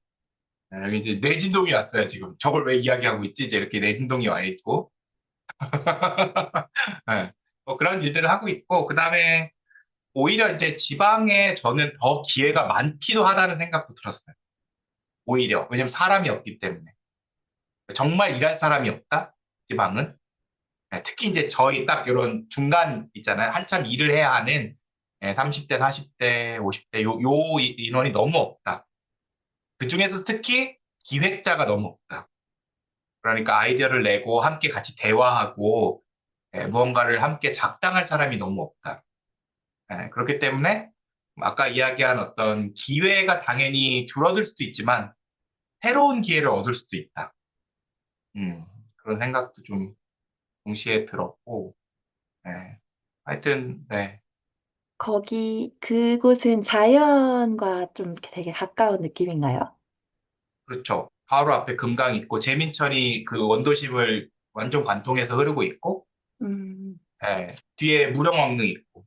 여기 이제 뇌진동이 왔어요 지금 저걸 왜 이야기하고 있지 이제 이렇게 뇌진동이 와 있고 네. 뭐 그런 일들을 하고 있고 그다음에 오히려 이제 지방에 저는 더 기회가 많기도 하다는 생각도 들었어요 오히려 왜냐면 사람이 없기 때문에 정말 일할 사람이 없다 지방은 네, 특히 이제 저희 딱 이런 중간 있잖아요. 한참 일을 해야 하는 30대, 40대, 50대 요 인원이 너무 없다. 그중에서 특히 기획자가 너무 없다. 그러니까 아이디어를 내고 함께 같이 대화하고 무언가를 함께 작당할 사람이 너무 없다. 그렇기 때문에 아까 이야기한 어떤 기회가 당연히 줄어들 수도 있지만 새로운 기회를 얻을 수도 있다. 그런 생각도 좀 동시에 들었고, 하여튼, 네. 그곳은 자연과 좀 되게 가까운 느낌인가요? 그렇죠. 바로 앞에 금강 있고 재민천이 그 원도심을 완전 관통해서 흐르고 있고 음, 뒤에 무령왕릉 있고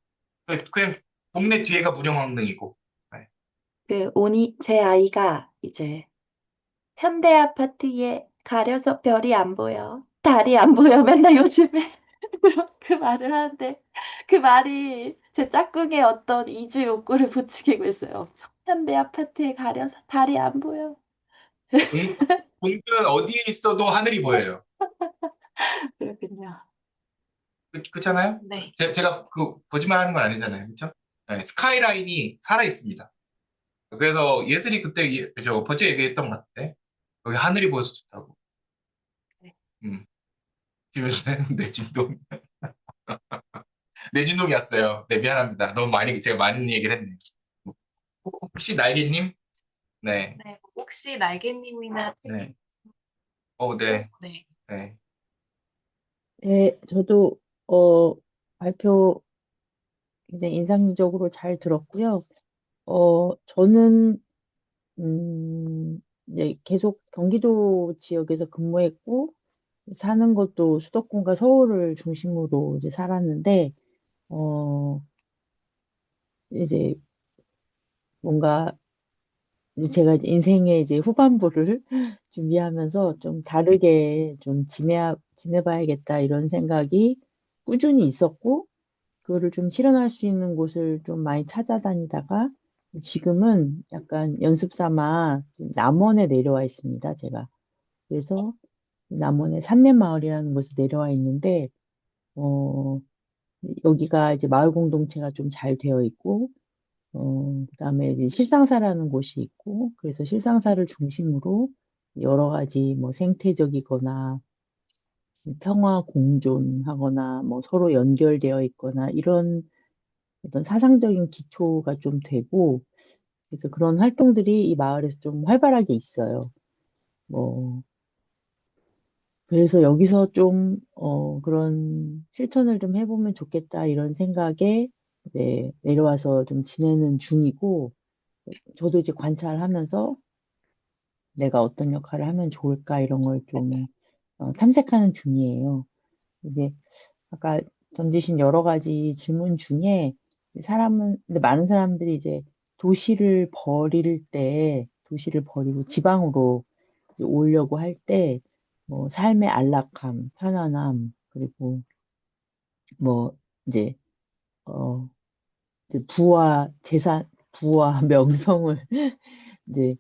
그냥 동네 뒤에가 무령왕릉이고 예. 제 아이가 이제 현대 아파트에 가려서 별이 안 보여. 달이 안 보여. 맨날 요즘에 그 말을 하는데 그 말이 제 짝꿍의 어떤 이주 욕구를 부추기고 있어요. 엄청. 현대 아파트에 가려서 달이 안 보여. 공, 공주는 어디에 있어도 하늘이 보여요. 그렇군요. 그렇잖아요? 네. 제가 그 거짓말 하는 건 아니잖아요. 그렇죠? 스카이라인이 살아 있습니다. 그래서 예슬이 그때 저 번째 얘기했던 것 같아. 여기 하늘이 보여서 좋다고. 네. 음. 지금 내진동 내진동이었어요. 네 미안합니다. 너무 많이 제가 많은 얘기를 했네. 혹시 날개님? 네, 네, 혹시 날개님이나 네. 네, 네. 네. 네, 저도 어, 발표 굉장히 인상적으로 잘 들었고요. 저는 이제 계속 경기도 지역에서 근무했고 사는 것도 수도권과 서울을 중심으로 이제 살았는데 어, 이제 뭔가 이제 제가 이제 인생의 이제 후반부를 준비하면서 좀 다르게 좀 지내봐야겠다 이런 생각이 꾸준히 있었고 그거를 좀 실현할 수 있는 곳을 좀 많이 찾아다니다가 지금은 약간 연습 삼아 지금 남원에 내려와 있습니다, 제가. 그래서 남원의 산내마을이라는 곳에 내려와 있는데, 어, 여기가 이제 마을 공동체가 좀 잘 되어 있고, 그다음에 이제 실상사라는 곳이 있고, 그래서 실상사를 중심으로 여러 가지 뭐 생태적이거나 평화 공존하거나 뭐 서로 연결되어 있거나 이런 어떤 사상적인 기초가 좀 되고, 그래서 그런 활동들이 이 마을에서 좀 활발하게 있어요. 뭐, 그래서 여기서 좀, 그런 실천을 좀 해보면 좋겠다, 이런 생각에 이제 내려와서 좀 지내는 중이고, 저도 이제 관찰하면서 내가 어떤 역할을 하면 좋을까, 이런 걸 좀 탐색하는 중이에요. 이제 아까 던지신 여러 가지 질문 중에 근데 많은 사람들이 이제 도시를 버리고 지방으로 이제 오려고 할 때, 뭐, 삶의 안락함, 편안함, 그리고 뭐, 이제, 어, 이제 부와 명성을 이제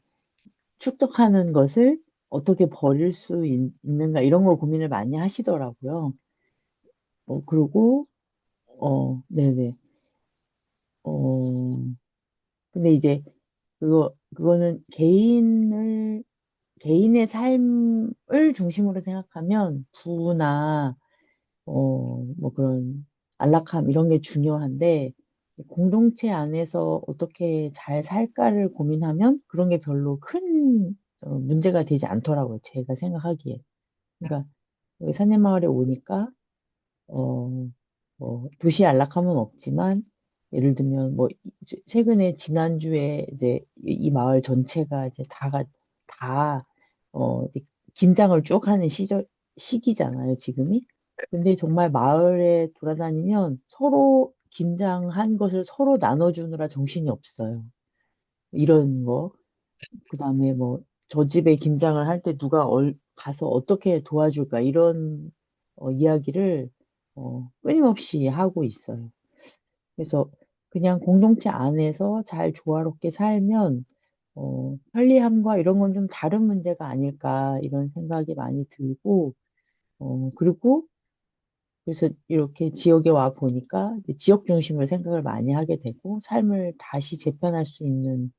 축적하는 것을 어떻게 버릴 수 있는가, 이런 걸 고민을 많이 하시더라고요. 그리고, 네네. 어, 근데 이제 그거는 개인의 삶을 중심으로 생각하면 부나, 뭐 그런 안락함 이런 게 중요한데, 공동체 안에서 어떻게 잘 살까를 고민하면 그런 게 별로 큰 문제가 되지 않더라고요. 제가 생각하기에. 그러니까 여기 사내마을에 오니까 어, 뭐, 도시 안락함은 없지만, 예를 들면, 뭐, 최근에 지난주에 이제 이 마을 전체가 이제 다, 이제 김장을 쭉 하는 시기잖아요, 지금이. 근데 정말 마을에 돌아다니면 서로 김장한 것을 서로 나눠주느라 정신이 없어요. 이런 거. 그 다음에 뭐, 저 집에 김장을 할 때 누가 가서 어떻게 도와줄까, 이런 이야기를 끊임없이 하고 있어요. 그래서 그냥 공동체 안에서 잘 조화롭게 살면, 편리함과 이런 건 좀 다른 문제가 아닐까, 이런 생각이 많이 들고, 그리고 그래서 이렇게 지역에 와 보니까 이제 지역 중심으로 생각을 많이 하게 되고, 삶을 다시 재편할 수 있는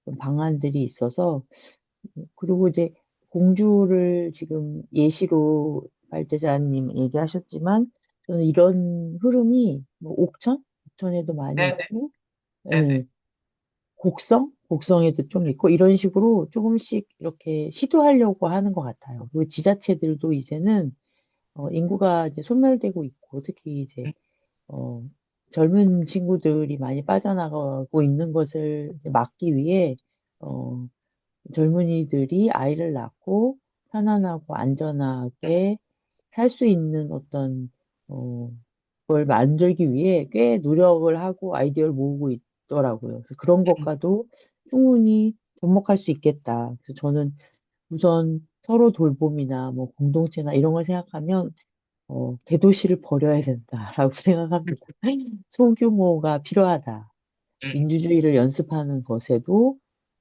그런 방안들이 있어서, 그리고 이제 공주를 지금 예시로 발제자님 얘기하셨지만, 저는 이런 흐름이 뭐 옥천에도 많이 네네, 있고, 네네. 예, 곡성에도 좀 있고, 이런 식으로 조금씩 이렇게 시도하려고 하는 것 같아요. 그리고 지자체들도 이제는 인구가 이제 소멸되고 있고, 특히 이제 어, 젊은 친구들이 많이 빠져나가고 있는 것을 이제 막기 위해 어, 젊은이들이 아이를 낳고 편안하고 안전하게 살 수 있는 어떤 어, 걸 만들기 위해 꽤 노력을 하고 아이디어를 모으고 있더라고요. 그래서 그런 것과도 충분히 접목할 수 있겠다. 그래서 저는 우선 서로 돌봄이나 뭐 공동체나 이런 걸 생각하면 대도시를 버려야 된다라고 생각합니다. 소규모가 필요하다. 음, 민주주의를 연습하는 것에도,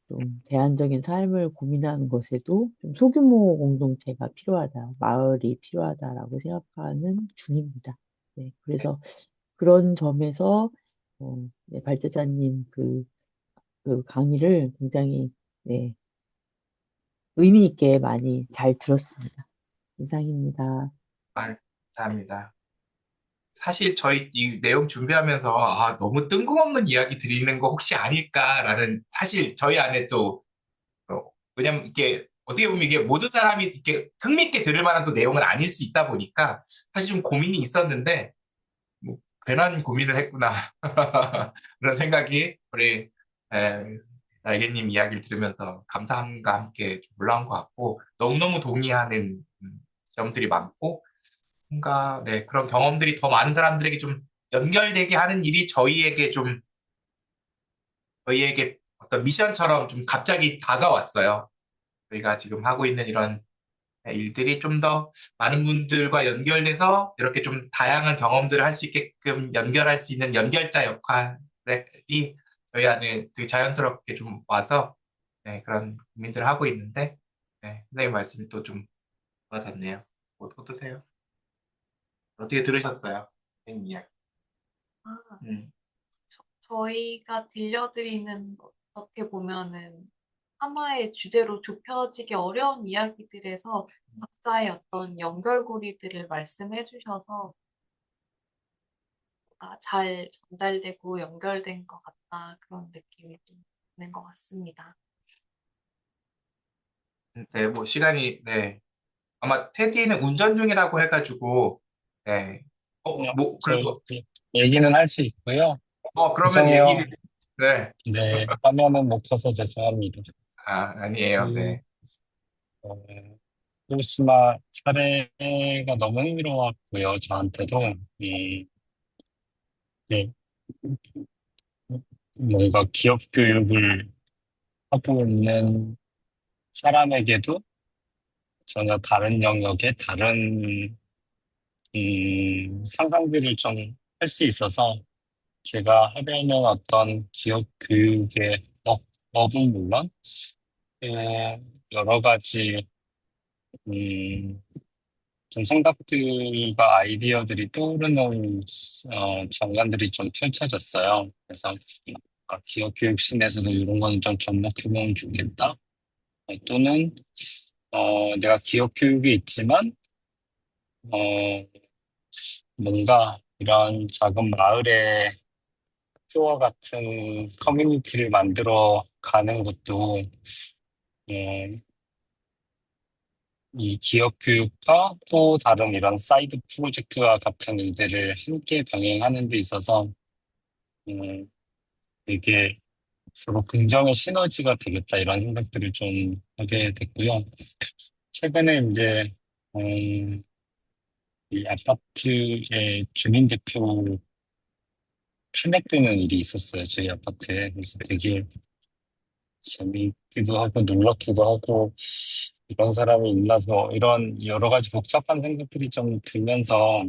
좀 제한적인 삶을 고민하는 것에도 좀 소규모 공동체가 필요하다, 마을이 필요하다라고 생각하는 중입니다. 네, 그래서 그런 점에서 네, 발제자님 그 강의를 굉장히, 네, 의미 있게 많이 잘 들었습니다. 이상입니다. 아, 감사합니다. 사실 저희 이 내용 준비하면서 너무 뜬금없는 이야기 드리는 거 혹시 아닐까라는 사실 저희 안에 또 왜냐면 이게 어떻게 보면 이게 모든 사람이 이렇게 흥미있게 들을 만한 또 내용은 아닐 수 있다 보니까 사실 좀 고민이 있었는데 뭐 괜한 고민을 했구나 그런 생각이 우리 에, 날개님 이야기를 들으면서 감사함과 함께 좀 올라온 것 같고 너무너무 동의하는 점들이 많고 뭔가 네, 그런 경험들이 더 많은 사람들에게 좀 연결되게 하는 일이 저희에게 어떤 미션처럼 좀 갑자기 다가왔어요. 저희가 지금 하고 있는 이런 일들이 좀 더 많은 분들과 연결돼서 이렇게 좀 다양한 경험들을 할 수 있게끔 연결할 수 있는 연결자 역할이 저희 안에 되게 자연스럽게 좀 와서 네, 그런 고민들을 하고 있는데 네, 선생님 말씀이 또 좀 와닿네요. 어떠세요? 어떻게 들으셨어요? 선생님 이야기. 아, 음, 저희가 들려드리는 어떻게 보면은 하나의 주제로 좁혀지기 어려운 이야기들에서 각자의 어떤 연결고리들을 말씀해 주셔서 뭔가 잘 전달되고 연결된 것 같다 그런 느낌이 좀 드는 것 같습니다. 네, 뭐 시간이 네, 아마 테디는 운전 중이라고 해가지고, 네. 저 그래도, 얘기는 할 수 있고요. 그러면 죄송해요. 얘기를, 네. 네, 화면은 못 켜서 죄송합니다. 아니에요, 그, 네. 어, 히로시마 사례가 너무 흥미로웠고요, 저한테도. 네, 뭔가 기업 교육을 하고 있는 사람에게도 전혀 다른 영역의 다른 상상들을 좀 할 수 있어서 제가 하려는 어떤 기업 교육의 업은 물론 여러 가지 음, 좀 생각들과 아이디어들이 떠오르는 장면들이 좀 펼쳐졌어요. 그래서 기업 교육신에서도 이런 거는 좀 접목해보면 좋겠다. 또는 내가 기업 교육이 있지만 어, 뭔가 이런 작은 마을의 학교와 같은 커뮤니티를 만들어 가는 것도 어, 이 기업 교육과 또 다른 이런 사이드 프로젝트와 같은 일들을 함께 병행하는 데 있어서 음, 되게 서로 긍정의 시너지가 되겠다 이런 생각들을 좀 하게 됐고요. 최근에 이제 이 아파트의 주민대표 탄핵되는 일이 있었어요. 저희 아파트에. 그래서 되게 재미있기도 하고 놀랍기도 하고 이런 사람이 있나서 이런 여러 가지 복잡한 생각들이 좀 들면서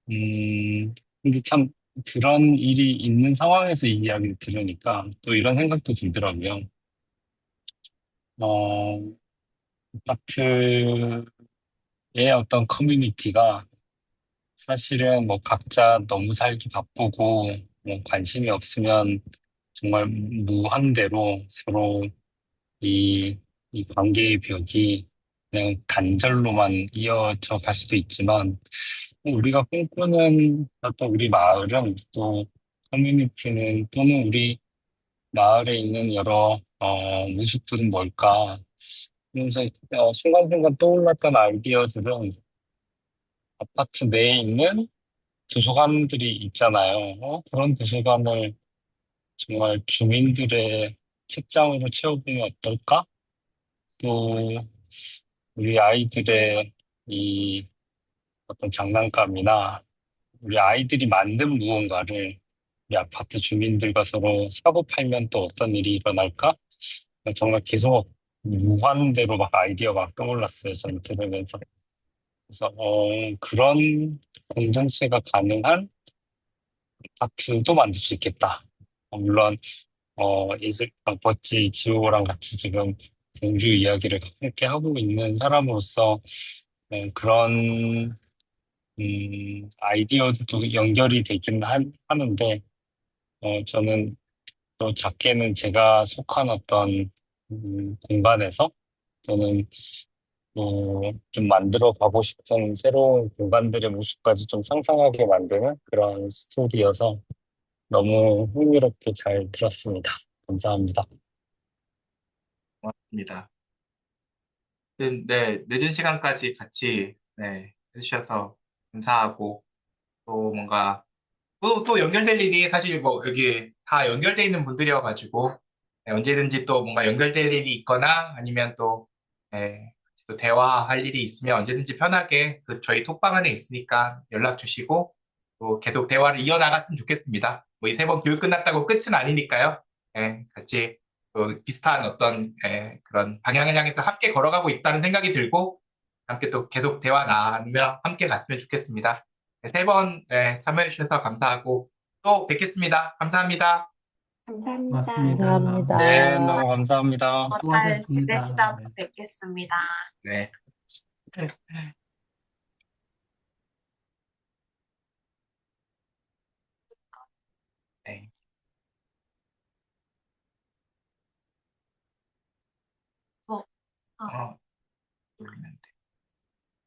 근데 참 그런 일이 있는 상황에서 이 이야기를 들으니까 또 이런 생각도 들더라고요. 어, 아파트의 어떤 커뮤니티가 사실은 뭐 각자 너무 살기 바쁘고 뭐 관심이 없으면 정말 무한대로 서로 이, 이 관계의 벽이 그냥 단절로만 이어져 갈 수도 있지만 우리가 꿈꾸는 어떤 우리 마을은 또 커뮤니티는 또는 우리 마을에 있는 여러 모습들은 뭘까? 그래서 순간순간 떠올랐던 아이디어들은 아파트 내에 있는 도서관들이 있잖아요. 그런 도서관을 정말 주민들의 책장으로 채워보면 어떨까? 또 우리 아이들의 이 어떤 장난감이나 우리 아이들이 만든 무언가를 우리 아파트 주민들과 서로 사고 팔면 또 어떤 일이 일어날까? 정말 계속 무한대로 막 아이디어가 막 떠올랐어요. 저는 들으면서. 그래서 그런 공동체가 가능한 아파트도 만들 수 있겠다. 물론 버찌 지호랑 같이 지금 공주 이야기를 함께 하고 있는 사람으로서 그런 아이디어도 연결이 되긴 하는데 저는 또 작게는 제가 속한 어떤 공간에서 저는 좀 만들어 가고 싶은 새로운 공간들의 모습까지 좀 상상하게 만드는 그런 스토리여서 너무 흥미롭게 잘 들었습니다. 감사합니다. 고맙습니다. 네, 늦은 시간까지 같이, 네, 해주셔서 감사하고, 또 뭔가, 또 연결될 일이 사실 뭐 여기 다 연결돼 있는 분들이어가지고, 네, 언제든지 또 뭔가 연결될 일이 있거나 아니면 또, 네, 또 대화할 일이 있으면 언제든지 편하게 저희 톡방 안에 있으니까 연락 주시고, 또 계속 대화를 이어나갔으면 좋겠습니다. 뭐 이세 번 교육 끝났다고 끝은 아니니까요. 네, 같이 또 비슷한 어떤 그런 방향을 향해서 함께 걸어가고 있다는 생각이 들고, 함께 또 계속 대화 나누며 함께 갔으면 좋겠습니다. 네, 세번 참여해주셔서 감사하고 또 뵙겠습니다. 감사합니다. 감사합니다. 고맙습니다. 네, 감사합니다. 너무 감사합니다. 잘 수고하셨습니다. 지내시다 네. 뵙겠습니다. 네. 네. 어, 아. 어,